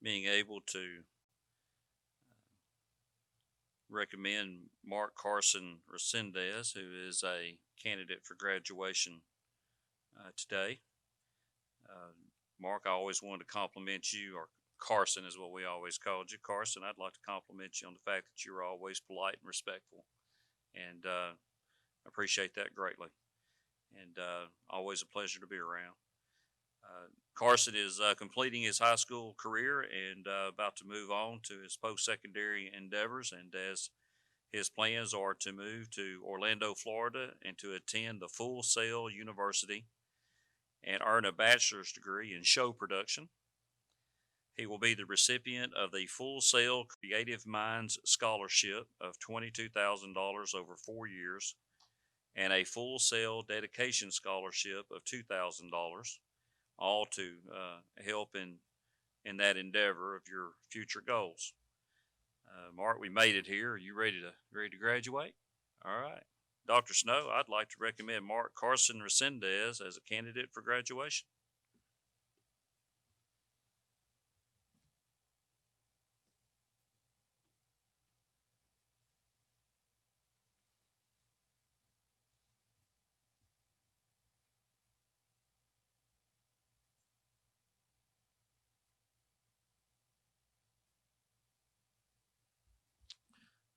being able to recommend Mark Carson Resendez, who is a candidate for graduation today. Mark, I always wanted to compliment you, or Carson is what we always called you. Carson, I'd like to compliment you on the fact that you're always polite and respectful, and appreciate that greatly. And always a pleasure to be around. Carson is completing his high school career and about to move on to his post-secondary endeavors, and as his plans are to move to Orlando, Florida, and to attend the Full Sail University and earn a bachelor's degree in show production. He will be the recipient of the Full Sail Creative Minds Scholarship of $22,000 over 4 years and a Full Sail Dedication Scholarship of $2,000. All to help in that endeavor of your future goals. Mark, we made it here. Are you ready to graduate? All right. Dr. Snow, I'd like to recommend Mark Carson Resendez as a candidate for graduation.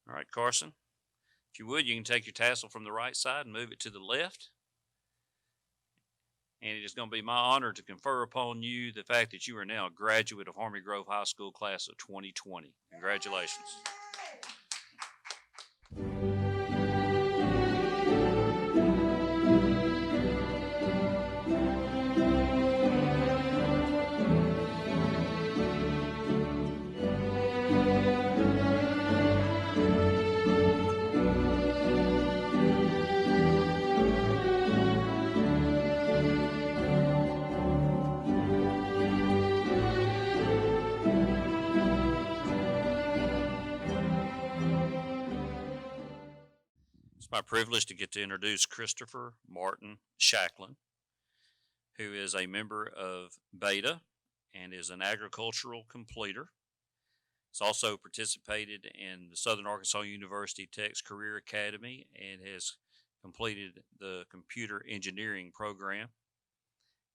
All right, Carson. If you would, you can take your tassel from the right side and move it to the left. And it is going to be my honor to confer upon you the fact that you are now a graduate of Harmony Grove High School class of 2020. Congratulations. It's my privilege to get to introduce Christopher Martin Shacklin, who is a member of Beta and is an agricultural completer. He's also participated in the Southern Arkansas University Tech's Career Academy and has completed the computer engineering program.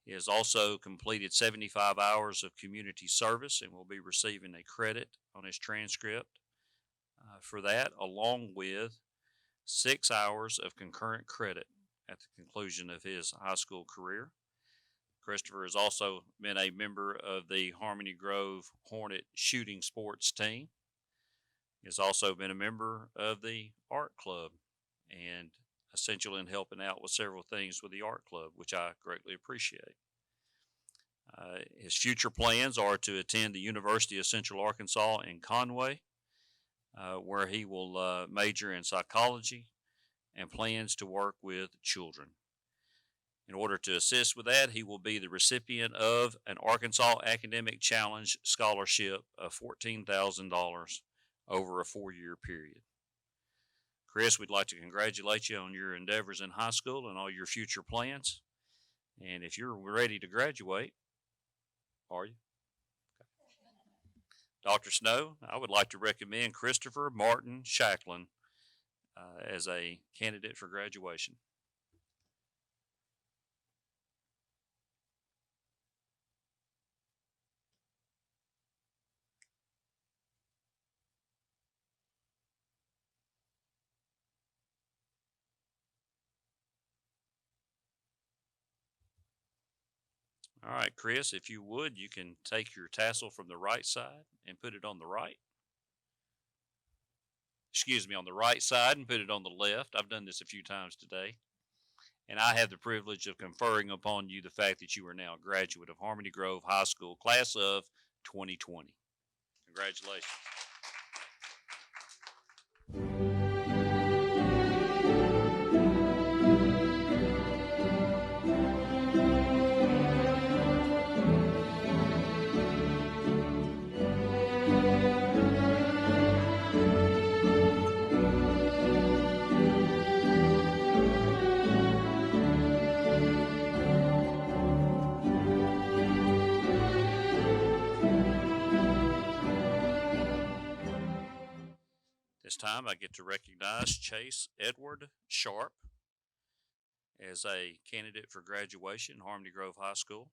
He has also completed 75 hours of community service and will be receiving a credit on his transcript for that, along with 6 hours of concurrent credit at the conclusion of his high school career. Christopher has also been a member of the Harmony Grove Hornet shooting sports team. He has also been a member of the art club and essential in helping out with several things with the art club, which I greatly appreciate. His future plans are to attend the University of Central Arkansas in Conway, where he will major in psychology and plans to work with children. In order to assist with that, he will be the recipient of an Arkansas Academic Challenge scholarship of $14,000 over a 4-year period. Chris, we'd like to congratulate you on your endeavors in high school and all your future plans. And if you're ready to graduate, are you? Dr. Snow, I would like to recommend Christopher Martin Shacklin as a candidate for graduation. All right, Chris, if you would, you can take your tassel from the right side and put it on the right. Excuse me, on the right side and put it on the left. I've done this a few times today. And I have the privilege of conferring upon you the fact that you are now a graduate of Harmony Grove High School, class of 2020. Congratulations. This time I get to recognize Chase Edward Sharp as a candidate for graduation in Harmony Grove High School.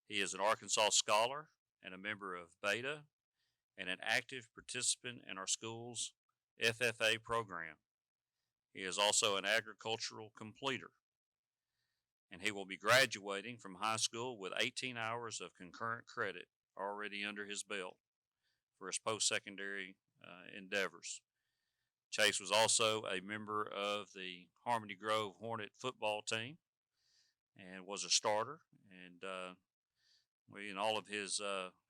He is an Arkansas scholar and a member of Beta and an active participant in our school's FFA program. He is also an agricultural completer, and he will be graduating from high school with 18 hours of concurrent credit already under his belt for his post-secondary endeavors. Chase was also a member of the Harmony Grove Hornet football team and was a starter. And we, in all of his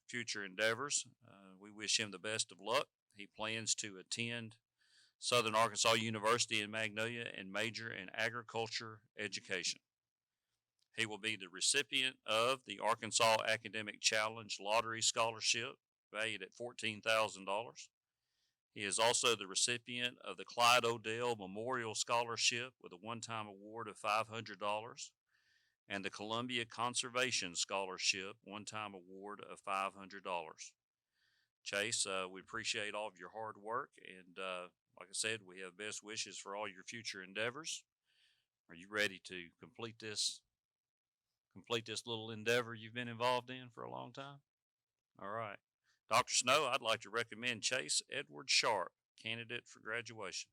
future endeavors, we wish him the best of luck. He plans to attend Southern Arkansas University in Magnolia and major in agriculture education. He will be the recipient of the Arkansas Academic Challenge Lottery Scholarship, valued at $14,000. He is also the recipient of the Clyde Odell Memorial Scholarship with a one-time award of $500 and the Columbia Conservation Scholarship one-time award of $500. Chase, we appreciate all of your hard work, and like I said, we have best wishes for all your future endeavors. Are you ready to complete this little endeavor you've been involved in for a long time? All right. Dr. Snow, I'd like to recommend Chase Edward Sharp candidate for graduation.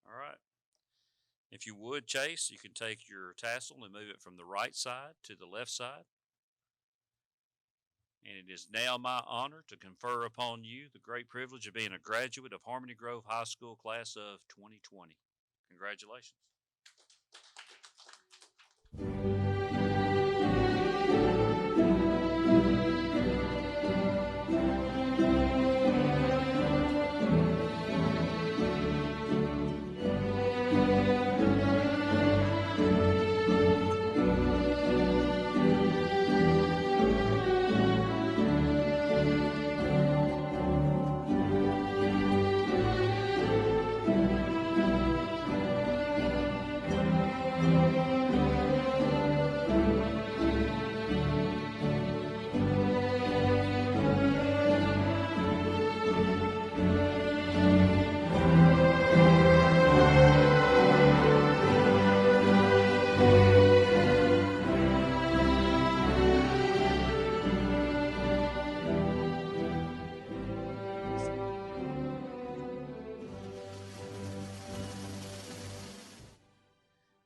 All right. If you would, Chase, you can take your tassel and move it from the right side to the left side. And it is now my honor to confer upon you the great privilege of being a graduate of Harmony Grove High School class of 2020. Congratulations.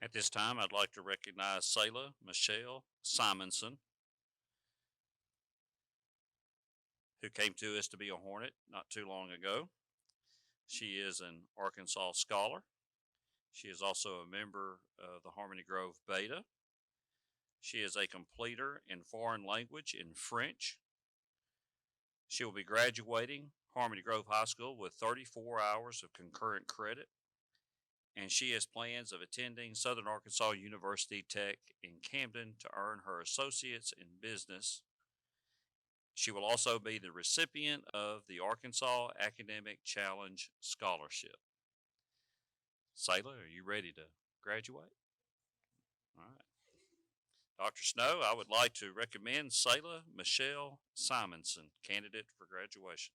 At this time, I'd like to recognize Selah Michelle Simonson, who came to us to be a Hornet not too long ago. She is an Arkansas scholar. She is also a member of the Harmony Grove Beta. She is a completer in foreign language in French. She will be graduating Harmony Grove High School with 34 hours of concurrent credit, and she has plans of attending Southern Arkansas University Tech in Camden to earn her associates in business. She will also be the recipient of the Arkansas Academic Challenge Scholarship. Selah, are you ready to graduate? All right. Dr. Snow, I would like to recommend Selah Michelle Simonson, candidate for graduation.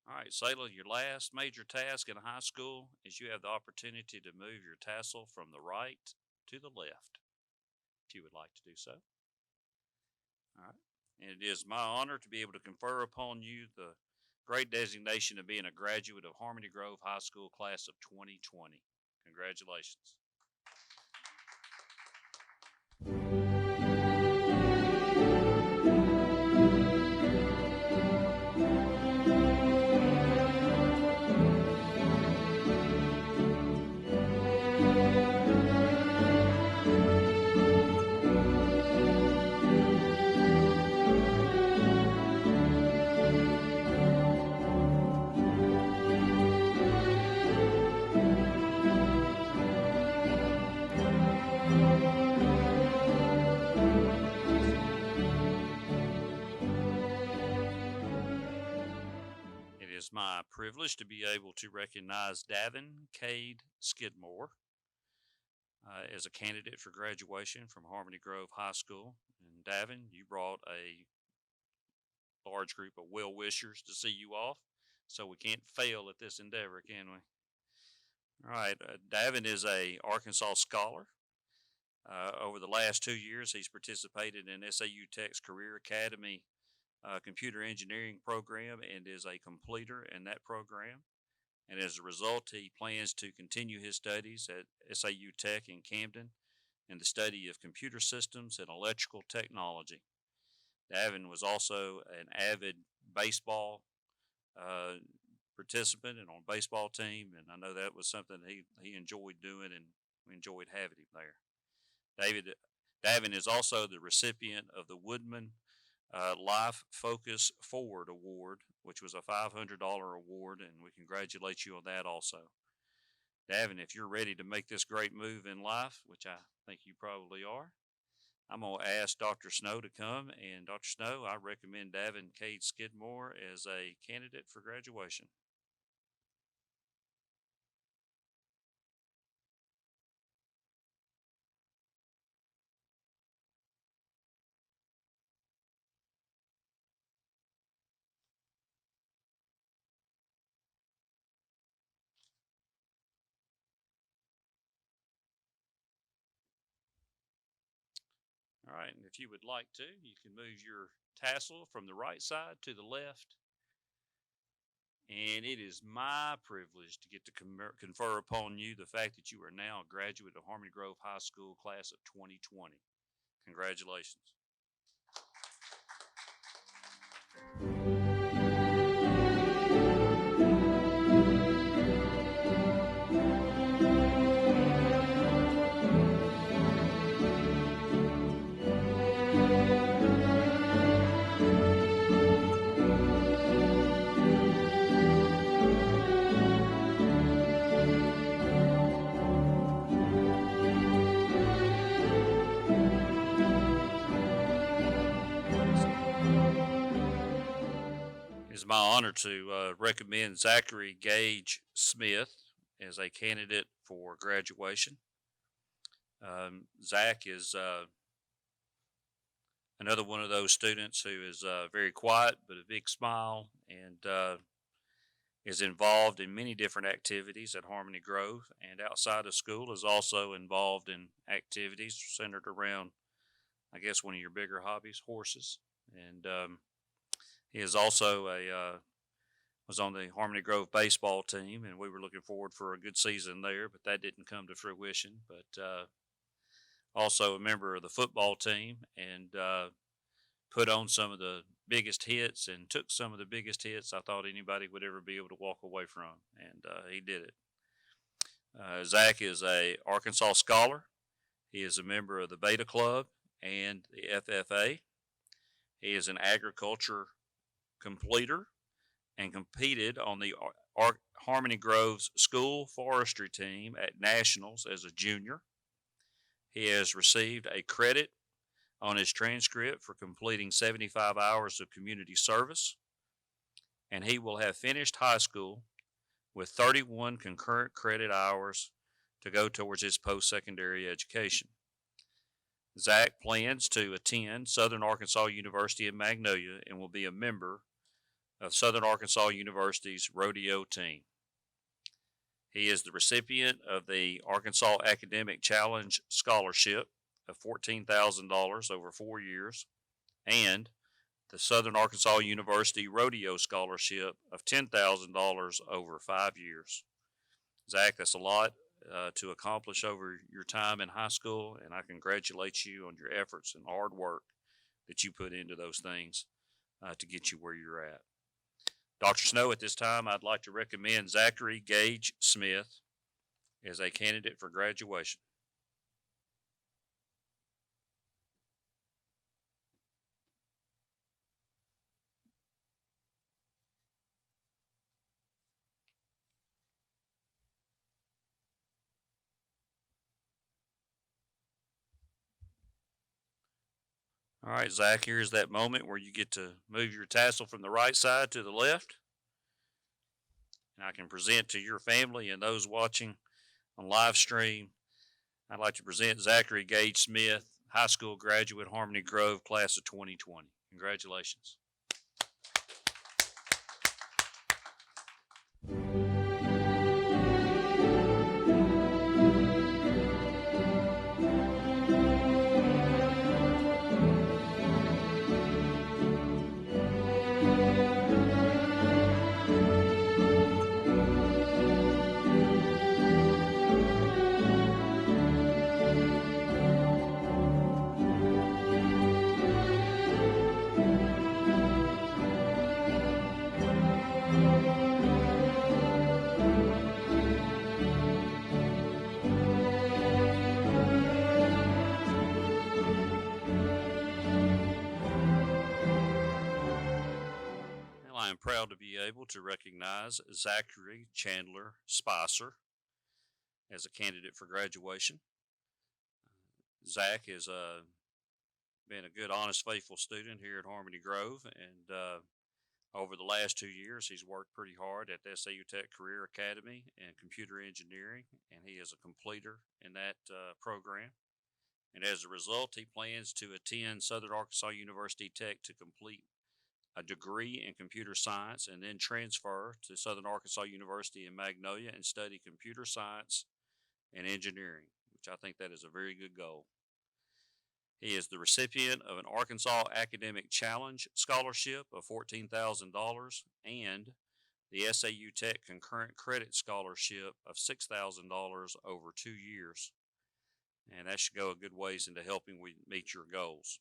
All right, Selah, your last major task in high school is you have the opportunity to move your tassel from the right to the left, if you would like to do so. All right, and it is my honor to be able to confer upon you the great designation of being a graduate of Harmony Grove High School class of 2020. Congratulations. It is my privilege to be able to recognize Davin Cade Skidmore as a candidate for graduation from Harmony Grove High School. And Davin, you brought a large group of well-wishers to see you off, so we can't fail at this endeavor, can we? All right, Davin is a Arkansas scholar. Over the last 2 years, he's participated in SAU Tech's Career Academy computer engineering program and is a completer in that program. And as a result, he plans to continue his studies at SAU Tech in Camden in the study of computer systems and electrical technology. Davin was also an avid baseball participant and on baseball team, and I know that was something he enjoyed doing, and we enjoyed having him there. Davin is also the recipient of the Woodman Life Focus Forward Award, which was a $500 award, and we congratulate you on that also. Davin, if you're ready to make this great move in life, which I think you probably are, I'm going to ask Dr. Snow to come. And Dr. Snow, I recommend Davin Cade Skidmore as a candidate for graduation. All right, and if you would like to, you can move your tassel from the right side to the left. And it is my privilege to get to confer upon you the fact that you are now a graduate of Harmony Grove High School class of 2020. Congratulations. It is my honor to recommend Zachary Gage Smith as a candidate for graduation. Zach is another one of those students who is very quiet but a big smile, and is involved in many different activities at Harmony Grove, and outside of school is also involved in activities centered around, I guess, one of your bigger hobbies, horses. And he is also was on the Harmony Grove baseball team, and we were looking forward for a good season there, but that didn't come to fruition. But also a member of the football team, and put on some of the biggest hits and took some of the biggest hits I thought anybody would ever be able to walk away from, and he did it. Zach is a Arkansas scholar. He is a member of the Beta Club and the FFA. He is an agriculture completer and competed on the Harmony Grove's school forestry team at nationals as a junior. He has received a credit on his transcript for completing 75 hours of community service, and he will have finished high school with 31 concurrent credit hours to go towards his post-secondary education. Zach plans to attend Southern Arkansas University in Magnolia and will be a member of Southern Arkansas University's rodeo team. He is the recipient of the Arkansas Academic Challenge Scholarship of $14,000 over 4 years, and the Southern Arkansas University Rodeo Scholarship of $10,000 over 5 years. Zach, that's a lot to accomplish over your time in high school, and I congratulate you on your efforts and hard work that you put into those things to get you where you're at. Dr. Snow, at this time, I'd like to recommend Zachary Gage Smith as a candidate for graduation. All right, Zach, here's that moment where you get to move your tassel from the right side to the left. And I can present to your family and those watching on live stream, I'd like to present Zachary Gage Smith, high school graduate, Harmony Grove, class of 2020. Congratulations. I am proud to be able to recognize Zachary Chandler Spicer as a candidate for graduation. Zach has been a good, honest, faithful student here at Harmony Grove, and over the last 2 years, he's worked pretty hard at the SAU Tech Career Academy in computer engineering, and he is a completer in that program. And as a result, he plans to attend Southern Arkansas University Tech to complete a degree in computer science and then transfer to Southern Arkansas University in Magnolia and study computer science and engineering, which I think that is a very good goal. He is the recipient of an Arkansas Academic Challenge Scholarship of $14,000 and the SAU Tech Concurrent Credit Scholarship of $6,000 over 2 years. And that should go a good ways into helping we meet your goals.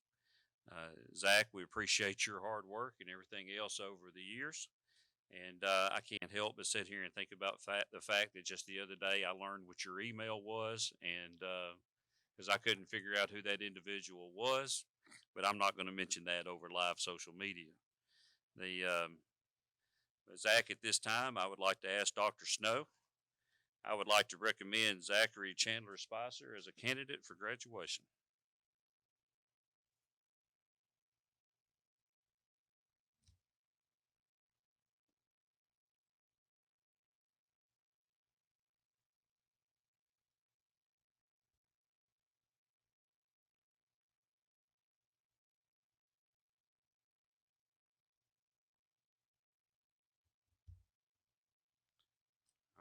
Zach, we appreciate your hard work and everything else over the years. And I can't help but sit here and think about the fact that just the other day I learned what your email was, and because I couldn't figure out who that individual was, but I'm not going to mention that over live social media. Zach, at this time, I would like to ask Dr. Snow. I would like to recommend Zachary Chandler Spicer as a candidate for graduation.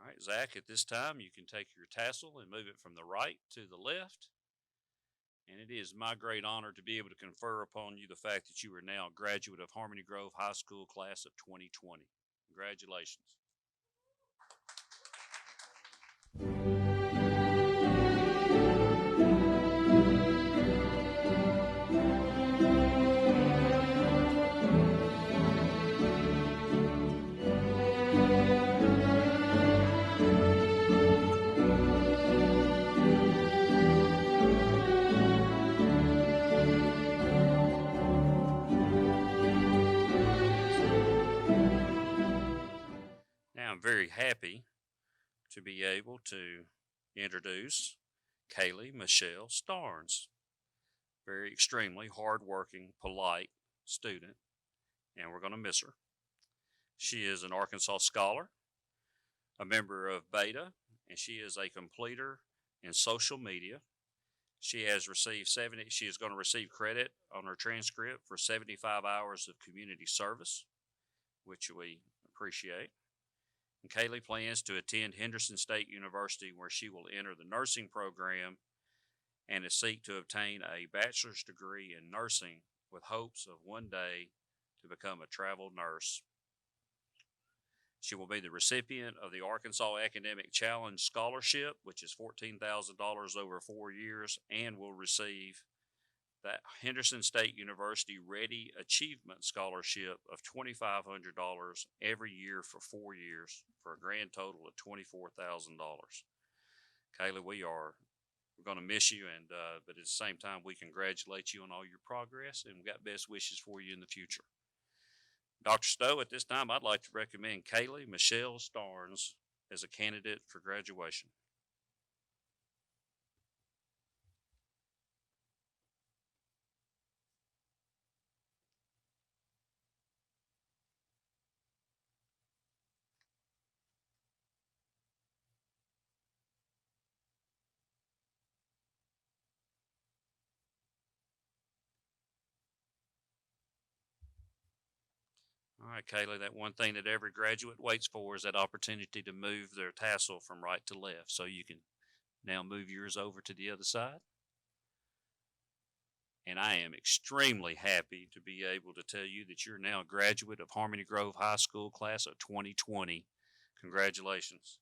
All right, Zach, at this time, you can take your tassel and move it from the right to the left. And it is my great honor to be able to confer upon you the fact that you are now a graduate of Harmony Grove High School class of 2020. Congratulations. Now I'm very happy to be able to introduce Kaylee Michelle Starnes. Very extremely hardworking, polite student, and we're going to miss her. She is an Arkansas Scholar, a member of Beta, and she is a completer in social media. She is going to receive credit on her transcript for 75 hours of community service, which we appreciate. And Kaylee plans to attend Henderson State University, where she will enter the nursing program and to seek to obtain a bachelor's degree in nursing with hopes of one day to become a travel nurse. She will be the recipient of the Arkansas Academic Challenge Scholarship, which is $14,000 over 4 years, and will receive the Henderson State University Ready Achievement Scholarship of $2,500 every year for 4 years, for a grand total of $24,000. Kayla, we're going to miss you, and but at the same time, we congratulate you on all your progress, and we've got best wishes for you in the future. Dr. Stowe, at this time, I'd like to recommend Kaylee Michelle Starnes as a candidate for graduation. All right, Kayla, that one thing that every graduate waits for is that opportunity to move their tassel from right to left. So you can now move yours over to the other side. And I am extremely happy to be able to tell you that you're now a graduate of Harmony Grove High School class of 2020. Congratulations.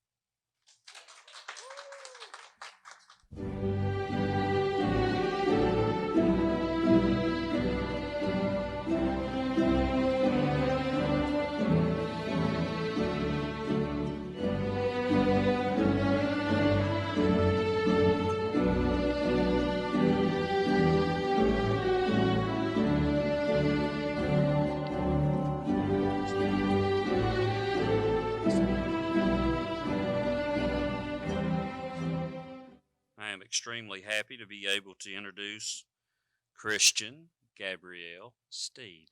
extremely happy to be able to introduce Christian Gabrielle Steed.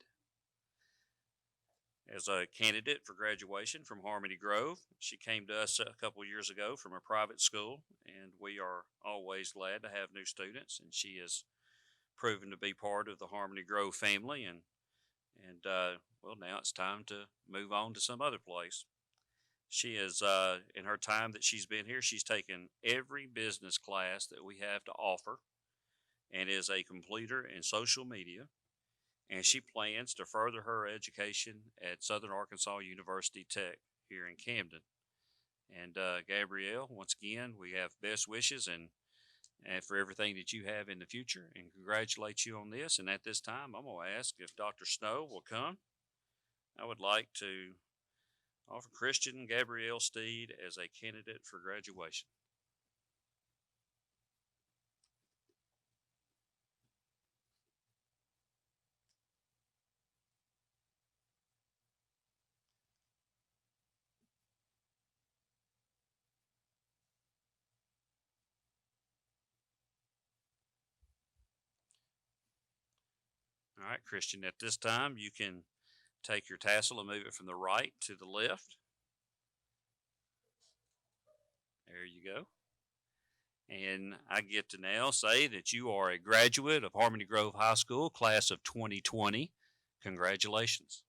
As a candidate for graduation from Harmony Grove, she came to us a couple years ago from a private school, and we are always glad to have new students, and she has proven to be part of the Harmony Grove family, and well, now it's time to move on to some other place. She is, in her time that she's been here, she's taken every business class that we have to offer and is a completer in social media. And she plans to further her education at Southern Arkansas University Tech here in Camden. And Gabrielle, once again, we have best wishes and for everything that you have in the future, and congratulate you on this. And at this time, I'm going to ask if Dr. Snow will come. I would like to offer Christian Gabrielle Steed as a candidate for graduation. All right, Christian, at this time, you can take your tassel and move it from the right to the left. There you go. And I get to now say that you are a graduate of Harmony Grove High School, class of 2020. Congratulations.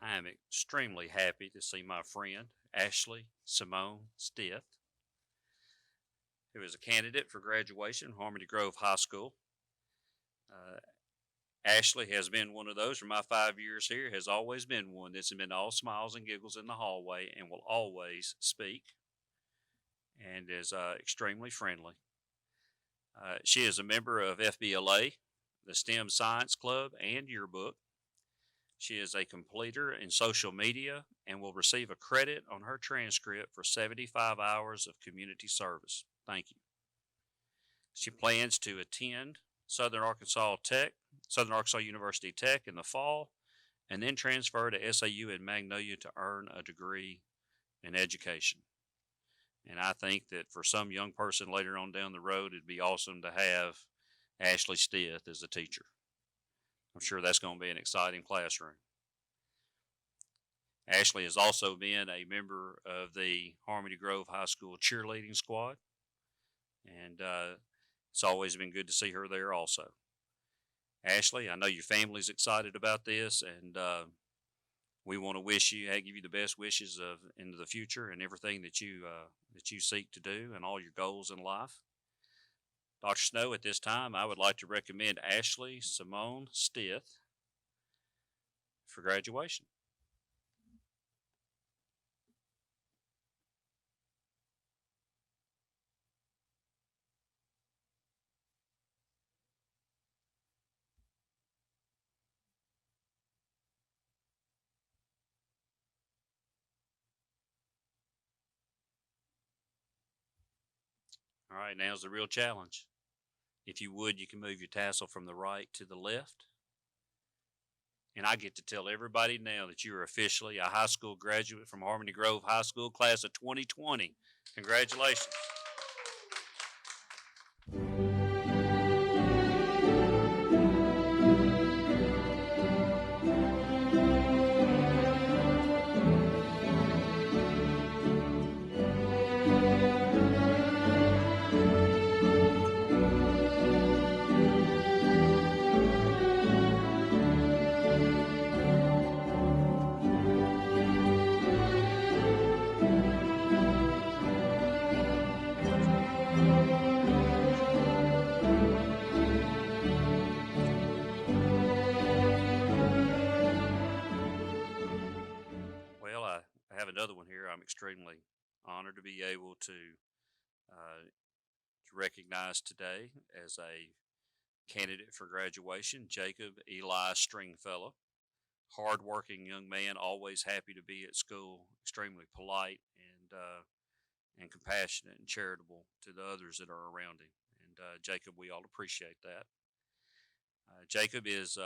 I am extremely happy to see my friend, Ashley Simone Stith, who is a candidate for graduation from Harmony Grove High School. Ashley has been one of those for my 5 years here, has always been one that's been all smiles and giggles in the hallway and will always speak and is extremely friendly. She is a member of FBLA, the STEM Science Club, and Yearbook. She is a completer in social media and will receive a credit on her transcript for 75 hours of community service. Thank you. She plans to attend Southern Arkansas University Tech in the fall, and then transfer to SAU in Magnolia to earn a degree in education. And I think that for some young person later on down the road, it'd be awesome to have Ashley Stith as a teacher. I'm sure that's going to be an exciting classroom. Ashley has also been a member of the Harmony Grove High School cheerleading squad, and it's always been good to see her there also. Ashley, I know your family's excited about this, and we want to give you the best wishes into the future and everything that you seek to do and all your goals in life. Dr. Snow, at this time, I would like to recommend Ashley Simone Stith for graduation. All right, now's the real challenge. If you would, you can move your tassel from the right to the left. And I get to tell everybody now that you are officially a high school graduate from Harmony Grove High School, class of 2020. Congratulations. have another one here. I'm extremely honored to be able to recognize today as a candidate for graduation, Jacob Eli Stringfellow. Hardworking young man, always happy to be at school, extremely polite and compassionate and charitable to the others that are around him. And Jacob, we all appreciate that. Jacob is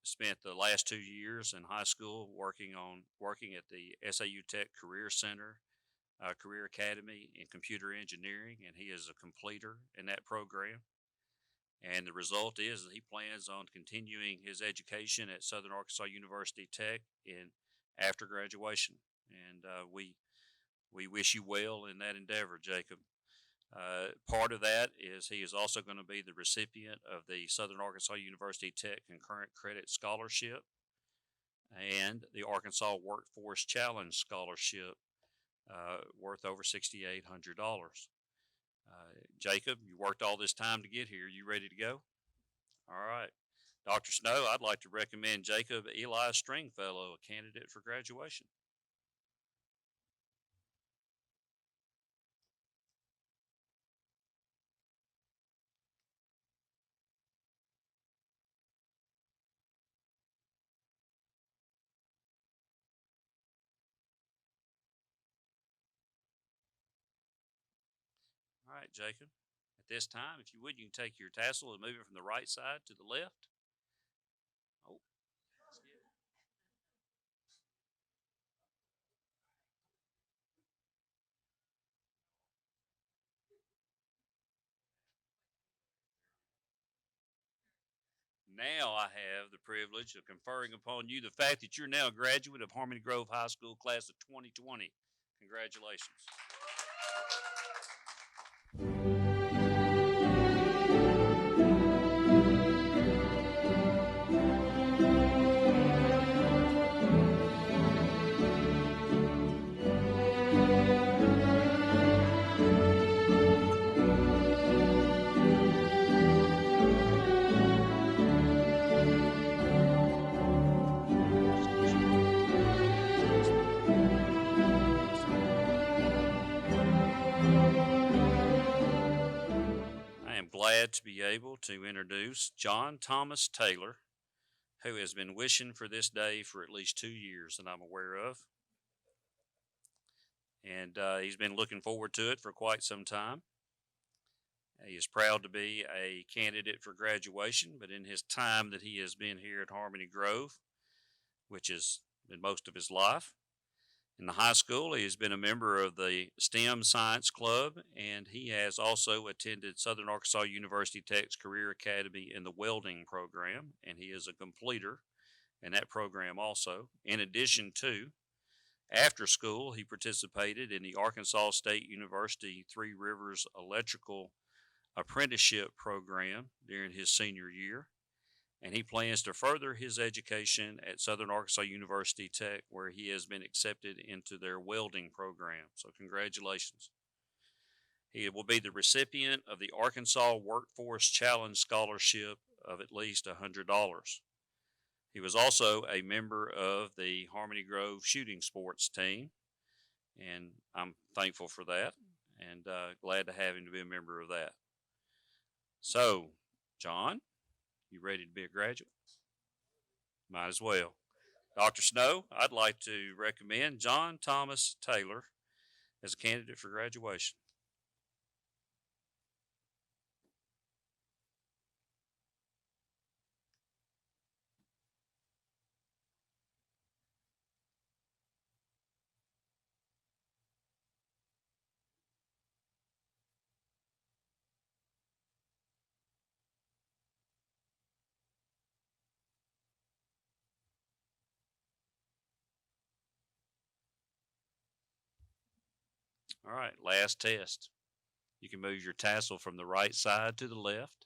spent the last 2 years in high school working at the SAU Tech Career Center, Career Academy in Computer Engineering, and he is a completer in that program. And the result is that he plans on continuing his education at Southern Arkansas University Tech after graduation. And we wish you well in that endeavor, Jacob. Part of that is he is also going to be the recipient of the Southern Arkansas University Tech Concurrent Credit Scholarship and the Arkansas Workforce Challenge Scholarship worth over $6,800. Jacob, you worked all this time to get here. You ready to go? All right. Dr. Snow, I'd like to recommend Jacob Eli Stringfellow, a candidate for graduation. All right, Jacob. At this time, if you would, you can take your tassel and move it from the right side to the left. Oh, let's get it. Now I have the privilege of conferring upon you the fact that you're now a graduate of Harmony Grove High School class of 2020. Congratulations. Glad to be able to introduce John Thomas Taylor, who has been wishing for this day for at least 2 years that I'm aware of. And he's been looking forward to it for quite some time. He is proud to be a candidate for graduation, but in his time that he has been here at Harmony Grove, which has been most of his life, in the high school, he has been a member of the STEM Science Club, and he has also attended Southern Arkansas University Tech's Career Academy in the welding program, and he is a completer in that program also. In addition to, after school, he participated in the Arkansas State University Three Rivers Electrical Apprenticeship Program during his senior year. And he plans to further his education at Southern Arkansas University Tech, where he has been accepted into their welding program. So congratulations. He will be the recipient of the Arkansas Workforce Challenge Scholarship of at least $100. He was also a member of the Harmony Grove shooting sports team, and I'm thankful for that and glad to have him to be a member of that. So, John, you ready to be a graduate? Might as well. Dr. Snow, I'd like to recommend John Thomas Taylor as a candidate for graduation. All right, last test. You can move your tassel from the right side to the left.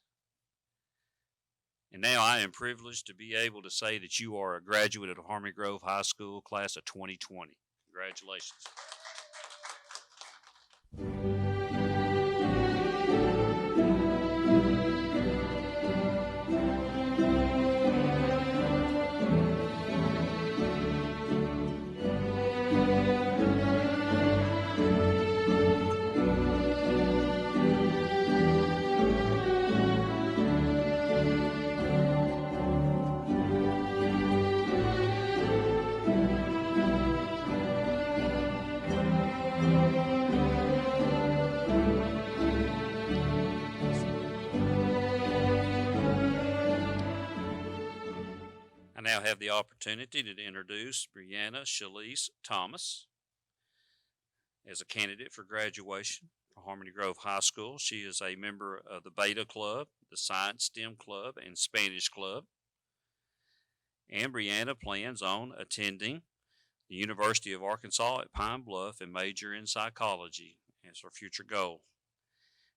And now I am privileged to be able to say that you are a graduate of Harmony Grove High School class of 2020. Congratulations. now have the opportunity to introduce Brianna Shalise Thomas as a candidate for graduation from Harmony Grove High School. She is a member of the Beta Club, the Science STEM Club, and Spanish Club. And Brianna plans on attending the University of Arkansas at Pine Bluff and major in psychology as her future goal.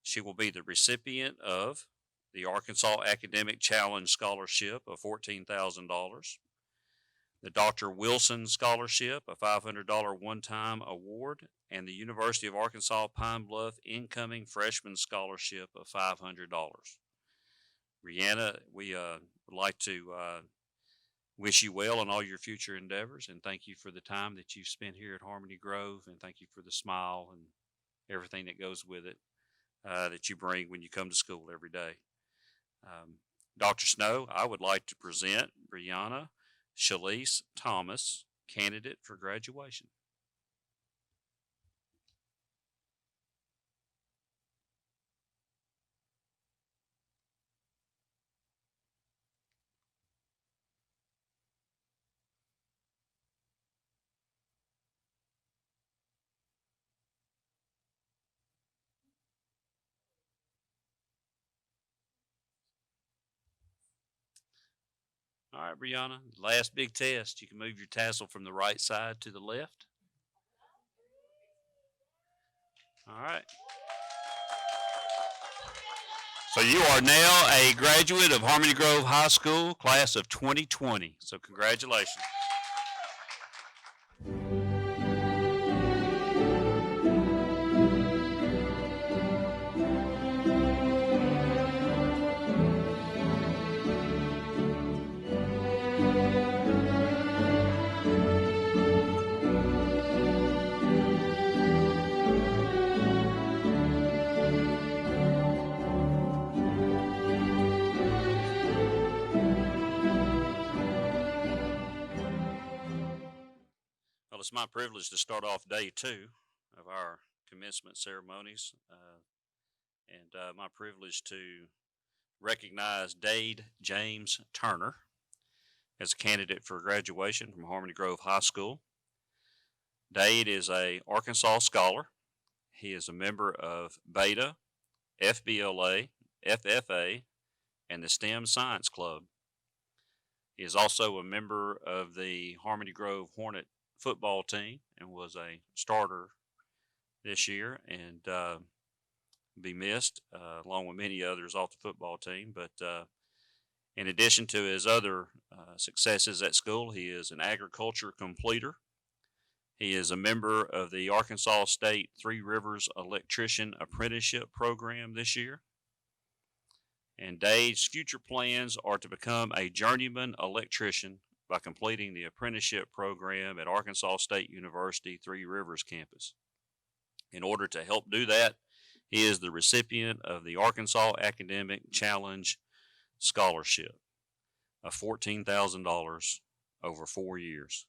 She will be the recipient of the Arkansas Academic Challenge Scholarship of $14,000, the Dr. Wilson Scholarship, a $500 one-time award, and the University of Arkansas Pine Bluff Incoming Freshman Scholarship of $500. Brianna, we would like to wish you well in all your future endeavors, and thank you for the time that you've spent here at Harmony Grove, and thank you for the smile and everything that goes with it that you bring when you come to school every day. Dr. Snow, I would like to present Brianna Shalise Thomas, candidate for graduation. All right, Brianna, last big test. You can move your tassel from the right side to the left. All right. So you are now a graduate of Harmony Grove High School, class of 2020. So congratulations. Well, it's my privilege to start off day 2 of our commencement ceremonies, and my privilege to recognize Dade James Turner as a candidate for graduation from Harmony Grove High School. Dade is a Arkansas scholar. He is a member of Beta, FBLA, FFA, and the STEM Science Club. He is also a member of the Harmony Grove Hornet football team and was a starter this year and be missed along with many others off the football team. But in addition to his other successes at school, he is an agriculture completer. He is a member of the Arkansas State Three Rivers Electrician Apprenticeship Program this year. And Dade's future plans are to become a journeyman electrician by completing the apprenticeship program at Arkansas State University Three Rivers campus. In order to help do that, he is the recipient of the Arkansas Academic Challenge Scholarship of $14,000 over 4 years.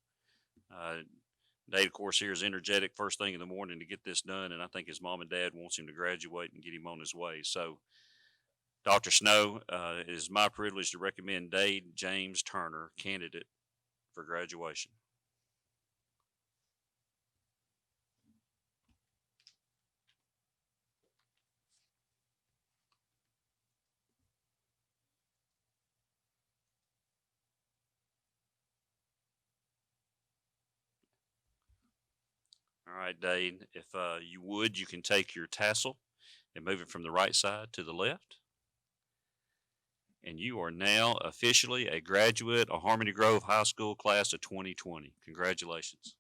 Dade, of course, here is energetic first thing in the morning to get this done, and I think his mom and dad wants him to graduate and get him on his way. So, Dr. Snow, it is my privilege to recommend Dade James Turner, candidate for graduation. All right, Dade, if you would, you can take your tassel and move it from the right side to the left. And you are now officially a graduate of Harmony Grove High School class of 2020. Congratulations.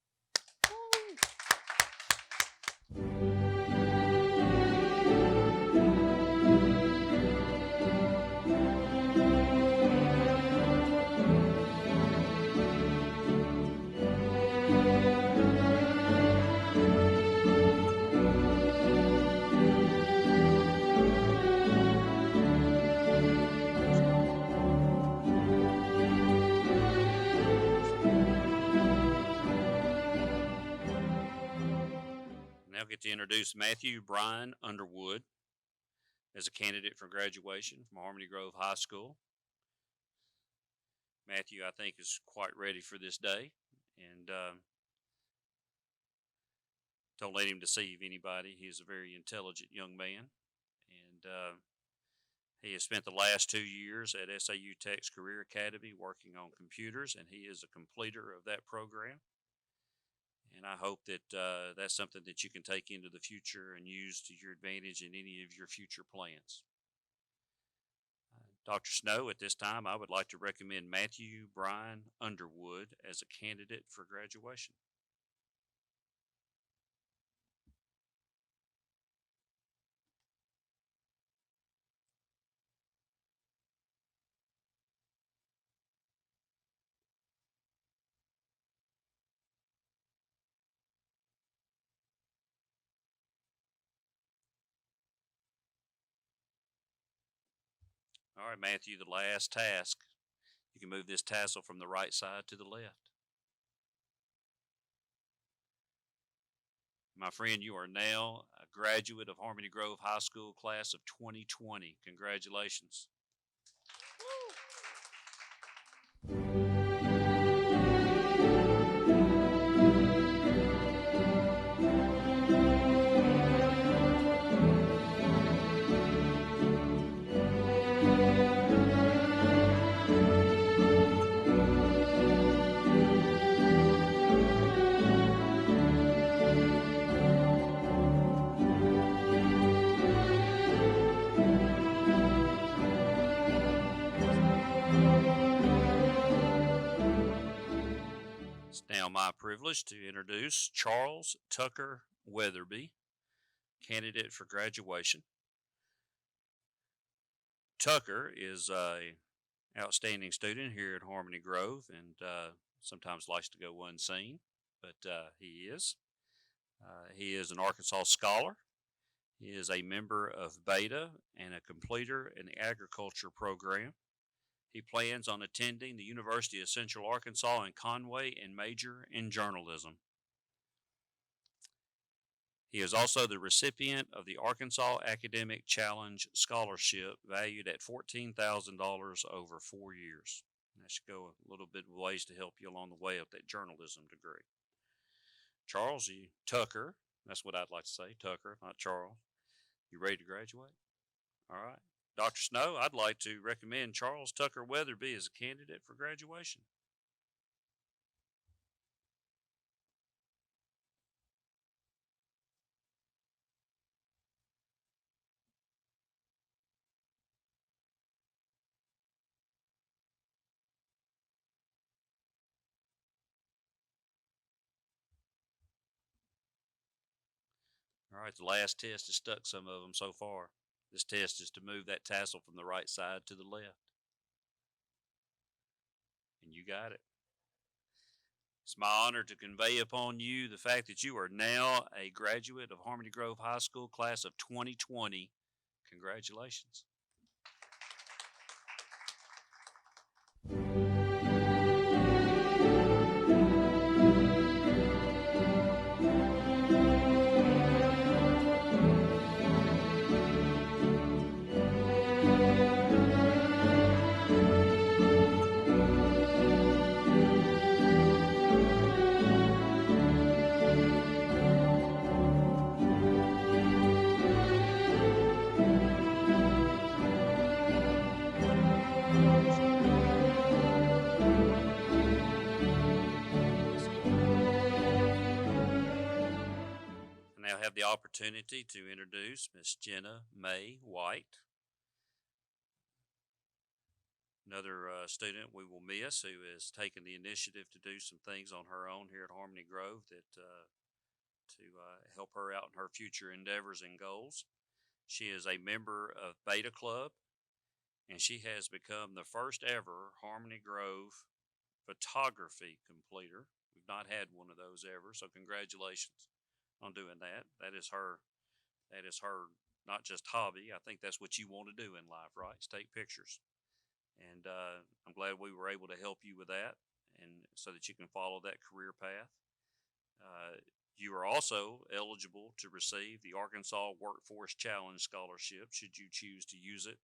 Now get to introduce Matthew Brian Underwood as a candidate for graduation from Harmony Grove High School. Matthew, I think, is quite ready for this day, and don't let him deceive anybody. He is a very intelligent young man, and he has spent the last 2 years at SAU Tech's Career Academy working on computers, and he is a completer of that program. And I hope that that's something that you can take into the future and use to your advantage in any of your future plans. Dr. Snow, at this time, I would like to recommend Matthew Brian Underwood as a candidate for graduation. All right, Matthew, the last task. You can move this tassel from the right side to the left. My friend, you are now a graduate of Harmony Grove High School class of 2020. Congratulations. It's now my privilege to introduce Charles Tucker Weatherby, candidate for graduation. Tucker is a outstanding student here at Harmony Grove and sometimes likes to go unseen, but he is. He is an Arkansas scholar. He is a member of Beta and a completer in the agriculture program. He plans on attending the University of Central Arkansas in Conway and major in journalism. He is also the recipient of the Arkansas Academic Challenge Scholarship valued at $14,000 over 4 years. That should go a little bit of ways to help you along the way of that journalism degree. Charles Tucker, that's what I'd like to say, Tucker, not Charles. You ready to graduate? All right. Dr. Snow, I'd like to recommend Charles Tucker Weatherby as a candidate for graduation. All right, the last test has stuck some of them so far. This test is to move that tassel from the right side to the left. And you got it. It's my honor to convey upon you the fact that you are now a graduate of Harmony Grove High School class of 2020. Congratulations. I now have the opportunity to introduce Miss Jenna May White, another student we will miss who has taken the initiative to do some things on her own here at Harmony Grove that to help her out in her future endeavors and goals. She is a member of Beta Club, and she has become the first ever Harmony Grove photography completer. We've not had one of those ever, so congratulations on doing that. That is her not just hobby. I think that's what you want to do in life, right? Is take pictures. And I'm glad we were able to help you with that, and so that you can follow that career path. You are also eligible to receive the Arkansas Workforce Challenge Scholarship should you choose to use it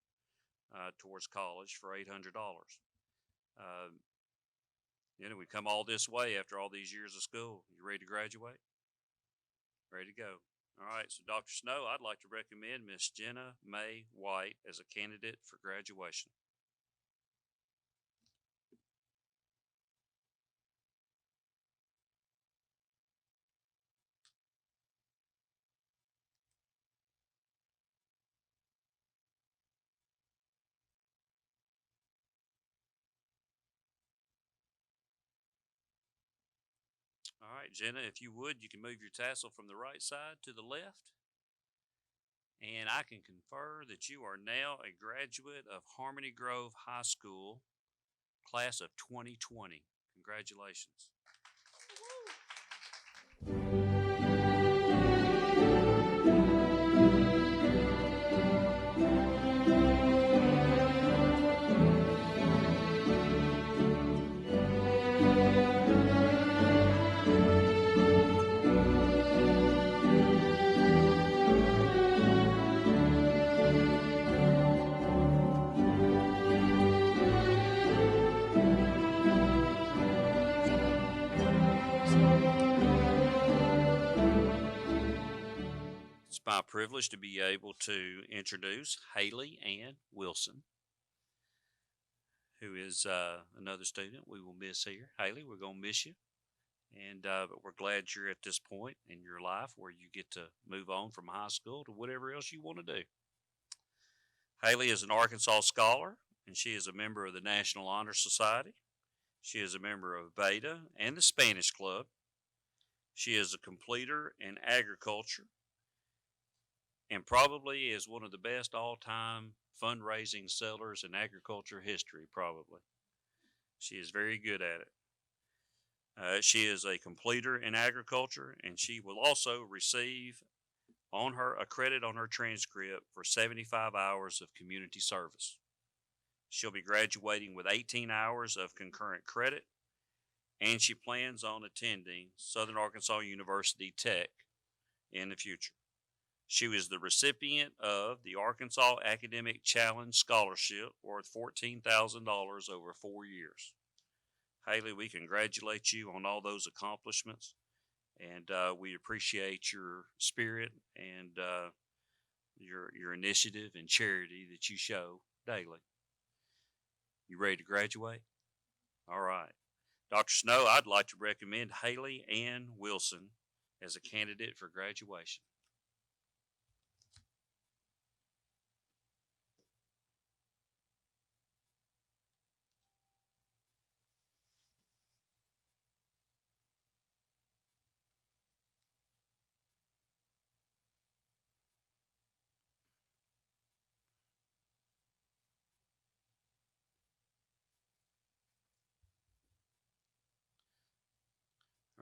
towards college for $800. You know, we come all this way after all these years of school. You ready to graduate? Ready to go. All right, so Dr. Snow, I'd like to recommend Miss Jenna May White as a candidate for graduation. All right, Jenna, if you would, you can move your tassel from the right side to the left. And I can confer that you are now a graduate of Harmony Grove High School, class of 2020. Congratulations. It's my privilege to be able to introduce Haley Ann Wilson, who is another student we will miss here. Haley, we're going to miss you. And but we're glad you're at this point in your life where you get to move on from high school to whatever else you want to do. Haley is an Arkansas scholar, and she is a member of the National Honor Society. She is a member of Beta and the Spanish Club. She is a completer in agriculture and probably is one of the best all-time fundraising sellers in agriculture history, probably. She is very good at it. She is a completer in agriculture, and she will also receive a credit on her transcript for 75 hours of community service. She'll be graduating with 18 hours of concurrent credit, and she plans on attending Southern Arkansas University Tech in the future. She was the recipient of the Arkansas Academic Challenge Scholarship worth $14,000 over 4 years. Haley, we congratulate you on all those accomplishments, and we appreciate your spirit and your initiative and charity that you show daily. You ready to graduate? All right. Dr. Snow, I'd like to recommend Haley Ann Wilson as a candidate for graduation.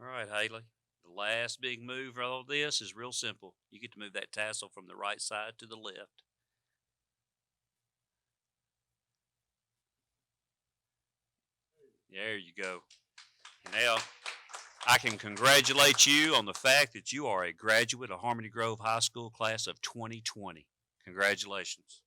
All right, Haley. The last big move of all this is real simple. You get to move that tassel from the right side to the left. There you go. And now I can congratulate you on the fact that you are a graduate of Harmony Grove High School class of 2020. Congratulations.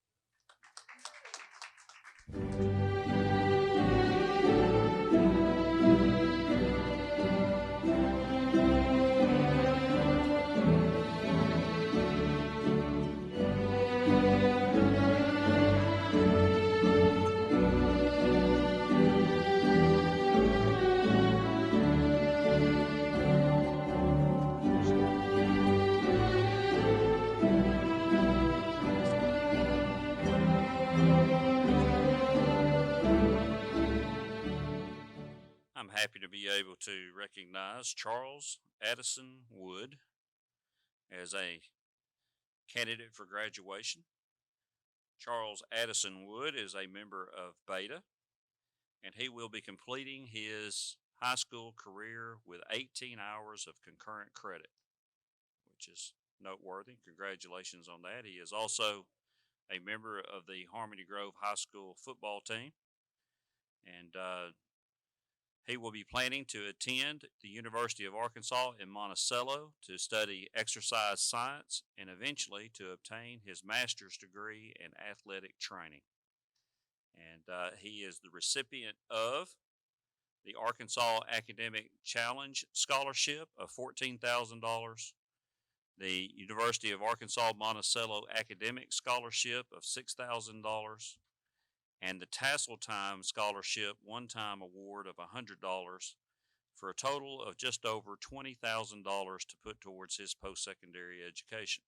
I'm happy to be able to recognize Charles Addison Wood as a candidate for graduation. Charles Addison Wood is a member of Beta, and he will be completing his high school career with 18 hours of concurrent credit, which is noteworthy. Congratulations on that. He is also a member of the Harmony Grove High School football team, and he will be planning to attend the University of Arkansas in Monticello to study exercise science and eventually to obtain his master's degree in athletic training. And he is the recipient of the Arkansas Academic Challenge Scholarship of $14,000, the University of Arkansas Monticello Academic Scholarship of $6,000, and the Tassel Time Scholarship one-time award of $100, for a total of just over $20,000 to put towards his post-secondary education.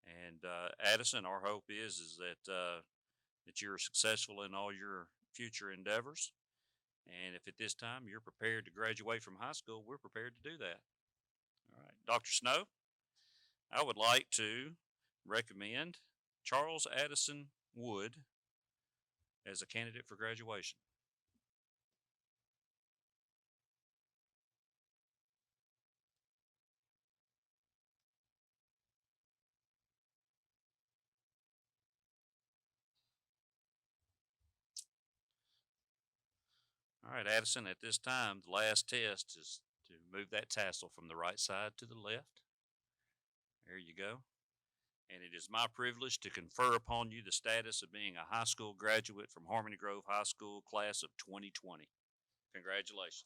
And Addison, our hope is that you're successful in all your future endeavors. And if at this time you're prepared to graduate from high school, we're prepared to do that. All right, Dr. Snow, I would like to recommend Charles Addison Wood as a candidate for graduation. All right, Addison, at this time, the last test is to move that tassel from the right side to the left. There you go. And it is my privilege to confer upon you the status of being a high school graduate from Harmony Grove High School class of 2020. Congratulations.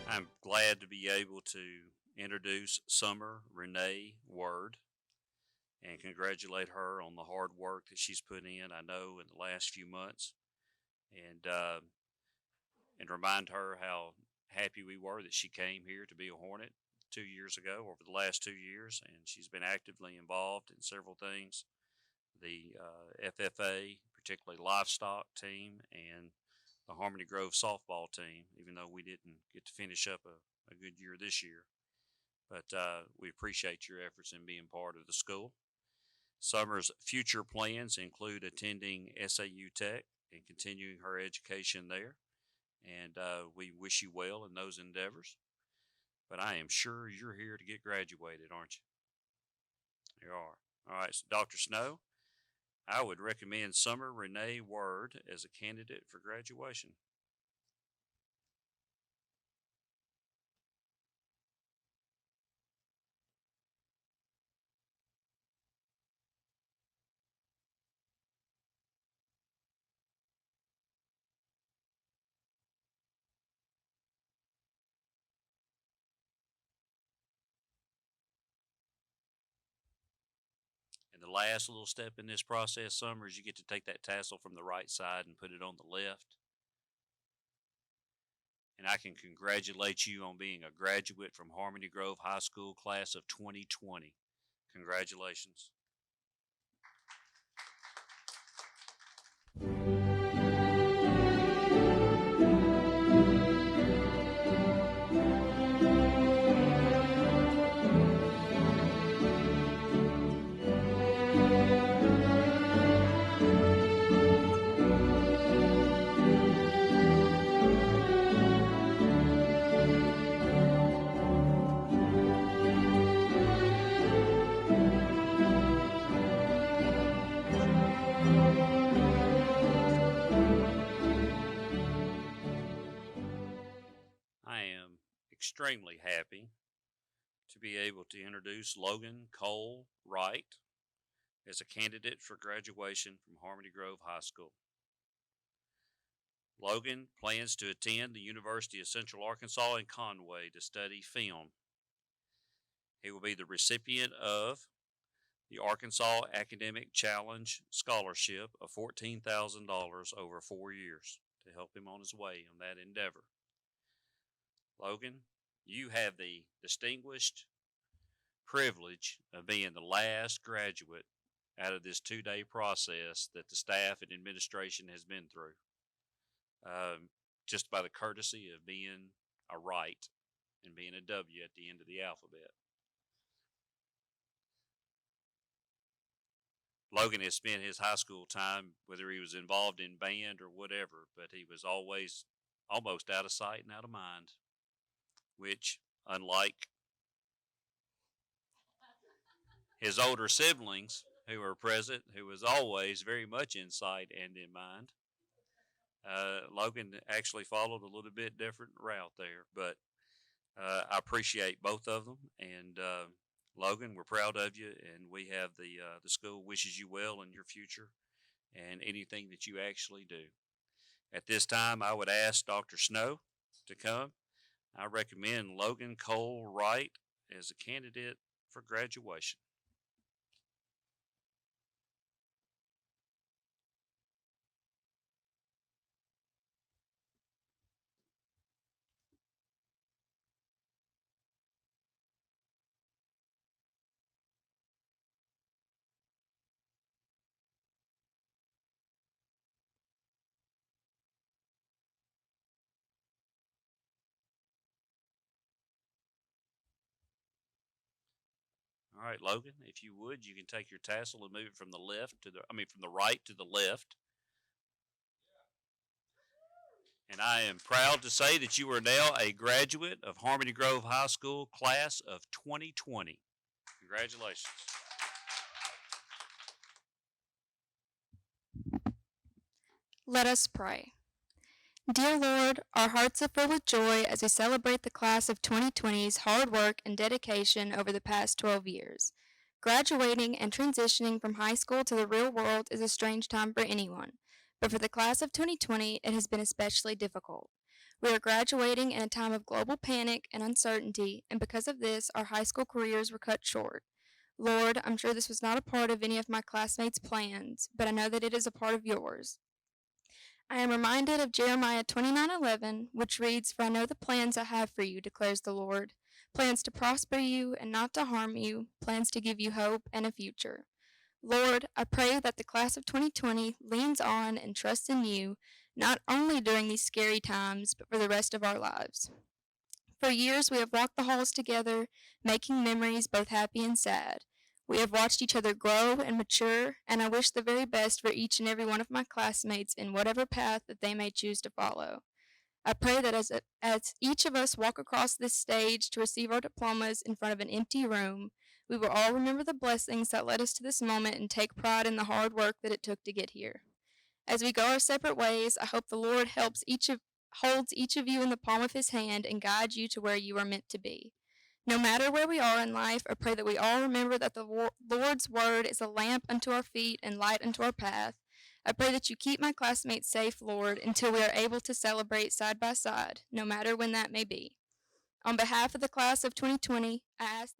I'm glad to be able to introduce Summer Renee Word and congratulate her on the hard work that she's put in, I know, in the last few months, and remind her how happy we were that she came here to be a Hornet 2 years ago, over the last 2 years, and she's been actively involved in several things. The FFA, particularly livestock team, and the Harmony Grove softball team, even though we didn't get to finish up a good year this year. But we appreciate your efforts in being part of the school. Summer's future plans include attending SAU Tech and continuing her education there. And we wish you well in those endeavors. But I am sure you're here to get graduated, aren't you? You are. All right, so Dr. Snow, I would recommend Summer Renee Word as a candidate for graduation. And the last little step in this process, Summer, is you get to take that tassel from the right side and put it on the left. And I can congratulate you on being a graduate from Harmony Grove High School class of 2020. Congratulations. I am extremely happy to be able to introduce Logan Cole Wright as a candidate for graduation from Harmony Grove High School. Logan plans to attend the University of Central Arkansas in Conway to study film. He will be the recipient of the Arkansas Academic Challenge Scholarship of $14,000 over 4 years to help him on his way on that endeavor. Logan, you have the distinguished privilege of being the last graduate out of this 2-day process that the staff and administration has been through. Just by the courtesy of being a right and being a W at the end of the alphabet. Logan has spent his high school time, whether he was involved in band or whatever, but he was always almost out of sight and out of mind, which, unlike his older siblings who were present, who was always very much in sight and in mind, Logan actually followed a little bit different route there, but I appreciate both of them. And Logan, we're proud of you, and we have the school wishes you well in your future and anything that you actually do. At this time, I would ask Dr. Snow to come. I recommend Logan Cole Wright as a candidate for graduation. All right, Logan, if you would, you can take your tassel and move it from the from the right to the left. And I am proud to say that you are now a graduate of Harmony Grove High School class of 2020. Congratulations. Let us pray. Dear Lord, our hearts are filled with joy as we celebrate the class of 2020's hard work and dedication over the past 12 years. Graduating and transitioning from high school to the real world is a strange time for anyone, but for the class of 2020, it has been especially difficult. We are graduating in a time of global panic and uncertainty, and because of this, our high school careers were cut short. Lord, I'm sure this was not a part of any of my classmates' plans, but I know that it is a part of yours. I am reminded of Jeremiah 29:11, which reads, "For I know the plans I have for you, declares the Lord, plans to prosper you and not to harm you, plans to give you hope and a future." Lord, I pray that the class of 2020 leans on and trusts in you, not only during these scary times, but for the rest of our lives. For years, we have walked the halls together, making memories both happy and sad. We have watched each other grow and mature, and I wish the very best for each and every one of my classmates in whatever path that they may choose to follow. I pray that as each of us walk across this stage to receive our diplomas in front of an empty room, we will all remember the blessings that led us to this moment and take pride in the hard work that it took to get here. As we go our separate ways, I hope the Lord holds each of you in the palm of his hand and guides you to where you are meant to be. No matter where we are in life, I pray that we all remember that the Lord's word is a lamp unto our feet and light unto our path. I pray that you keep my classmates safe, Lord, until we are able to celebrate side by side, no matter when that may be. On behalf of the class of 2020, I ask